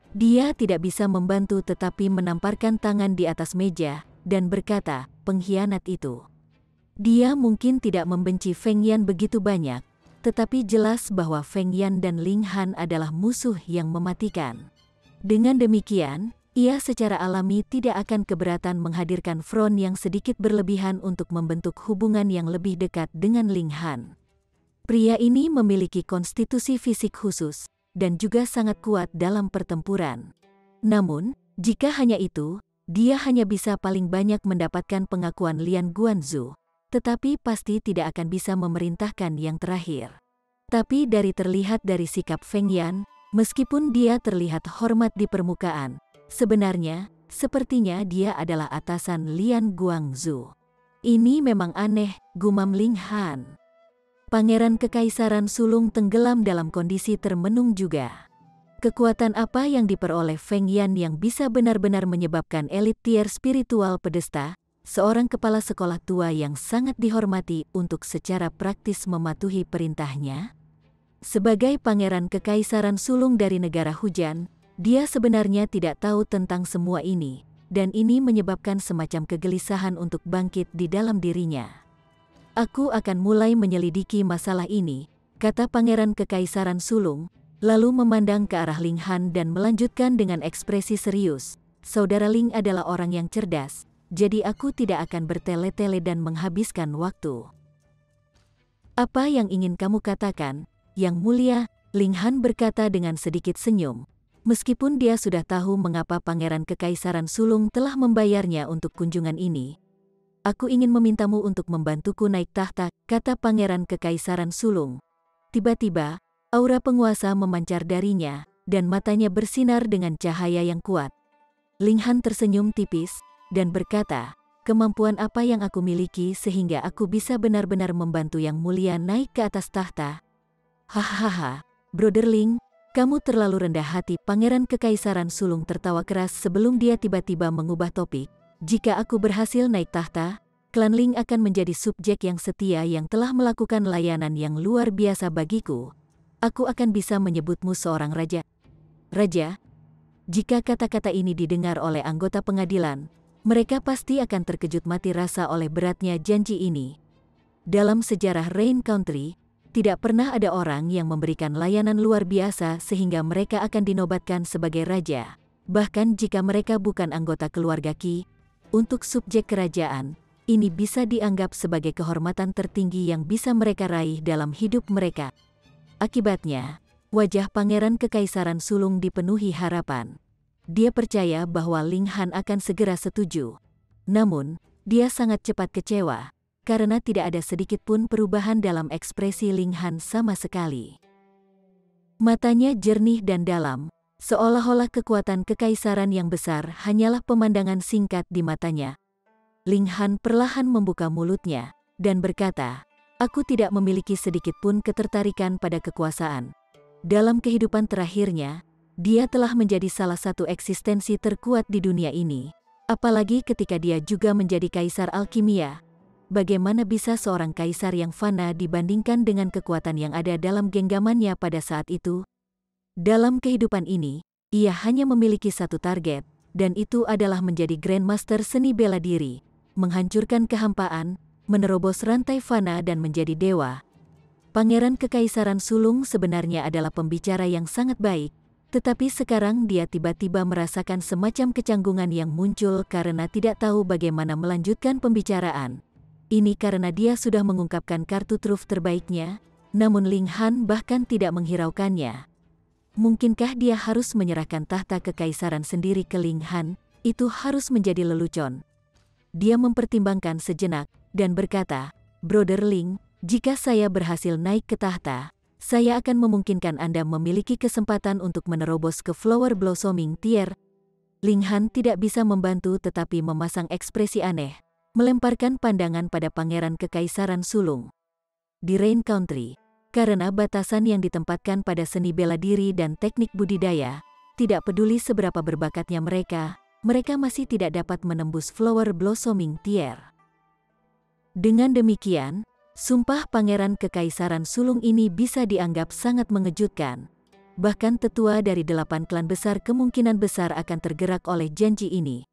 Dia tidak bisa membantu tetapi menamparkan tangan di atas meja, dan berkata, pengkhianat itu. Dia mungkin tidak membenci Feng Yan begitu banyak, tetapi jelas bahwa Feng Yan dan Ling Han adalah musuh yang mematikan. Dengan demikian, ia secara alami tidak akan keberatan menghadirkan front yang sedikit berlebihan untuk membentuk hubungan yang lebih dekat dengan Ling Han. Pria ini memiliki konstitusi fisik khusus, dan juga sangat kuat dalam pertempuran. Namun, jika hanya itu, dia hanya bisa paling banyak mendapatkan pengakuan Lian Guanzu, tetapi pasti tidak akan bisa memerintahkan yang terakhir. Tapi terlihat dari sikap Feng Yan, meskipun dia terlihat hormat di permukaan, sebenarnya, sepertinya dia adalah atasan Lian Guangzu. Ini memang aneh, gumam Ling Han. Pangeran Kekaisaran Sulung tenggelam dalam kondisi termenung juga. Kekuatan apa yang diperoleh Feng Yan yang bisa benar-benar menyebabkan elit tier spiritual pedesta, seorang kepala sekolah tua yang sangat dihormati untuk secara praktis mematuhi perintahnya? Sebagai Pangeran Kekaisaran Sulung dari negara hujan, dia sebenarnya tidak tahu tentang semua ini, dan ini menyebabkan semacam kegelisahan untuk bangkit di dalam dirinya. Aku akan mulai menyelidiki masalah ini, kata Pangeran Kekaisaran Sulung, lalu memandang ke arah Ling Han dan melanjutkan dengan ekspresi serius. Saudara Ling adalah orang yang cerdas, jadi aku tidak akan bertele-tele dan menghabiskan waktu. Apa yang ingin kamu katakan, Yang Mulia? Ling Han berkata dengan sedikit senyum. Meskipun dia sudah tahu mengapa Pangeran Kekaisaran Sulung telah membayarnya untuk kunjungan ini. Aku ingin memintamu untuk membantuku naik tahta, kata Pangeran Kekaisaran Sulung. Tiba-tiba, aura penguasa memancar darinya, dan matanya bersinar dengan cahaya yang kuat. Ling Han tersenyum tipis, dan berkata, kemampuan apa yang aku miliki sehingga aku bisa benar-benar membantu Yang Mulia naik ke atas tahta? Hahaha, Brother Ling, kamu terlalu rendah hati. Pangeran Kekaisaran Sulung tertawa keras sebelum dia tiba-tiba mengubah topik. Jika aku berhasil naik tahta, klan Ling akan menjadi subjek yang setia yang telah melakukan layanan yang luar biasa bagiku. Aku akan bisa menyebutmu seorang raja. Raja? Jika kata-kata ini didengar oleh anggota pengadilan, mereka pasti akan terkejut mati rasa oleh beratnya janji ini. Dalam sejarah Rain Country, tidak pernah ada orang yang memberikan layanan luar biasa sehingga mereka akan dinobatkan sebagai raja. Bahkan jika mereka bukan anggota keluarga Qi, untuk subjek kerajaan, ini bisa dianggap sebagai kehormatan tertinggi yang bisa mereka raih dalam hidup mereka. Akibatnya, wajah Pangeran Kekaisaran Sulung dipenuhi harapan. Dia percaya bahwa Ling Han akan segera setuju. Namun, dia sangat cepat kecewa, karena tidak ada sedikit pun perubahan dalam ekspresi Ling Han sama sekali. Matanya jernih dan dalam, seolah-olah kekuatan kekaisaran yang besar hanyalah pemandangan singkat di matanya. Ling Han perlahan membuka mulutnya, dan berkata, aku tidak memiliki sedikit pun ketertarikan pada kekuasaan. Dalam kehidupan terakhirnya, dia telah menjadi salah satu eksistensi terkuat di dunia ini. Apalagi ketika dia juga menjadi kaisar alkimia. Bagaimana bisa seorang kaisar yang fana dibandingkan dengan kekuatan yang ada dalam genggamannya pada saat itu? Dalam kehidupan ini, ia hanya memiliki satu target, dan itu adalah menjadi Grandmaster seni bela diri, menghancurkan kehampaan, menerobos rantai fana dan menjadi dewa. Pangeran Kekaisaran Sulung sebenarnya adalah pembicara yang sangat baik, tetapi sekarang dia tiba-tiba merasakan semacam kecanggungan yang muncul karena tidak tahu bagaimana melanjutkan pembicaraan. Ini karena dia sudah mengungkapkan kartu truf terbaiknya, namun Ling Han bahkan tidak menghiraukannya. Mungkinkah dia harus menyerahkan tahta kekaisaran sendiri ke Ling Han? Itu harus menjadi lelucon. Dia mempertimbangkan sejenak, dan berkata, Brother Ling, jika saya berhasil naik ke tahta, saya akan memungkinkan Anda memiliki kesempatan untuk menerobos ke Flower Blossoming Tier. Ling Han tidak bisa membantu tetapi memasang ekspresi aneh, melemparkan pandangan pada Pangeran Kekaisaran Sulung. Di Rain Country, karena batasan yang ditempatkan pada seni bela diri dan teknik budidaya, tidak peduli seberapa berbakatnya mereka masih tidak dapat menembus Flower Blossoming Tier. Dengan demikian, sumpah Pangeran Kekaisaran Sulung ini bisa dianggap sangat mengejutkan. Bahkan tetua dari 8 klan besar kemungkinan besar akan tergerak oleh janji ini.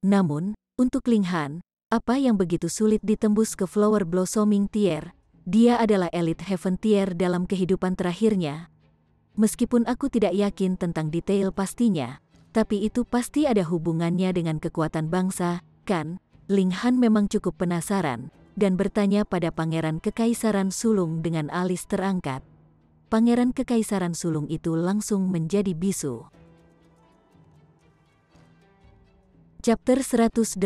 Namun, untuk Ling Han, apa yang begitu sulit ditembus ke Flower Blossoming Tier? Dia adalah elit Heaven Tier dalam kehidupan terakhirnya. Meskipun aku tidak yakin tentang detail pastinya, tapi itu pasti ada hubungannya dengan kekuatan bangsa, kan? Ling Han memang cukup penasaran, dan bertanya pada Pangeran Kekaisaran Sulung dengan alis terangkat. Pangeran Kekaisaran Sulung itu langsung menjadi bisu. Chapter 180.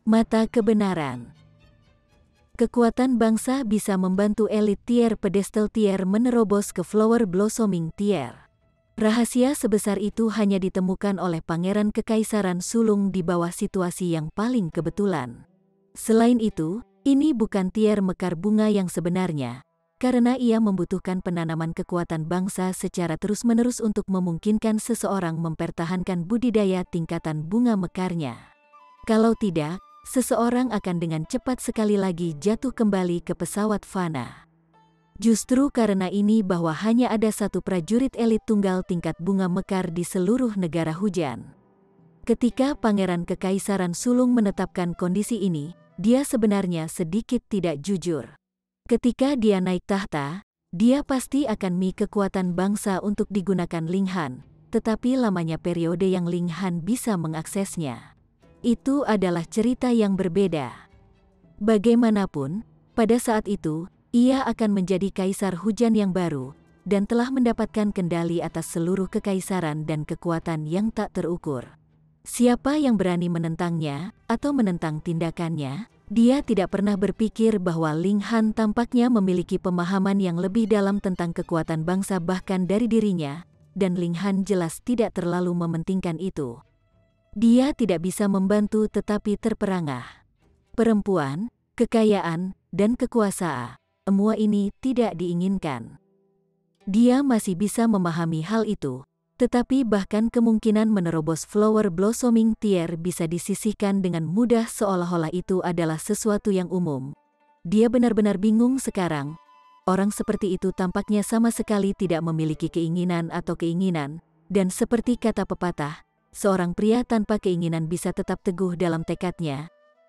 Mata Kebenaran. Kekuatan bangsa bisa membantu elit tier pedestal tier menerobos ke Flower Blossoming Tier. Rahasia sebesar itu hanya ditemukan oleh Pangeran Kekaisaran Sulung di bawah situasi yang paling kebetulan. Selain itu, ini bukan tier mekar bunga yang sebenarnya, karena ia membutuhkan penanaman kekuatan bangsa secara terus-menerus untuk memungkinkan seseorang mempertahankan budidaya tingkatan bunga mekarnya. Kalau tidak, seseorang akan dengan cepat sekali lagi jatuh kembali ke pesawat fana. Justru karena ini bahwa hanya ada satu prajurit elit tunggal tingkat bunga mekar di seluruh negara hujan. Ketika Pangeran Kekaisaran Sulung menetapkan kondisi ini, dia sebenarnya sedikit tidak jujur. Ketika dia naik tahta, dia pasti akan kekuatan bangsa untuk digunakan Ling Han, tetapi lamanya periode yang Ling Han bisa mengaksesnya. Itu adalah cerita yang berbeda. Bagaimanapun, pada saat itu, ia akan menjadi kaisar hujan yang baru, dan telah mendapatkan kendali atas seluruh kekaisaran dan kekuatan yang tak terukur. Siapa yang berani menentangnya, atau menentang tindakannya? Dia tidak pernah berpikir bahwa Ling Han tampaknya memiliki pemahaman yang lebih dalam tentang kekuatan bangsa bahkan dari dirinya, dan Ling Han jelas tidak terlalu mementingkan itu. Dia tidak bisa membantu tetapi terperangah. Perempuan, kekayaan, dan kekuasaan, semua ini tidak diinginkan. Dia masih bisa memahami hal itu, tetapi bahkan kemungkinan menerobos Flower Blossoming Tier bisa disisihkan dengan mudah seolah-olah itu adalah sesuatu yang umum. Dia benar-benar bingung sekarang. Orang seperti itu tampaknya sama sekali tidak memiliki keinginan atau keinginan, dan seperti kata pepatah, seorang pria tanpa keinginan bisa tetap teguh dalam tekadnya.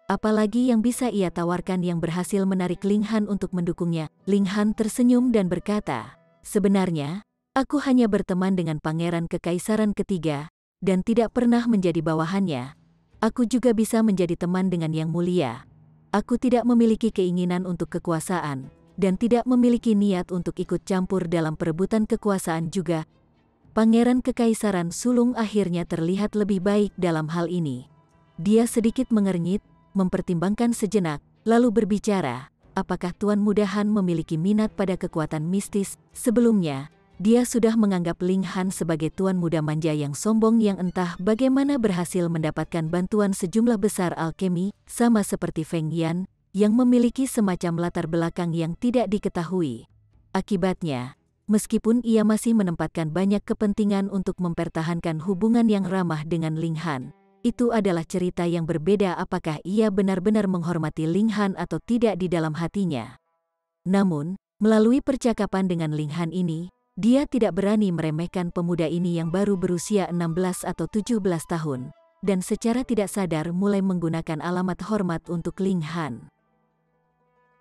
Apalagi yang bisa ia tawarkan yang berhasil menarik Ling Han untuk mendukungnya. Ling Han tersenyum dan berkata, "Sebenarnya, aku hanya berteman dengan pangeran kekaisaran ketiga, dan tidak pernah menjadi bawahannya. Aku juga bisa menjadi teman dengan yang mulia. Aku tidak memiliki keinginan untuk kekuasaan, dan tidak memiliki niat untuk ikut campur dalam perebutan kekuasaan juga." Pangeran kekaisaran sulung akhirnya terlihat lebih baik dalam hal ini. Dia sedikit mengernyit, mempertimbangkan sejenak, lalu berbicara, apakah Tuan Muda Han memiliki minat pada kekuatan mistis? Sebelumnya, dia sudah menganggap Ling Han sebagai tuan muda manja yang sombong yang entah bagaimana berhasil mendapatkan bantuan sejumlah besar alkemi, sama seperti Feng Yan, yang memiliki semacam latar belakang yang tidak diketahui. Akibatnya, meskipun ia masih menempatkan banyak kepentingan untuk mempertahankan hubungan yang ramah dengan Ling Han, itu adalah cerita yang berbeda apakah ia benar-benar menghormati Ling Han atau tidak di dalam hatinya. Namun, melalui percakapan dengan Ling Han ini, dia tidak berani meremehkan pemuda ini yang baru berusia 16 atau 17 tahun, dan secara tidak sadar mulai menggunakan alamat hormat untuk Ling Han.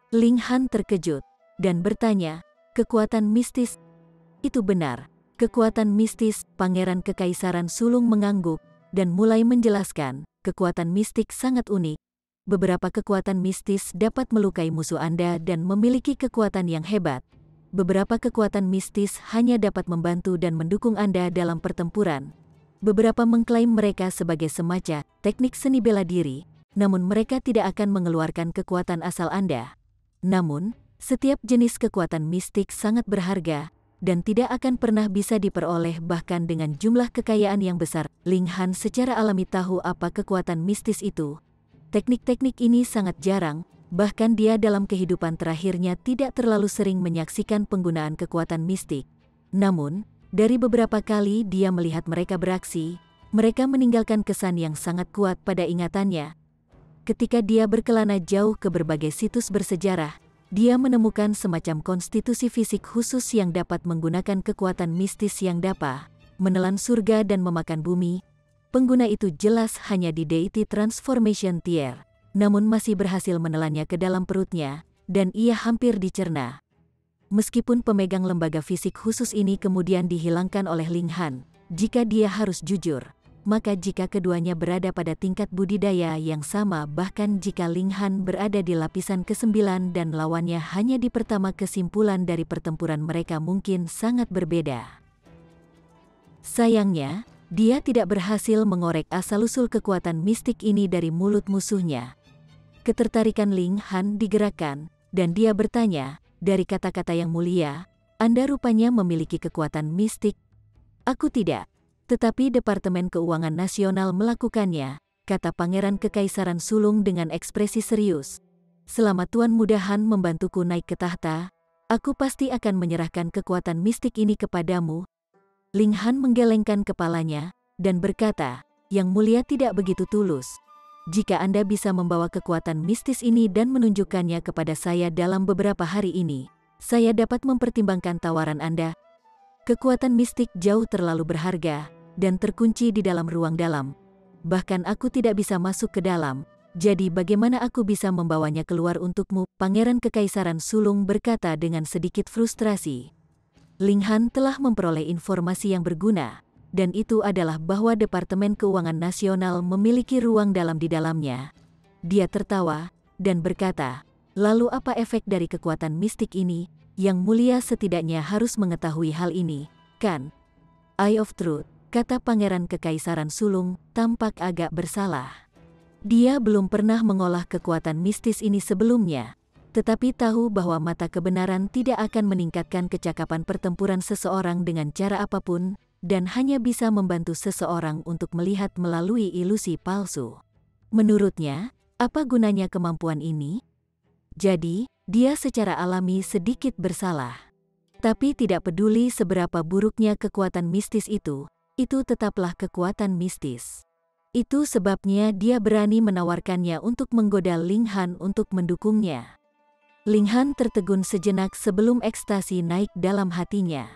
Ling Han terkejut, dan bertanya, "Kekuatan mistis?" "Itu benar, kekuatan mistis." Pangeran Kekaisaran Sulung mengangguk, dan mulai menjelaskan, "Kekuatan mistik sangat unik. Beberapa kekuatan mistis dapat melukai musuh Anda dan memiliki kekuatan yang hebat. Beberapa kekuatan mistis hanya dapat membantu dan mendukung Anda dalam pertempuran. Beberapa mengklaim mereka sebagai semacam teknik seni bela diri, namun mereka tidak akan mengeluarkan kekuatan asal Anda. Namun, setiap jenis kekuatan mistik sangat berharga, dan tidak akan pernah bisa diperoleh bahkan dengan jumlah kekayaan yang besar." Ling Han secara alami tahu apa kekuatan mistis itu. Teknik-teknik ini sangat jarang, bahkan dia dalam kehidupan terakhirnya tidak terlalu sering menyaksikan penggunaan kekuatan mistik. Namun, dari beberapa kali dia melihat mereka beraksi, mereka meninggalkan kesan yang sangat kuat pada ingatannya. Ketika dia berkelana jauh ke berbagai situs bersejarah, dia menemukan semacam konstitusi fisik khusus yang dapat menggunakan kekuatan mistis yang dapat menelan surga dan memakan bumi. Pengguna itu jelas hanya di Deity Transformation Tier, namun masih berhasil menelannya ke dalam perutnya, dan ia hampir dicerna. Meskipun pemegang lembaga fisik khusus ini kemudian dihilangkan oleh Ling Han, jika dia harus jujur, maka jika keduanya berada pada tingkat budidaya yang sama bahkan jika Ling Han berada di lapisan ke-9 dan lawannya hanya di pertama, kesimpulan dari pertempuran mereka mungkin sangat berbeda. Sayangnya, dia tidak berhasil mengorek asal-usul kekuatan mistik ini dari mulut musuhnya. Ketertarikan Ling Han digerakkan, dan dia bertanya, "Dari kata-kata yang mulia, Anda rupanya memiliki kekuatan mistik." "Aku tidak. Tetapi Departemen Keuangan Nasional melakukannya," kata Pangeran Kekaisaran Sulung dengan ekspresi serius. "Selama Tuan Muda Han membantuku naik ke tahta, aku pasti akan menyerahkan kekuatan mistik ini kepadamu." Ling Han menggelengkan kepalanya, dan berkata, "Yang mulia tidak begitu tulus. Jika Anda bisa membawa kekuatan mistis ini dan menunjukkannya kepada saya dalam beberapa hari ini, saya dapat mempertimbangkan tawaran Anda. Kekuatan mistik jauh terlalu berharga, dan terkunci di dalam ruang dalam. Bahkan aku tidak bisa masuk ke dalam, jadi bagaimana aku bisa membawanya keluar untukmu?" Pangeran Kekaisaran Sulung berkata dengan sedikit frustrasi. Ling Han telah memperoleh informasi yang berguna, dan itu adalah bahwa Departemen Keuangan Nasional memiliki ruang dalam di dalamnya. Dia tertawa dan berkata, "Lalu apa efek dari kekuatan mistik ini? Yang Mulia setidaknya harus mengetahui hal ini, kan?" "Eye of Truth," kata Pangeran Kekaisaran Sulung, tampak agak bersalah. Dia belum pernah mengolah kekuatan mistis ini sebelumnya, tetapi tahu bahwa mata kebenaran tidak akan meningkatkan kecakapan pertempuran seseorang dengan cara apapun, dan hanya bisa membantu seseorang untuk melihat melalui ilusi palsu. Menurutnya, apa gunanya kemampuan ini? Jadi, dia secara alami sedikit bersalah. Tapi tidak peduli seberapa buruknya kekuatan mistis itu tetaplah kekuatan mistis. Itu sebabnya dia berani menawarkannya untuk menggoda Ling Han untuk mendukungnya. Ling Han tertegun sejenak sebelum ekstasi naik dalam hatinya.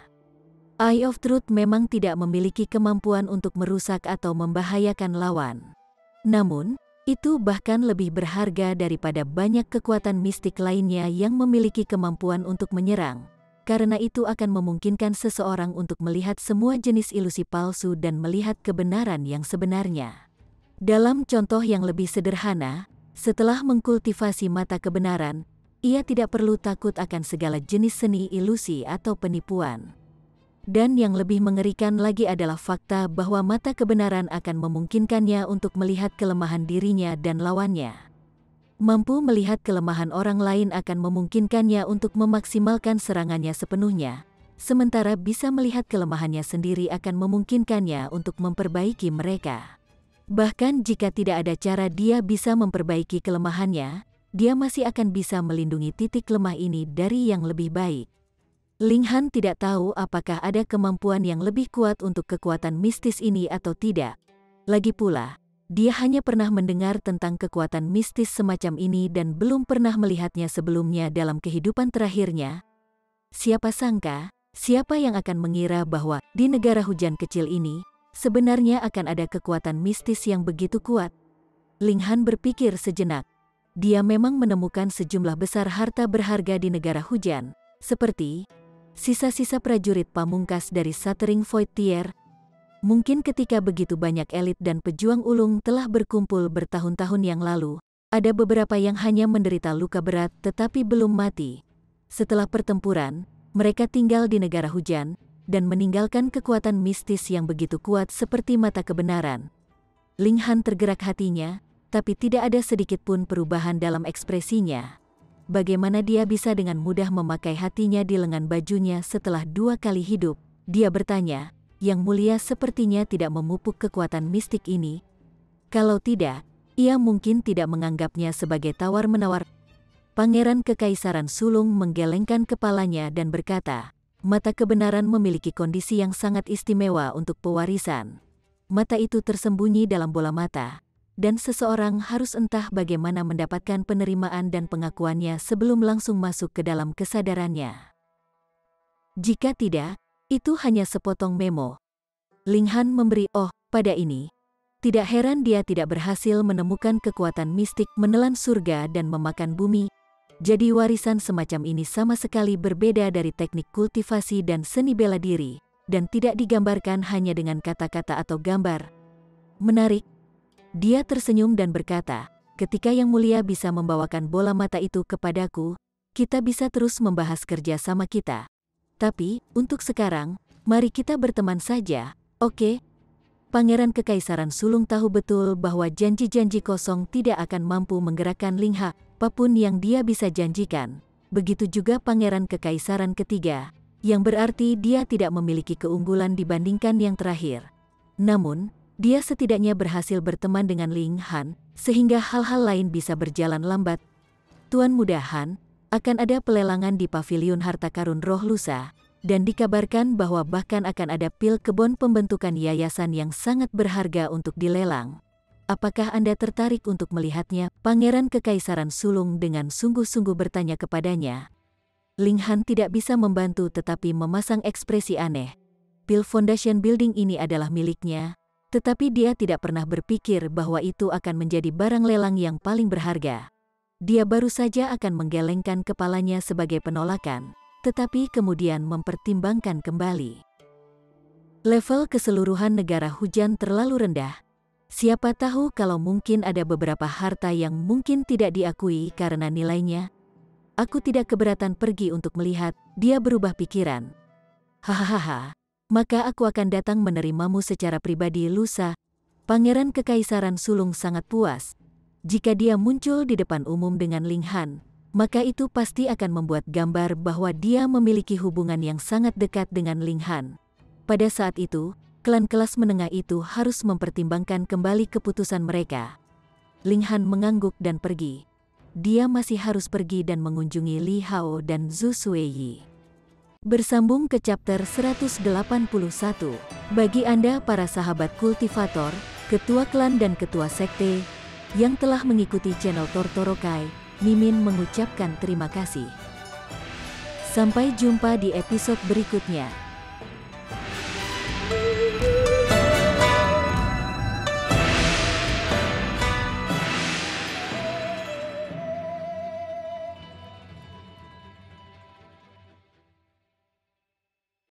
Eye of Truth memang tidak memiliki kemampuan untuk merusak atau membahayakan lawan. Namun, itu bahkan lebih berharga daripada banyak kekuatan mistik lainnya yang memiliki kemampuan untuk menyerang, karena itu akan memungkinkan seseorang untuk melihat semua jenis ilusi palsu dan melihat kebenaran yang sebenarnya. Dalam contoh yang lebih sederhana, setelah mengkultivasi mata kebenaran, ia tidak perlu takut akan segala jenis seni ilusi atau penipuan. Dan yang lebih mengerikan lagi adalah fakta bahwa mata kebenaran akan memungkinkannya untuk melihat kelemahan dirinya dan lawannya. Mampu melihat kelemahan orang lain akan memungkinkannya untuk memaksimalkan serangannya sepenuhnya, sementara bisa melihat kelemahannya sendiri akan memungkinkannya untuk memperbaiki mereka. Bahkan jika tidak ada cara dia bisa memperbaiki kelemahannya, dia masih akan bisa melindungi titik lemah ini dari yang lebih baik. Ling Han tidak tahu apakah ada kemampuan yang lebih kuat untuk kekuatan mistis ini atau tidak. Lagi pula, dia hanya pernah mendengar tentang kekuatan mistis semacam ini dan belum pernah melihatnya sebelumnya dalam kehidupan terakhirnya. Siapa sangka, siapa yang akan mengira bahwa di negara hujan kecil ini, sebenarnya akan ada kekuatan mistis yang begitu kuat? Ling Han berpikir sejenak. Dia memang menemukan sejumlah besar harta berharga di negara hujan, seperti sisa-sisa prajurit pamungkas dari Shattering Void Tier. Mungkin ketika begitu banyak elit dan pejuang ulung telah berkumpul bertahun-tahun yang lalu, ada beberapa yang hanya menderita luka berat tetapi belum mati. Setelah pertempuran, mereka tinggal di negara hujan, dan meninggalkan kekuatan mistis yang begitu kuat seperti mata kebenaran. Ling Han tergerak hatinya, tapi tidak ada sedikit pun perubahan dalam ekspresinya. Bagaimana dia bisa dengan mudah memakai hatinya di lengan bajunya setelah 2 kali hidup? Dia bertanya, Yang Mulia sepertinya tidak memupuk kekuatan mistik ini. Kalau tidak, ia mungkin tidak menganggapnya sebagai tawar-menawar. Pangeran Kekaisaran Sulung menggelengkan kepalanya dan berkata, mata kebenaran memiliki kondisi yang sangat istimewa untuk pewarisan. Mata itu tersembunyi dalam bola mata, dan seseorang harus entah bagaimana mendapatkan penerimaan dan pengakuannya sebelum langsung masuk ke dalam kesadarannya. Jika tidak, itu hanya sepotong memo. Ling Han memberi pada ini. Tidak heran dia tidak berhasil menemukan kekuatan mistik menelan surga dan memakan bumi. Jadi warisan semacam ini sama sekali berbeda dari teknik kultivasi dan seni bela diri, dan tidak digambarkan hanya dengan kata-kata atau gambar. Menarik. Dia tersenyum dan berkata, ketika Yang Mulia bisa membawakan bola mata itu kepadaku, kita bisa terus membahas kerja sama kita. Tapi, untuk sekarang, mari kita berteman saja, oke? Pangeran Kekaisaran Sulung tahu betul bahwa janji-janji kosong tidak akan mampu menggerakkan Ling Ha, apapun yang dia bisa janjikan. Begitu juga Pangeran Kekaisaran ketiga, yang berarti dia tidak memiliki keunggulan dibandingkan yang terakhir. Namun, dia setidaknya berhasil berteman dengan Ling Han, sehingga hal-hal lain bisa berjalan lambat. Tuan Muda Han, akan ada pelelangan di Paviliun Harta Karun Roh lusa, dan dikabarkan bahwa bahkan akan ada pil kebun pembentukan yayasan yang sangat berharga untuk dilelang. Apakah Anda tertarik untuk melihatnya? Pangeran Kekaisaran Sulung dengan sungguh-sungguh bertanya kepadanya. Ling Han tidak bisa membantu tetapi memasang ekspresi aneh. Pil Foundation Building ini adalah miliknya, tetapi dia tidak pernah berpikir bahwa itu akan menjadi barang lelang yang paling berharga. Dia baru saja akan menggelengkan kepalanya sebagai penolakan, tetapi kemudian mempertimbangkan kembali. Level keseluruhan negara hujan terlalu rendah. Siapa tahu kalau mungkin ada beberapa harta yang mungkin tidak diakui karena nilainya. Aku tidak keberatan pergi untuk melihat. Dia berubah pikiran. Hahaha, maka aku akan datang menerimamu secara pribadi lusa. Pangeran Kekaisaran Sulung sangat puas. Jika dia muncul di depan umum dengan Ling Han, maka itu pasti akan membuat gambar bahwa dia memiliki hubungan yang sangat dekat dengan Ling Han. Pada saat itu, klan kelas menengah itu harus mempertimbangkan kembali keputusan mereka. Ling Han mengangguk dan pergi. Dia masih harus pergi dan mengunjungi Li Hao dan Zhu Suiyi. Bersambung ke chapter 181. Bagi Anda para sahabat kultivator, ketua klan dan ketua sekte, yang telah mengikuti channel Tortorokai, Mimin mengucapkan terima kasih. Sampai jumpa di episode berikutnya.